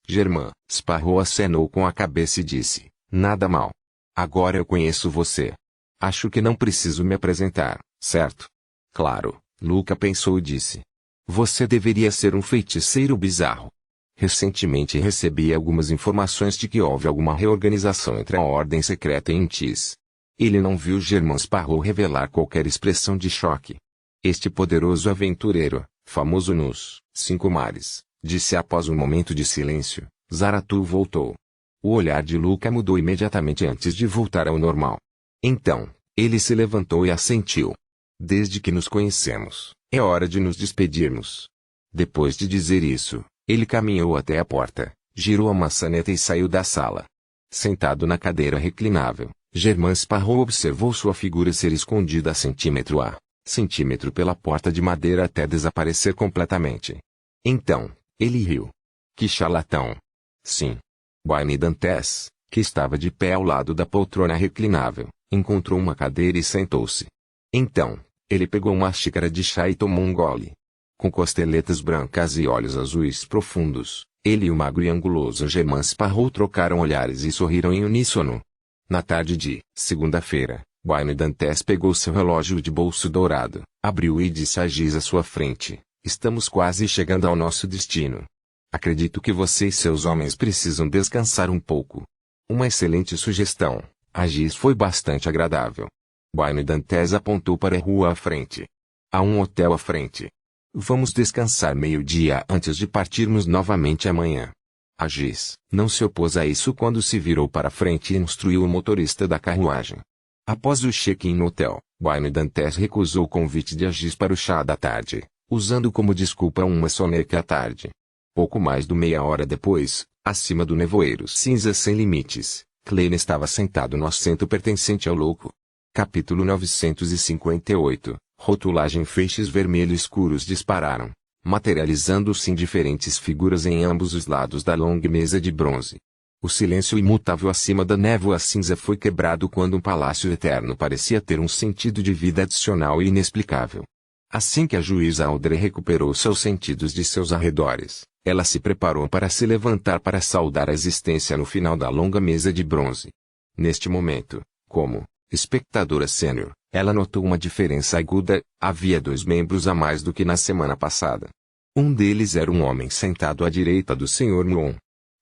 Germain Sparrow acenou com a cabeça e disse: nada mal. Agora eu conheço você. Acho que não preciso me apresentar, certo? Claro, Luca pensou e disse. Você deveria ser um feiticeiro bizarro. Recentemente recebi algumas informações de que houve alguma reorganização entre a ordem secreta e Intis. Ele não viu Germain Sparrow revelar qualquer expressão de choque. Este poderoso aventureiro, famoso nos 5 mares, disse após um momento de silêncio, Zaratu voltou. O olhar de Luca mudou imediatamente antes de voltar ao normal. Então, ele se levantou e assentiu. Desde que nos conhecemos, é hora de nos despedirmos. Depois de dizer isso, ele caminhou até a porta, girou a maçaneta e saiu da sala. Sentado na cadeira reclinável, Germain Sparrow observou sua figura ser escondida centímetro a centímetro pela porta de madeira até desaparecer completamente. Então, ele riu. Que charlatão! Sim. Wayne Dantes, que estava de pé ao lado da poltrona reclinável, encontrou uma cadeira e sentou-se. Então, ele pegou uma xícara de chá e tomou um gole. Com costeletas brancas e olhos azuis profundos, ele e o magro e anguloso Germain Sparrow trocaram olhares e sorriram em uníssono. Na tarde de segunda-feira, Wayne Dantes pegou seu relógio de bolso dourado, abriu e disse a Giz à sua frente: "Estamos quase chegando ao nosso destino. Acredito que você e seus homens precisam descansar um pouco." Uma excelente sugestão. A Giz foi bastante agradável. Wayne Dantes apontou para a rua à frente. Há um hotel à frente. Vamos descansar meio-dia antes de partirmos novamente amanhã. A Giz não se opôs a isso quando se virou para frente e instruiu o motorista da carruagem. Após o check-in no hotel, Wayne Dantes recusou o convite de Giz para o chá da tarde, usando como desculpa uma soneca à tarde. Pouco mais de meia hora depois, acima do nevoeiro cinza sem limites, Klein estava sentado no assento pertencente ao louco. Capítulo 958. Rotulagem. Feixes vermelhos escuros dispararam, materializando-se em diferentes figuras em ambos os lados da longa mesa de bronze. O silêncio imutável acima da névoa cinza foi quebrado quando um palácio eterno parecia ter um sentido de vida adicional e inexplicável. Assim que a juíza Audrey recuperou seus sentidos de seus arredores, ela se preparou para se levantar para saudar a existência no final da longa mesa de bronze. Neste momento, como espectadora sênior, ela notou uma diferença aguda: havia 2 membros a mais do que na semana passada. Um deles era um homem sentado à direita do Sr. Muon.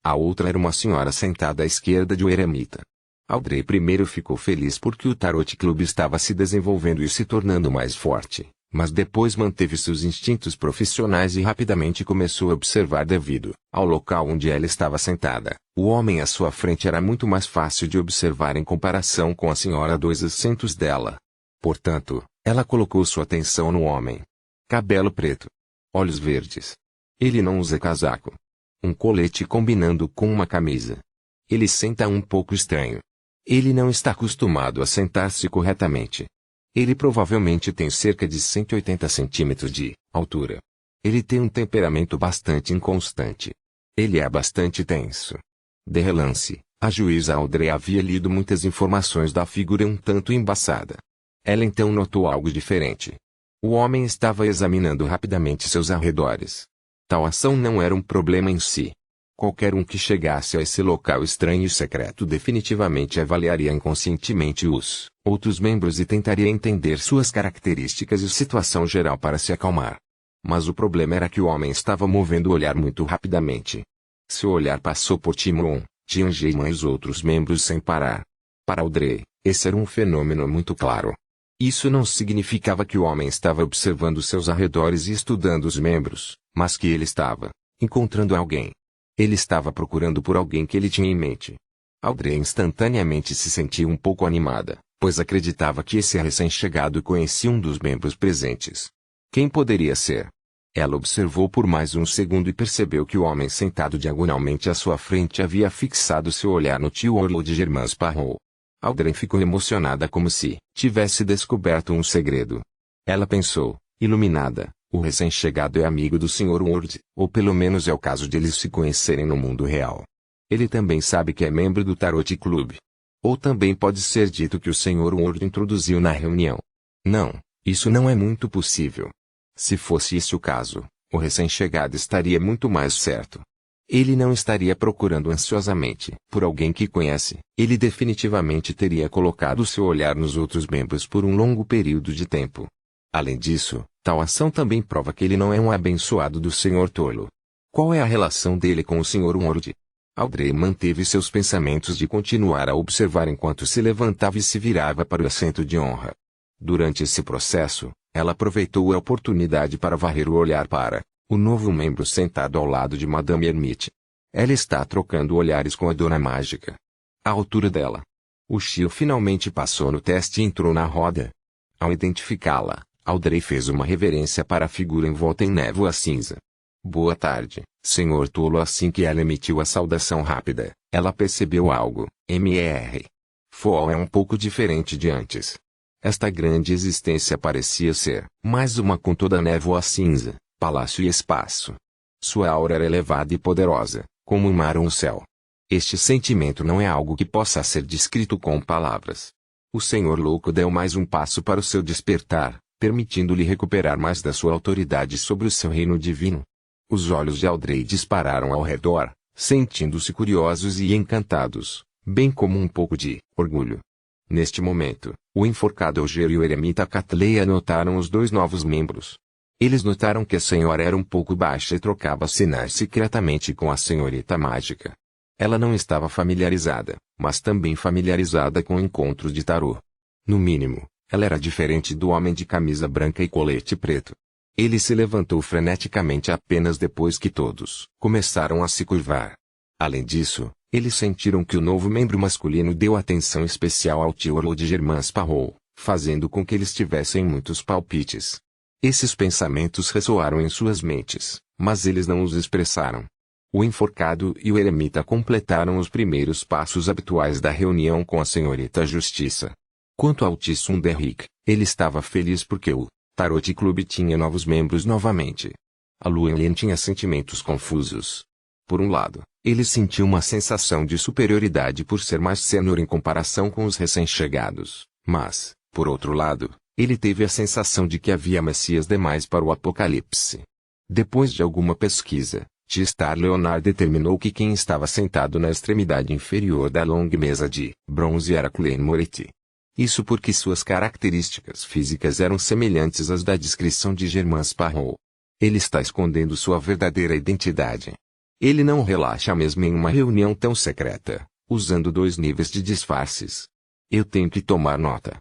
A outra era uma senhora sentada à esquerda de o eremita. Audrey primeiro ficou feliz porque o Tarot Club estava se desenvolvendo e se tornando mais forte, mas depois manteve seus instintos profissionais e rapidamente começou a observar devido ao local onde ela estava sentada. O homem à sua frente era muito mais fácil de observar em comparação com a senhora a 2 assentos dela. Portanto, ela colocou sua atenção no homem. Cabelo preto. Olhos verdes. Ele não usa casaco. Um colete combinando com uma camisa. Ele senta um pouco estranho. Ele não está acostumado a sentar-se corretamente. Ele provavelmente tem cerca de 180 centímetros de altura. Ele tem um temperamento bastante inconstante. Ele é bastante tenso. De relance, a juíza Audrey havia lido muitas informações da figura um tanto embaçada. Ela então notou algo diferente. O homem estava examinando rapidamente seus arredores. Tal ação não era um problema em si. Qualquer um que chegasse a esse local estranho e secreto definitivamente avaliaria inconscientemente os outros membros e tentaria entender suas características e situação geral para se acalmar. Mas o problema era que o homem estava movendo o olhar muito rapidamente. Seu olhar passou por Timon, Tianjin e os outros membros sem parar. Para Audrey, esse era um fenômeno muito claro. Isso não significava que o homem estava observando seus arredores e estudando os membros, mas que ele estava encontrando alguém. Ele estava procurando por alguém que ele tinha em mente. Audrey instantaneamente se sentiu um pouco animada, pois acreditava que esse recém-chegado conhecia um dos membros presentes. Quem poderia ser? Ela observou por mais um segundo e percebeu que o homem sentado diagonalmente à sua frente havia fixado seu olhar no tio Orlo de Germain Sparrow. Audrey ficou emocionada como se tivesse descoberto um segredo. Ela pensou, iluminada, o recém-chegado é amigo do Sr. Ward, ou pelo menos é o caso de eles se conhecerem no mundo real. Ele também sabe que é membro do Tarot Club. Ou também pode ser dito que o Sr. Ward introduziu na reunião. Não, isso não é muito possível. Se fosse esse o caso, o recém-chegado estaria muito mais certo. Ele não estaria procurando ansiosamente por alguém que conhece. Ele definitivamente teria colocado seu olhar nos outros membros por um longo período de tempo. Além disso, tal ação também prova que ele não é um abençoado do Sr. Tolo. Qual é a relação dele com o Sr. Ward? Audrey manteve seus pensamentos de continuar a observar enquanto se levantava e se virava para o assento de honra. Durante esse processo, ela aproveitou a oportunidade para varrer o olhar para o novo membro sentado ao lado de Madame Hermite. Ela está trocando olhares com a Dona Mágica. À altura dela. O Shio finalmente passou no teste e entrou na roda. Ao identificá-la, Audrey fez uma reverência para a figura envolta em névoa cinza. Boa tarde, senhor tolo. Assim que ela emitiu a saudação rápida, ela percebeu algo. Mr. Foal é um pouco diferente de antes. Esta grande existência parecia ser mais uma com toda a névoa cinza, palácio e espaço. Sua aura era elevada e poderosa, como o mar ou o céu. Este sentimento não é algo que possa ser descrito com palavras. O Senhor Louco deu mais um passo para o seu despertar, permitindo-lhe recuperar mais da sua autoridade sobre o seu reino divino. Os olhos de Audrey dispararam ao redor, sentindo-se curiosos e encantados, bem como um pouco de orgulho. Neste momento, o enforcado Elger e o eremita Catleia notaram os dois novos membros. Eles notaram que a senhora era um pouco baixa e trocava sinais secretamente com a senhorita mágica. Ela não estava familiarizada, mas também familiarizada com encontros de tarô. No mínimo, ela era diferente do homem de camisa branca e colete preto. Ele se levantou freneticamente apenas depois que todos começaram a se curvar. Além disso, eles sentiram que o novo membro masculino deu atenção especial ao tio de Germain Sparrow, fazendo com que eles tivessem muitos palpites. Esses pensamentos ressoaram em suas mentes, mas eles não os expressaram. O enforcado e o eremita completaram os primeiros passos habituais da reunião com a senhorita Justiça. Quanto ao Tissun Derrick, ele estava feliz porque o Tarot Club tinha novos membros novamente. A Luanlian tinha sentimentos confusos. Por um lado, ele sentiu uma sensação de superioridade por ser mais sênior em comparação com os recém-chegados, mas, por outro lado, ele teve a sensação de que havia messias demais para o apocalipse. Depois de alguma pesquisa, T-Star Leonard determinou que quem estava sentado na extremidade inferior da longa mesa de bronze era Klein Moretti. Isso porque suas características físicas eram semelhantes às da descrição de Germain Sparrow. Ele está escondendo sua verdadeira identidade. Ele não relaxa mesmo em uma reunião tão secreta, usando 2 níveis de disfarces. Eu tenho que tomar nota.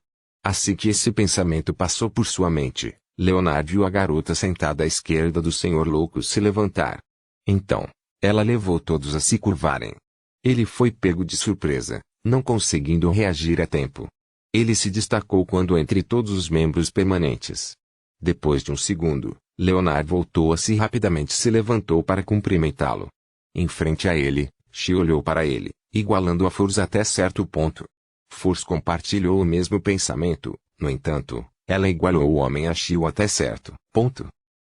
Assim que esse pensamento passou por sua mente, Leonard viu a garota sentada à esquerda do Senhor Louco se levantar. Então, ela levou todos a se curvarem. Ele foi pego de surpresa, não conseguindo reagir a tempo. Ele se destacou quando entre todos os membros permanentes. Depois de um segundo, Leonard voltou-se e rapidamente se levantou para cumprimentá-lo. Em frente a ele, Xi olhou para ele, igualando a Furs até certo ponto. Furs compartilhou o mesmo pensamento, no entanto, ela igualou o homem a Xi até certo ponto.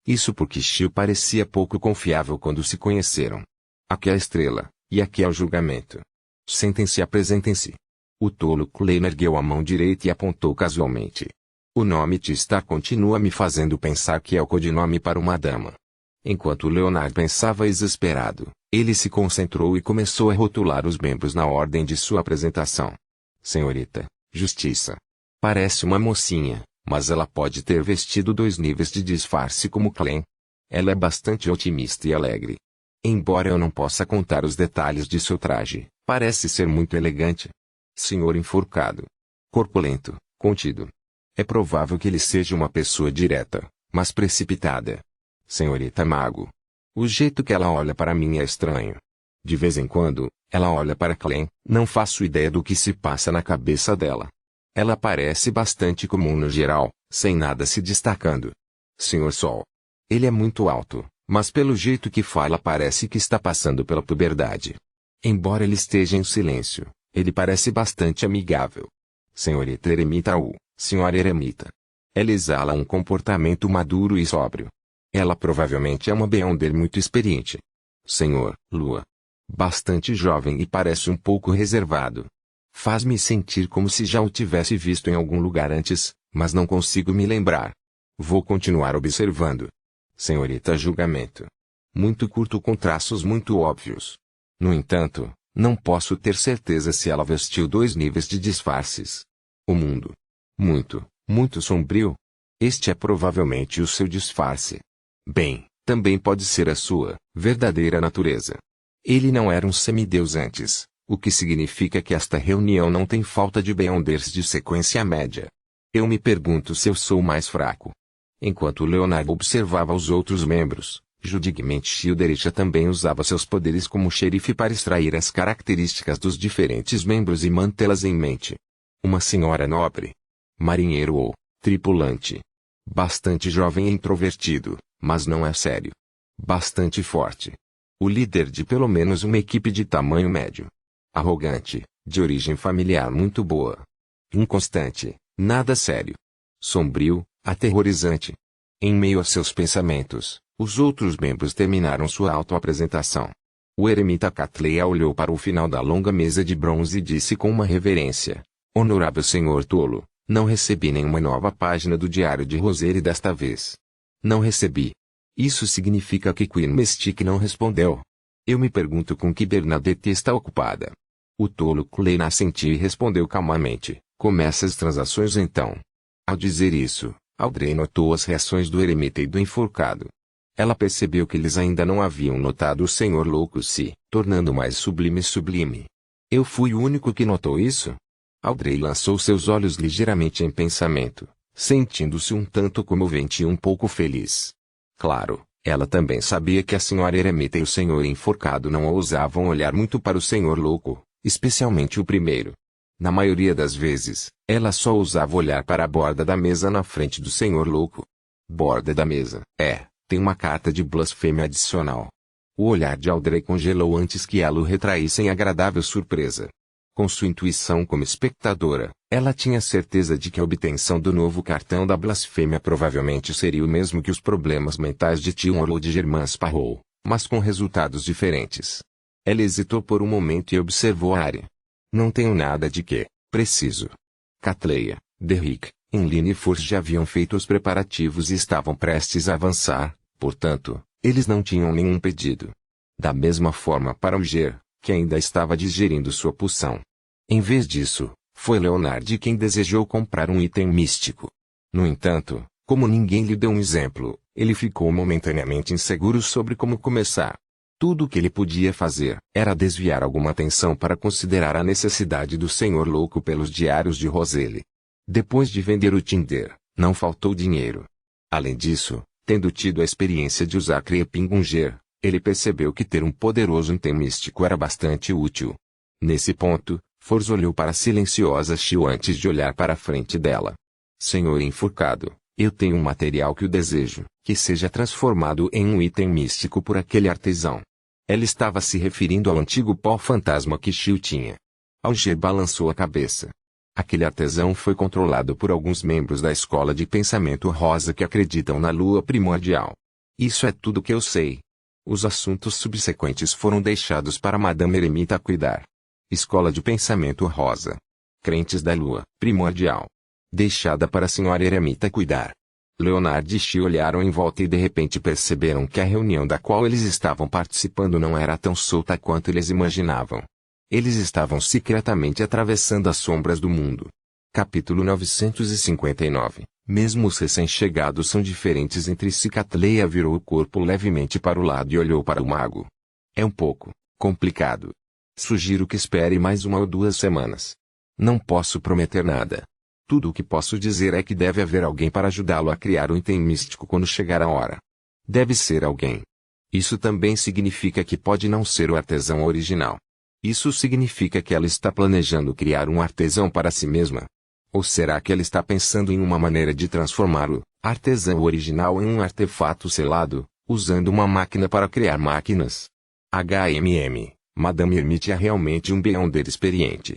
Isso porque Xi parecia pouco confiável quando se conheceram. Aqui é a estrela, e aqui é o julgamento. Sentem-se e apresentem-se. O tolo Klein ergueu a mão direita e apontou casualmente. O nome T-Star continua me fazendo pensar que é o codinome para uma dama. Enquanto Leonard pensava exasperado, ele se concentrou e começou a rotular os membros na ordem de sua apresentação. Senhorita, Justiça. Parece uma mocinha, mas ela pode ter vestido 2 níveis de disfarce como Klein. Ela é bastante otimista e alegre. Embora eu não possa contar os detalhes de seu traje, parece ser muito elegante. Senhor enforcado. Corpulento, contido. É provável que ele seja uma pessoa direta, mas precipitada. Senhorita Mago. O jeito que ela olha para mim é estranho. De vez em quando, ela olha para Klein, não faço ideia do que se passa na cabeça dela. Ela parece bastante comum no geral, sem nada se destacando. Senhor Sol. Ele é muito alto, mas pelo jeito que fala parece que está passando pela puberdade. Embora ele esteja em silêncio, ele parece bastante amigável. Senhorita Eremita ou Senhora Eremita. Ela exala um comportamento maduro e sóbrio. Ela provavelmente é uma Beyonder muito experiente. Senhor Lua. Bastante jovem e parece um pouco reservado. Faz-me sentir como se já o tivesse visto em algum lugar antes, mas não consigo me lembrar. Vou continuar observando. Senhorita Julgamento. Muito curto com traços muito óbvios. No entanto, não posso ter certeza se ela vestiu 2 níveis de disfarces. O mundo. Muito sombrio. Este é provavelmente o seu disfarce. Bem, também pode ser a sua, verdadeira natureza. Ele não era um semideus antes, o que significa que esta reunião não tem falta de Beyonders de sequência média. Eu me pergunto se eu sou o mais fraco. Enquanto Leonardo observava os outros membros, Judigment Shilderisha também usava seus poderes como xerife para extrair as características dos diferentes membros e mantê-las em mente. Uma senhora nobre, marinheiro ou tripulante, bastante jovem e introvertido, mas não é sério. Bastante forte. O líder de pelo menos uma equipe de tamanho médio. Arrogante, de origem familiar muito boa. Inconstante, nada sério. Sombrio, aterrorizante. Em meio a seus pensamentos, os outros membros terminaram sua autoapresentação. O eremita Catleya olhou para o final da longa mesa de bronze e disse com uma reverência: Honorável senhor tolo, não recebi nenhuma nova página do diário de Roseli desta vez. Não recebi. Isso significa que Queen Mystique não respondeu. Eu me pergunto com que Bernadette está ocupada. O tolo Klein assentiu e respondeu calmamente: Começa as transações então. Ao dizer isso, Audrey notou as reações do eremita e do enforcado. Ela percebeu que eles ainda não haviam notado o senhor louco se tornando mais sublime. Eu fui o único que notou isso? Audrey lançou seus olhos ligeiramente em pensamento, sentindo-se um tanto comovente e um pouco feliz. Claro, ela também sabia que a senhora eremita e o senhor enforcado não ousavam olhar muito para o senhor louco, especialmente o primeiro. Na maioria das vezes, ela só ousava olhar para a borda da mesa na frente do senhor louco. Borda da mesa, tem uma carta de blasfêmia adicional. O olhar de Audrey congelou antes que ela o retraísse em agradável surpresa. Com sua intuição como espectadora, ela tinha certeza de que a obtenção do novo cartão da blasfêmia provavelmente seria o mesmo que os problemas mentais de Tion ou de Germain Sparrow, mas com resultados diferentes. Ela hesitou por um momento e observou a área. Não tenho nada de que preciso. Catleya, Derrick, Enline e Force já haviam feito os preparativos e estavam prestes a avançar, portanto, eles não tinham nenhum pedido. Da mesma forma para o Ger, que ainda estava digerindo sua poção. Em vez disso, foi Leonard quem desejou comprar um item místico. No entanto, como ninguém lhe deu um exemplo, ele ficou momentaneamente inseguro sobre como começar. Tudo o que ele podia fazer era desviar alguma atenção para considerar a necessidade do senhor louco pelos diários de Roseli. Depois de vender o Tinder, não faltou dinheiro. Além disso, tendo tido a experiência de usar Crepingunger, ele percebeu que ter um poderoso item místico era bastante útil. Nesse ponto, Forz olhou para a silenciosa Shio antes de olhar para a frente dela. Senhor enforcado, eu tenho um material que o desejo, que seja transformado em um item místico por aquele artesão. Ela estava se referindo ao antigo pó fantasma que Shio tinha. Alger balançou a cabeça. Aquele artesão foi controlado por alguns membros da escola de pensamento rosa que acreditam na lua primordial. Isso é tudo que eu sei. Os assuntos subsequentes foram deixados para Madame Eremita cuidar. Escola de pensamento rosa. Crentes da lua primordial. Deixada para a senhora Eremita cuidar. Leonard e Shio olharam em volta e de repente perceberam que a reunião da qual eles estavam participando não era tão solta quanto eles imaginavam. Eles estavam secretamente atravessando as sombras do mundo. Capítulo 959. Mesmo os recém-chegados são diferentes entre si. Catleya virou o corpo levemente para o lado e olhou para o mago. É um pouco complicado. Sugiro que espere mais 1 ou 2 semanas. Não posso prometer nada. Tudo o que posso dizer é que deve haver alguém para ajudá-lo a criar o item místico quando chegar a hora. Deve ser alguém. Isso também significa que pode não ser o artesão original. Isso significa que ela está planejando criar um artesão para si mesma. Ou será que ela está pensando em uma maneira de transformar o artesão original em um artefato selado, usando uma máquina para criar máquinas? Madame Hermite é realmente um Beyonder experiente.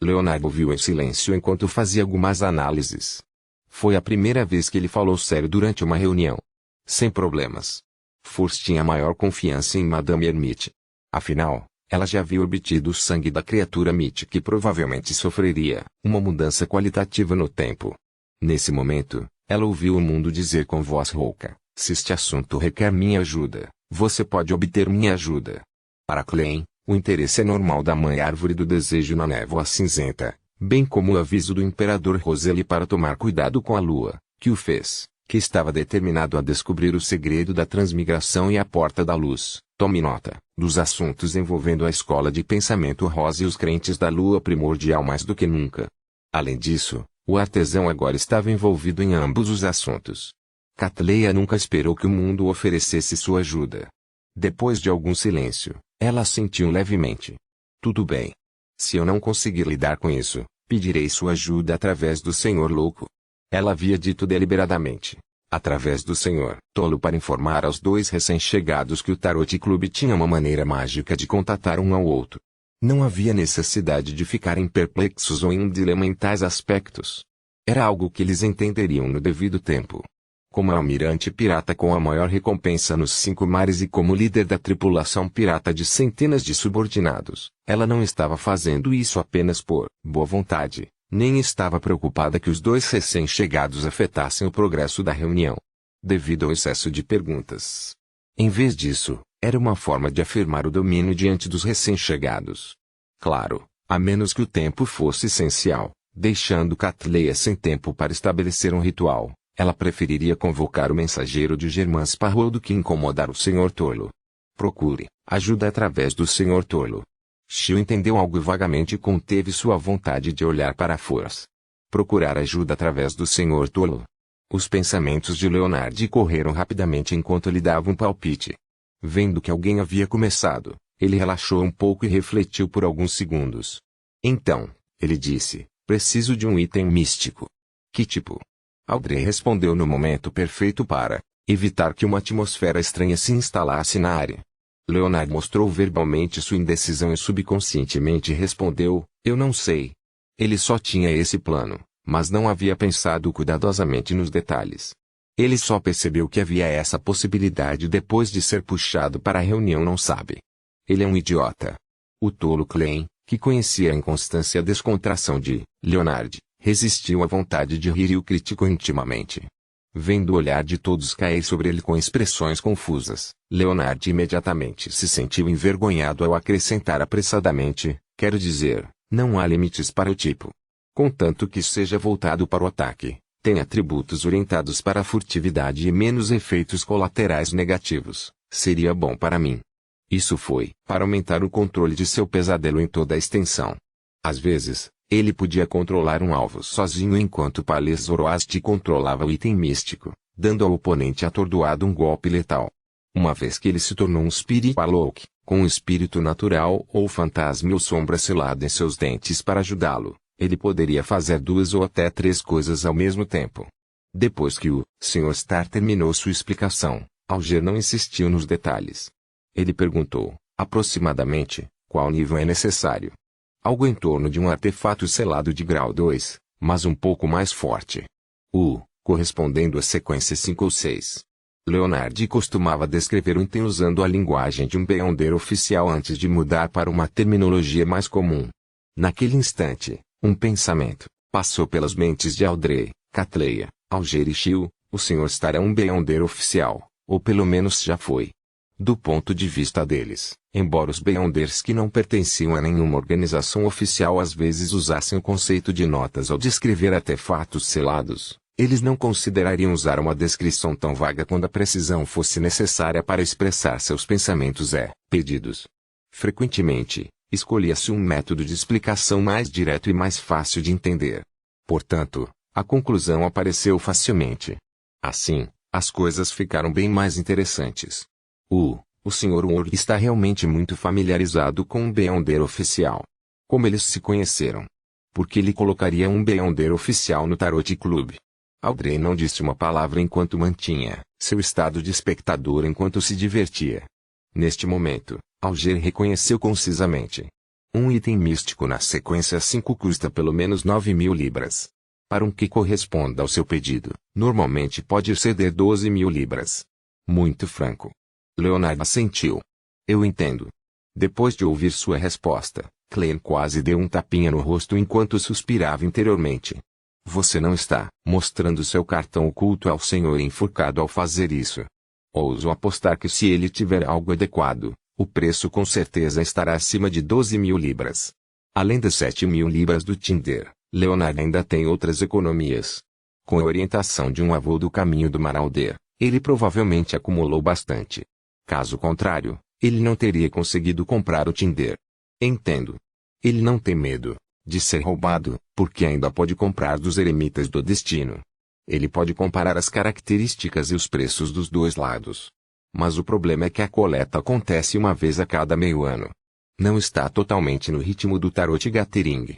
Leonardo viu em silêncio enquanto fazia algumas análises. Foi a primeira vez que ele falou sério durante uma reunião. Sem problemas. Force tinha maior confiança em Madame Hermite. Afinal, ela já havia obtido o sangue da criatura mítica e provavelmente sofreria uma mudança qualitativa no tempo. Nesse momento, ela ouviu o mundo dizer com voz rouca: se este assunto requer minha ajuda, você pode obter minha ajuda. Para Klein, o interesse é normal da mãe árvore do desejo na névoa cinzenta, bem como o aviso do imperador Roseli para tomar cuidado com a lua, que o fez, que estava determinado a descobrir o segredo da transmigração e a porta da luz, Tome nota dos assuntos envolvendo a escola de pensamento rosa e os crentes da lua primordial mais do que nunca. Além disso, o artesão agora estava envolvido em ambos os assuntos. Catleia nunca esperou que o mundo oferecesse sua ajuda. Depois de algum silêncio, ela assentiu levemente. Tudo bem. Se eu não conseguir lidar com isso, pedirei sua ajuda através do Senhor Louco. Ela havia dito deliberadamente. Através do Senhor Tolo, para informar aos dois recém-chegados que o Tarot Club tinha uma maneira mágica de contatar um ao outro. Não havia necessidade de ficarem perplexos ou em um dilema em tais aspectos. Era algo que eles entenderiam no devido tempo. Como almirante pirata com a maior recompensa nos 5 mares e como líder da tripulação pirata de centenas de subordinados, ela não estava fazendo isso apenas por boa vontade, nem estava preocupada que os dois recém-chegados afetassem o progresso da reunião, devido ao excesso de perguntas. Em vez disso, era uma forma de afirmar o domínio diante dos recém-chegados. Claro, a menos que o tempo fosse essencial, deixando Catleia sem tempo para estabelecer um ritual. Ela preferiria convocar o mensageiro de Germain Sparrow do que incomodar o Sr. Tolo. Procure ajuda através do Sr. Tolo. Shio entendeu algo vagamente e conteve sua vontade de olhar para a força. Procurar ajuda através do Sr. Tolo. Os pensamentos de Leonard correram rapidamente enquanto lhe dava um palpite. Vendo que alguém havia começado, ele relaxou um pouco e refletiu por alguns segundos. Então, ele disse, preciso de um item místico. Que tipo? Audrey respondeu no momento perfeito para evitar que uma atmosfera estranha se instalasse na área. Leonard mostrou verbalmente sua indecisão e subconscientemente respondeu, eu não sei. Ele só tinha esse plano, mas não havia pensado cuidadosamente nos detalhes. Ele só percebeu que havia essa possibilidade depois de ser puxado para a reunião não sabe. Ele é um idiota. O tolo Klein, que conhecia a inconstância e a descontração de Leonard, resistiu à vontade de rir e o criticou intimamente. Vendo o olhar de todos cair sobre ele com expressões confusas, Leonard imediatamente se sentiu envergonhado ao acrescentar apressadamente, quero dizer, não há limites para o tipo. Contanto que seja voltado para o ataque, tem atributos orientados para a furtividade e menos efeitos colaterais negativos, seria bom para mim. Isso foi para aumentar o controle de seu pesadelo em toda a extensão. Às vezes, ele podia controlar um alvo sozinho enquanto Pales Zoroaster controlava o item místico, dando ao oponente atordoado um golpe letal. Uma vez que ele se tornou um Spiritualok, com um espírito natural ou fantasma ou sombra selada em seus dentes para ajudá-lo, ele poderia fazer 2 ou até 3 coisas ao mesmo tempo. Depois que o Sr. Star terminou sua explicação, Alger não insistiu nos detalhes. Ele perguntou, aproximadamente, qual nível é necessário. Algo em torno de um artefato selado de grau 2, mas um pouco mais forte. Correspondendo à sequência 5 ou 6. Leonard costumava descrever o item usando a linguagem de um Beyonder oficial antes de mudar para uma terminologia mais comum. Naquele instante, um pensamento passou pelas mentes de Audrey, Catleia, Alger e Shio, o Sr. Star é um Beyonder oficial, ou pelo menos já foi. Do ponto de vista deles, embora os Beyonders que não pertenciam a nenhuma organização oficial às vezes usassem o conceito de notas ao descrever artefatos selados, eles não considerariam usar uma descrição tão vaga quando a precisão fosse necessária para expressar seus pensamentos pedidos. Frequentemente, escolhia-se um método de explicação mais direto e mais fácil de entender. Portanto, a conclusão apareceu facilmente. Assim, as coisas ficaram bem mais interessantes. O Sr. Ward está realmente muito familiarizado com um Beyonder oficial. Como eles se conheceram? Por que ele colocaria um Beyonder oficial no Tarot Club? Audrey não disse uma palavra enquanto mantinha seu estado de espectador enquanto se divertia. Neste momento, Alger reconheceu concisamente. Um item místico na sequência 5 custa pelo menos 9.000 libras. Para um que corresponda ao seu pedido, normalmente pode ceder 12.000 libras. Muito franco. Leonard assentiu. Eu entendo. Depois de ouvir sua resposta, Klein quase deu um tapinha no rosto enquanto suspirava interiormente. Você não está mostrando seu cartão oculto ao senhor enforcado ao fazer isso. Ouso apostar que se ele tiver algo adequado, o preço com certeza estará acima de 12.000 libras. Além das 7.000 libras do Tinder, Leonard ainda tem outras economias. Com a orientação de um avô do caminho do Marauder, ele provavelmente acumulou bastante. Caso contrário, ele não teria conseguido comprar o Tinder. Entendo. Ele não tem medo de ser roubado, porque ainda pode comprar dos eremitas do destino. Ele pode comparar as características e os preços dos dois lados. Mas o problema é que a coleta acontece uma vez a cada meio ano. Não está totalmente no ritmo do Tarot Gathering.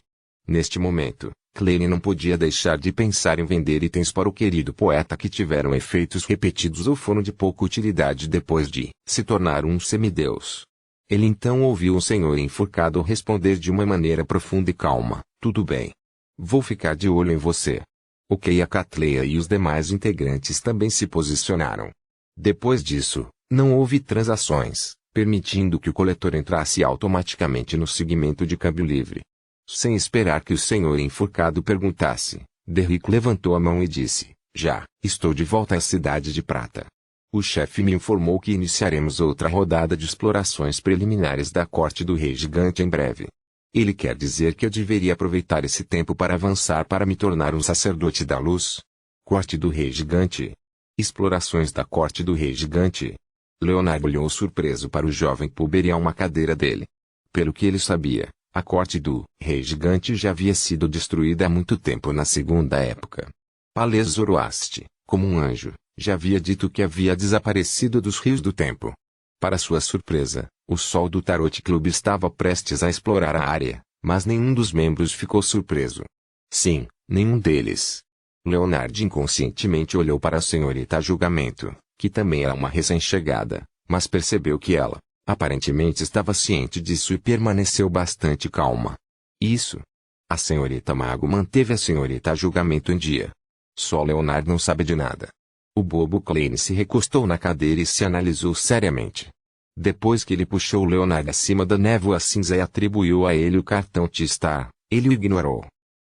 Neste momento, Klein não podia deixar de pensar em vender itens para o querido poeta que tiveram efeitos repetidos ou foram de pouca utilidade depois de se tornar um semideus. Ele então ouviu o senhor enforcado responder de uma maneira profunda e calma: tudo bem. Vou ficar de olho em você. Ok, a Catleia e os demais integrantes também se posicionaram. Depois disso, não houve transações, permitindo que o coletor entrasse automaticamente no segmento de câmbio livre. Sem esperar que o senhor enforcado perguntasse, Derrick levantou a mão e disse: já, estou de volta à Cidade de Prata. O chefe me informou que iniciaremos outra rodada de explorações preliminares da Corte do Rei Gigante em breve. Ele quer dizer que eu deveria aproveitar esse tempo para avançar para me tornar um sacerdote da luz? Corte do Rei Gigante? Explorações da Corte do Rei Gigante? Leonard olhou surpreso para o jovem puber e a uma cadeira dele. Pelo que ele sabia, a Corte do Rei Gigante já havia sido destruída há muito tempo na Segunda Época. Palez Zoroaste, como um anjo, já havia dito que havia desaparecido dos rios do tempo. Para sua surpresa, o Sol do Tarot Club estava prestes a explorar a área, mas nenhum dos membros ficou surpreso. Sim, nenhum deles. Leonard inconscientemente olhou para a senhorita Julgamento, que também era uma recém-chegada, mas percebeu que ela, aparentemente estava ciente disso e permaneceu bastante calma. Isso. A senhorita Mago manteve a senhorita Julgamento em dia. Só Leonard não sabe de nada. O bobo Klein se recostou na cadeira e se analisou seriamente. Depois que ele puxou Leonard acima da névoa cinza e atribuiu a ele o cartão T-Star, ele o ignorou.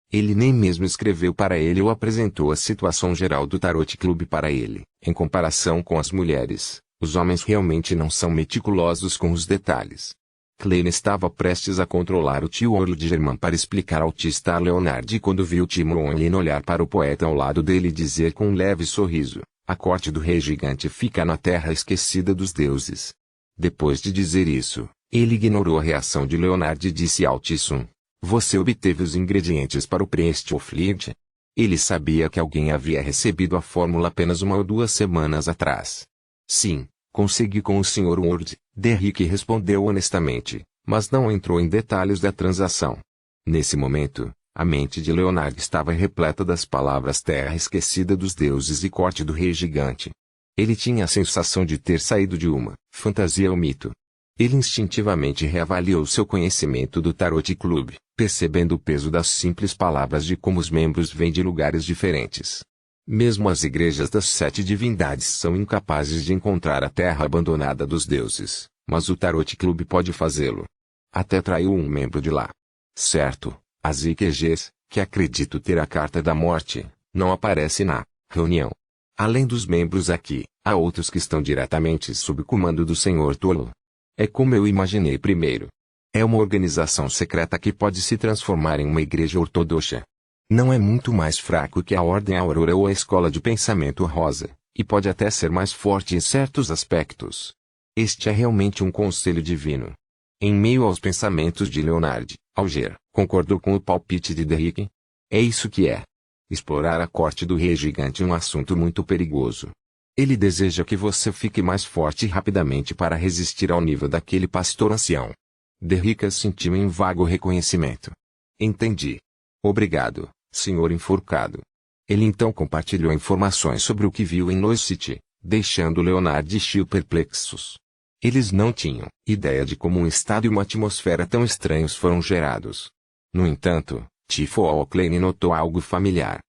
Ele nem mesmo escreveu para ele ou apresentou a situação geral do Tarot Club para ele. Em comparação com as mulheres, os homens realmente não são meticulosos com os detalhes. Klein estava prestes a controlar o tio Orlo de Germain para explicar ao T-Star Leonard quando viu Timoelin olhar para o poeta ao lado dele e dizer com um leve sorriso: a Corte do Rei Gigante fica na terra esquecida dos deuses. Depois de dizer isso, ele ignorou a reação de Leonard e disse ao Tsum: você obteve os ingredientes para o Prestoflirt? Ele sabia que alguém havia recebido a fórmula apenas 1 ou 2 semanas atrás. Sim, consegui com o Sr. Ward, Derrick respondeu honestamente, mas não entrou em detalhes da transação. Nesse momento, a mente de Leonard estava repleta das palavras terra esquecida dos deuses e Corte do Rei Gigante. Ele tinha a sensação de ter saído de uma fantasia ou mito. Ele instintivamente reavaliou seu conhecimento do Tarot Club, percebendo o peso das simples palavras de como os membros vêm de lugares diferentes. Mesmo as igrejas das 7 divindades são incapazes de encontrar a terra abandonada dos deuses, mas o Tarot Club pode fazê-lo. Até traiu um membro de lá. Certo, as IQGs, que acredito ter a Carta da Morte, não aparece na reunião. Além dos membros aqui, há outros que estão diretamente sob o comando do Sr. Tolo. É como eu imaginei primeiro. É uma organização secreta que pode se transformar em uma igreja ortodoxa. Não é muito mais fraco que a Ordem Aurora ou a Escola de Pensamento Rosa, e pode até ser mais forte em certos aspectos. Este é realmente um conselho divino. Em meio aos pensamentos de Leonard, Alger concordou com o palpite de Derrick. É isso que é. Explorar a Corte do Rei Gigante é um assunto muito perigoso. Ele deseja que você fique mais forte rapidamente para resistir ao nível daquele pastor ancião. Derrick sentiu em vago reconhecimento. Entendi. Obrigado, senhor enforcado. Ele então compartilhou informações sobre o que viu em Lost City, deixando Leonard e Shio perplexos. Eles não tinham ideia de como um estado e uma atmosfera tão estranhos foram gerados. No entanto, Tifo Klein notou algo familiar.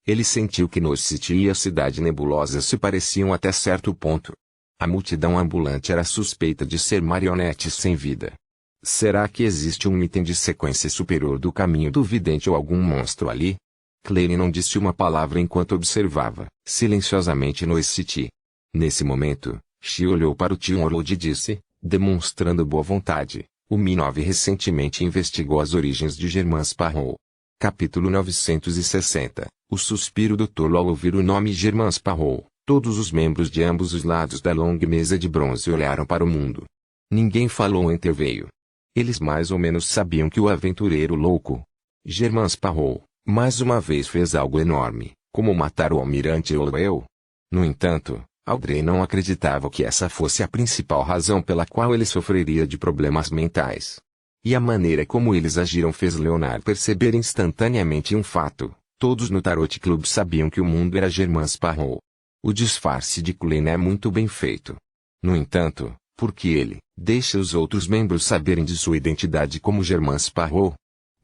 Ele sentiu que Lost City e a Cidade Nebulosa se pareciam até certo ponto. A multidão ambulante era suspeita de ser marionetes sem vida. Será que existe um item de sequência superior do caminho do vidente ou algum monstro ali? Klein não disse uma palavra enquanto observava, silenciosamente Lost City. Nesse momento, Shio olhou para o tio Orlod e disse, demonstrando boa vontade, o Mi-9 recentemente investigou as origens de Germain Sparrow. Capítulo 960. O suspiro do tolo ao ouvir o nome Germain Sparrow. Todos os membros de ambos os lados da longa mesa de bronze olharam para o mundo. Ninguém falou ou interveio. Eles mais ou menos sabiam que o aventureiro louco, Germain Sparrow, mais uma vez fez algo enorme, como matar o almirante Olwell. No entanto, Audrey não acreditava que essa fosse a principal razão pela qual ele sofreria de problemas mentais. E a maneira como eles agiram fez Leonard perceber instantaneamente um fato: todos no Tarot Club sabiam que o mundo era Germain Sparrow. O disfarce de Klein é muito bem feito. No entanto, por que ele deixa os outros membros saberem de sua identidade como Germain Sparrow?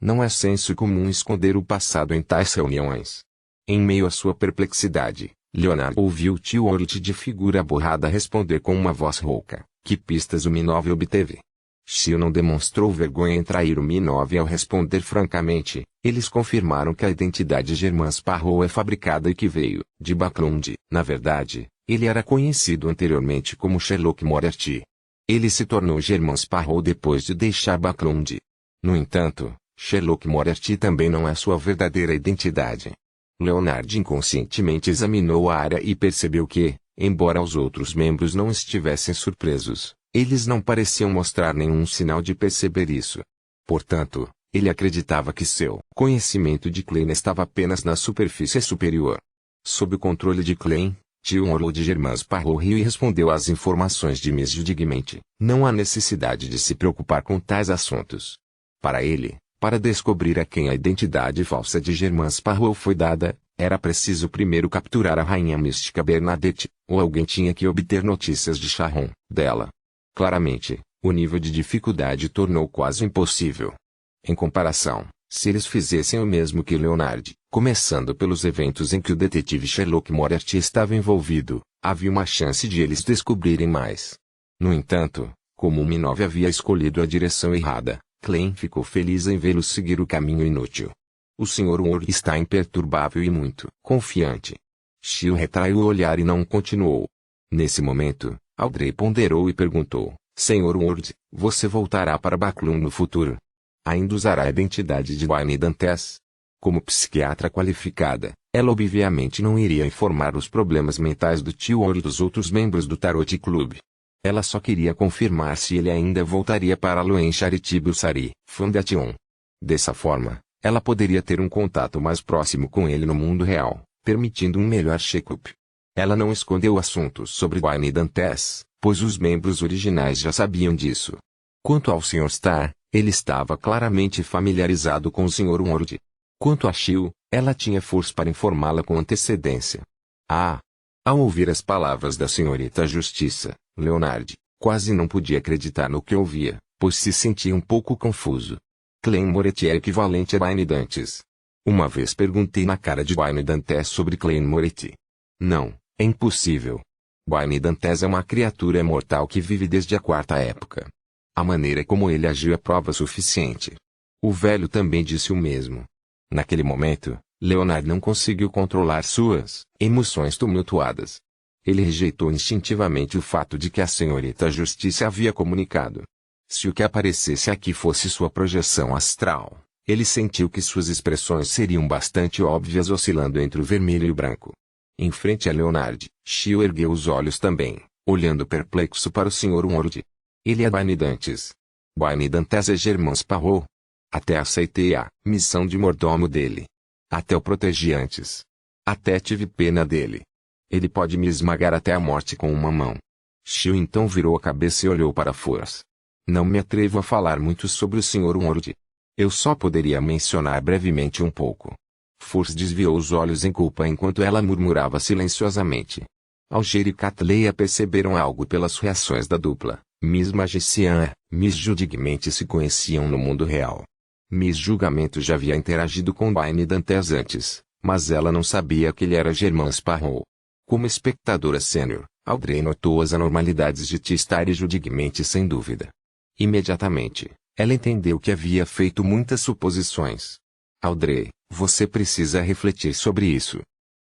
Não é senso comum esconder o passado em tais reuniões. Em meio à sua perplexidade, Leonard ouviu o tio Orlt de figura borrada responder com uma voz rouca: que pistas o Minov obteve? Shio não demonstrou vergonha em trair o Minov ao responder francamente. Eles confirmaram que a identidade Germain Sparrow é fabricada e que veio de Backlund. Na verdade, ele era conhecido anteriormente como Sherlock Moriarty. Ele se tornou Germain Sparrow depois de deixar Backlund. No entanto, Sherlock Moriarty também não é sua verdadeira identidade. Leonard inconscientemente examinou a área e percebeu que, embora os outros membros não estivessem surpresos, eles não pareciam mostrar nenhum sinal de perceber isso. Portanto, ele acreditava que seu conhecimento de Klein estava apenas na superfície superior. Sob o controle de Klein, tio Orlo de Germain Sparrow riu e respondeu às informações de Miss Judigmente. Não há necessidade de se preocupar com tais assuntos. Para ele, para descobrir a quem a identidade falsa de Germain Sparrow foi dada, era preciso primeiro capturar a rainha mística Bernadette, ou alguém tinha que obter notícias de Sharon, dela. Claramente, o nível de dificuldade tornou quase impossível. Em comparação, se eles fizessem o mesmo que Leonard, começando pelos eventos em que o detetive Sherlock Moriarty estava envolvido, havia uma chance de eles descobrirem mais. No entanto, como o Minov havia escolhido a direção errada, Klein ficou feliz em vê-los seguir o caminho inútil. O Sr. Ward está imperturbável e muito confiante. Shio retraiu o olhar e não continuou. Nesse momento, Audrey ponderou e perguntou: Sr. Ward, você voltará para Backlund no futuro? Ainda usará a identidade de Wayne Dantes? Como psiquiatra qualificada, ela obviamente não iria informar os problemas mentais do tio Ward dos outros membros do Tarot Club. Ela só queria confirmar se ele ainda voltaria para Loen Charitable Sari Foundation. Dessa forma, ela poderia ter um contato mais próximo com ele no mundo real, permitindo um melhor check-up. Ela não escondeu assuntos sobre Wayne Dantes, pois os membros originais já sabiam disso. Quanto ao Sr. Starr, ele estava claramente familiarizado com o Sr. Ward. Quanto a Shio, ela tinha força para informá-la com antecedência. Ao ouvir as palavras da senhorita Justiça, Leonard quase não podia acreditar no que ouvia, pois se sentia um pouco confuso. Klein Moretti é equivalente a Wayne Dantes. Uma vez perguntei na cara de Wayne Dantes sobre Klein Moretti. Não, é impossível. Wayne Dantes é uma criatura mortal que vive desde a quarta época. A maneira como ele agiu é prova suficiente. O velho também disse o mesmo. Naquele momento, Leonard não conseguiu controlar suas emoções tumultuadas. Ele rejeitou instintivamente o fato de que a senhorita Justiça havia comunicado. Se o que aparecesse aqui fosse sua projeção astral, ele sentiu que suas expressões seriam bastante óbvias, oscilando entre o vermelho e o branco. Em frente a Leonard, Shio ergueu os olhos também, olhando perplexo para o Sr. Ward. Ele é Wayne Dantes. Wayne Dantes é Germain Sparrow. Até aceitei a missão de mordomo dele. Até o protegi antes. Até tive pena dele. Ele pode me esmagar até a morte com uma mão. Shio então virou a cabeça e olhou para Force. Não me atrevo a falar muito sobre o Sr. Ward. Eu só poderia mencionar brevemente um pouco. Force desviou os olhos em culpa enquanto ela murmurava silenciosamente. Alger e Catleya perceberam algo pelas reações da dupla. Miss Magician e Miss Judigmente se conheciam no mundo real. Miss Julgamento já havia interagido com Wayne Dantes antes, mas ela não sabia que ele era Germain Sparrow. Como espectadora sênior, Audrey notou as anormalidades de T-Star e Judigmente sem dúvida. Imediatamente, ela entendeu que havia feito muitas suposições. Audrey, você precisa refletir sobre isso.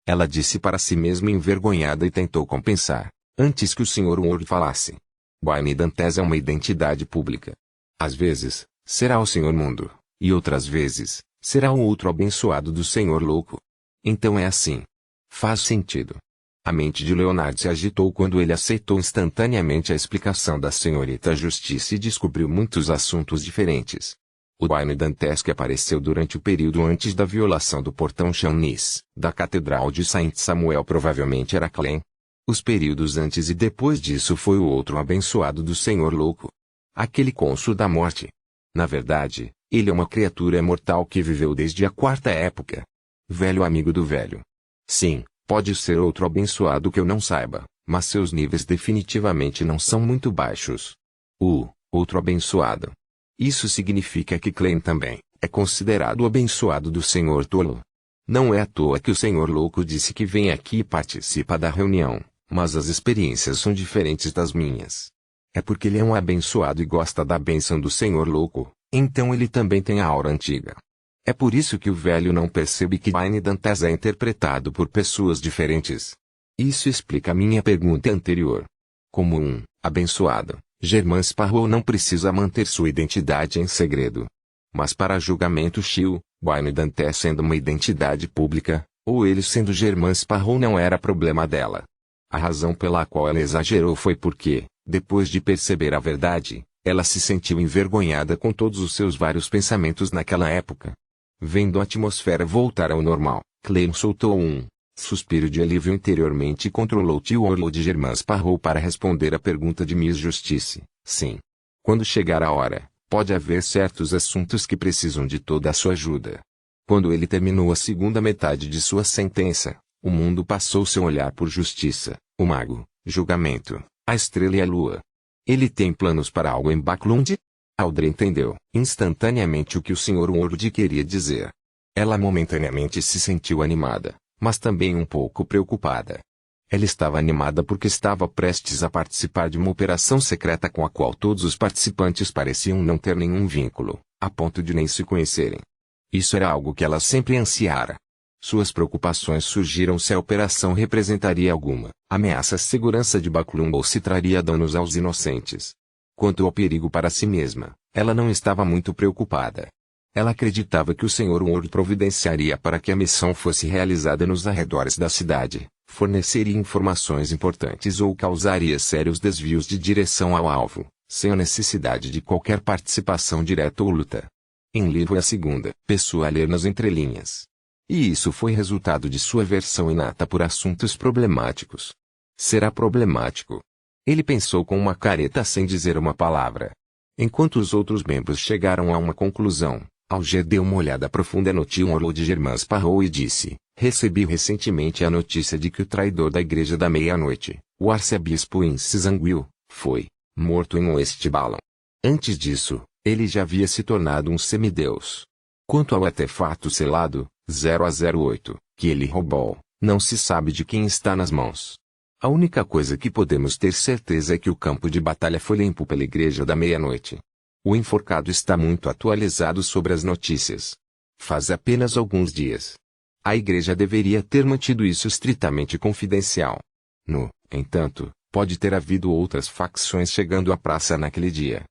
Ela disse para si mesma envergonhada e tentou compensar, antes que o Sr. Ward falasse. Wayne Dantes é uma identidade pública. Às vezes, será o Sr. Mundo, e outras vezes, será o outro abençoado do Senhor Louco. Então é assim. Faz sentido. A mente de Leonard se agitou quando ele aceitou instantaneamente a explicação da senhorita Justiça e descobriu muitos assuntos diferentes. O Wayne Dantesque apareceu durante o período antes da violação do portão Chaunis, da Catedral de Saint Samuel, provavelmente era Clem. Os períodos antes e depois disso foi o outro abençoado do Senhor Louco. Aquele cônsul da morte. Na verdade, ele é uma criatura mortal que viveu desde a quarta época. Velho amigo do velho. Sim, pode ser outro abençoado que eu não saiba, mas seus níveis definitivamente não são muito baixos. Outro abençoado. Isso significa que Clem também é considerado o abençoado do Senhor Tolo. Não é à toa que o Senhor Louco disse que vem aqui e participa da reunião, mas as experiências são diferentes das minhas. É porque ele é um abençoado e gosta da bênção do Senhor Louco, então ele também tem a aura antiga. É por isso que o velho não percebe que Wayne Dantes é interpretado por pessoas diferentes. Isso explica a minha pergunta anterior. Como um abençoado, Germain Sparrow não precisa manter sua identidade em segredo. Mas para julgamento Shio, Wayne Dantes sendo uma identidade pública, ou ele sendo Germain Sparrow não era problema dela. A razão pela qual ela exagerou foi porque, depois de perceber a verdade, ela se sentiu envergonhada com todos os seus vários pensamentos naquela época. Vendo a atmosfera voltar ao normal, Clem soltou um suspiro de alívio interiormente e controlou tio Orlo de Germain Sparrow para responder a pergunta de Miss Justice. Sim. Quando chegar a hora, pode haver certos assuntos que precisam de toda a sua ajuda. Quando ele terminou a segunda metade de sua sentença, o mundo passou seu olhar por Justiça, o Mago, Julgamento, a Estrela e a Lua. Ele tem planos para algo em Backlund? Audrey entendeu instantaneamente o que o Sr. Ward queria dizer. Ela momentaneamente se sentiu animada, mas também um pouco preocupada. Ela estava animada porque estava prestes a participar de uma operação secreta com a qual todos os participantes pareciam não ter nenhum vínculo, a ponto de nem se conhecerem. Isso era algo que ela sempre ansiara. Suas preocupações surgiram se a operação representaria alguma ameaça à segurança de Backlund ou se traria danos aos inocentes. Quanto ao perigo para si mesma, ela não estava muito preocupada. Ela acreditava que o Sr. Ward providenciaria para que a missão fosse realizada nos arredores da cidade, forneceria informações importantes ou causaria sérios desvios de direção ao alvo, sem a necessidade de qualquer participação direta ou luta. Em livro é a segunda pessoa a ler nas entrelinhas. E isso foi resultado de sua aversão inata por assuntos problemáticos. Será problemático? Ele pensou com uma careta sem dizer uma palavra. Enquanto os outros membros chegaram a uma conclusão, Alger deu uma olhada profunda no tio Orlo de Germain Sparrow e disse: recebi recentemente a notícia de que o traidor da Igreja da Meia-Noite, o arcebispo Insizanguil, foi morto em Westballon. Antes disso, ele já havia se tornado um semideus. Quanto ao artefato selado, 0 a 08, que ele roubou, não se sabe de quem está nas mãos. A única coisa que podemos ter certeza é que o campo de batalha foi limpo pela Igreja da Meia-Noite. O enforcado está muito atualizado sobre as notícias. Faz apenas alguns dias. A Igreja deveria ter mantido isso estritamente confidencial. No entanto, pode ter havido outras facções chegando à praça naquele dia.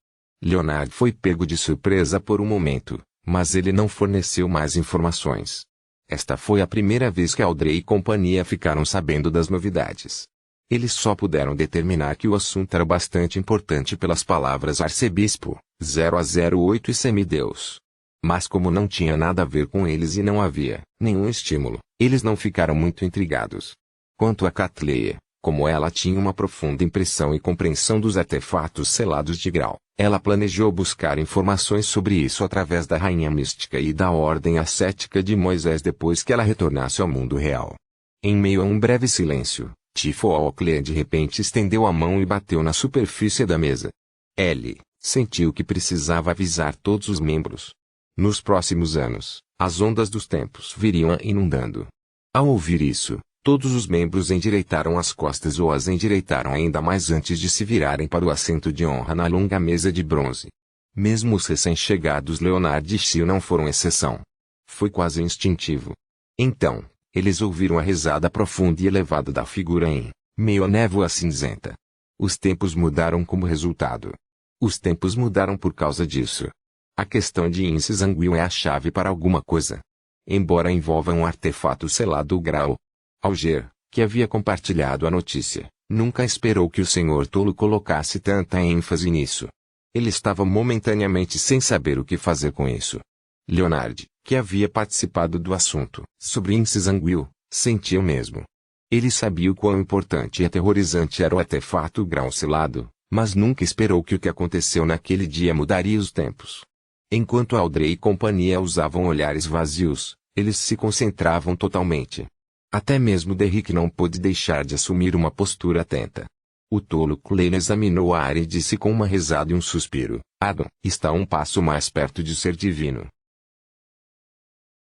Leonard foi pego de surpresa por um momento, mas ele não forneceu mais informações. Esta foi a primeira vez que Audrey e companhia ficaram sabendo das novidades. Eles só puderam determinar que o assunto era bastante importante pelas palavras arcebispo, 0 a 08 e semideus. Mas como não tinha nada a ver com eles e não havia nenhum estímulo, eles não ficaram muito intrigados. Quanto a Catleya, como ela tinha uma profunda impressão e compreensão dos artefatos selados de Grau, ela planejou buscar informações sobre isso através da Rainha Mística e da Ordem Ascética de Moisés depois que ela retornasse ao mundo real. Em meio a um breve silêncio, Tifo Oakley de repente estendeu a mão e bateu na superfície da mesa. Ele sentiu que precisava avisar todos os membros. Nos próximos anos, as ondas dos tempos viriam a inundando. Ao ouvir isso, todos os membros endireitaram as costas ou as endireitaram ainda mais antes de se virarem para o assento de honra na longa mesa de bronze. Mesmo os recém-chegados Leonard e Shio não foram exceção. Foi quase instintivo. Então, eles ouviram a risada profunda e elevada da figura em meio à névoa cinzenta. Os tempos mudaram como resultado. Os tempos mudaram por causa disso. A questão de Insizanguil é a chave para alguma coisa. Embora envolva um artefato selado ou Grau. Alger, que havia compartilhado a notícia, nunca esperou que o senhor tolo colocasse tanta ênfase nisso. Ele estava momentaneamente sem saber o que fazer com isso. Leonard, que havia participado do assunto sobre Incis Anguil, sentia o mesmo. Ele sabia o quão importante e aterrorizante era o artefato grau-selado, mas nunca esperou que o que aconteceu naquele dia mudaria os tempos. Enquanto Audrey e companhia usavam olhares vazios, eles se concentravam totalmente. Até mesmo Derrick não pôde deixar de assumir uma postura atenta. O tolo Klein examinou a área e disse com uma risada e um suspiro: Adam, está um passo mais perto de ser divino.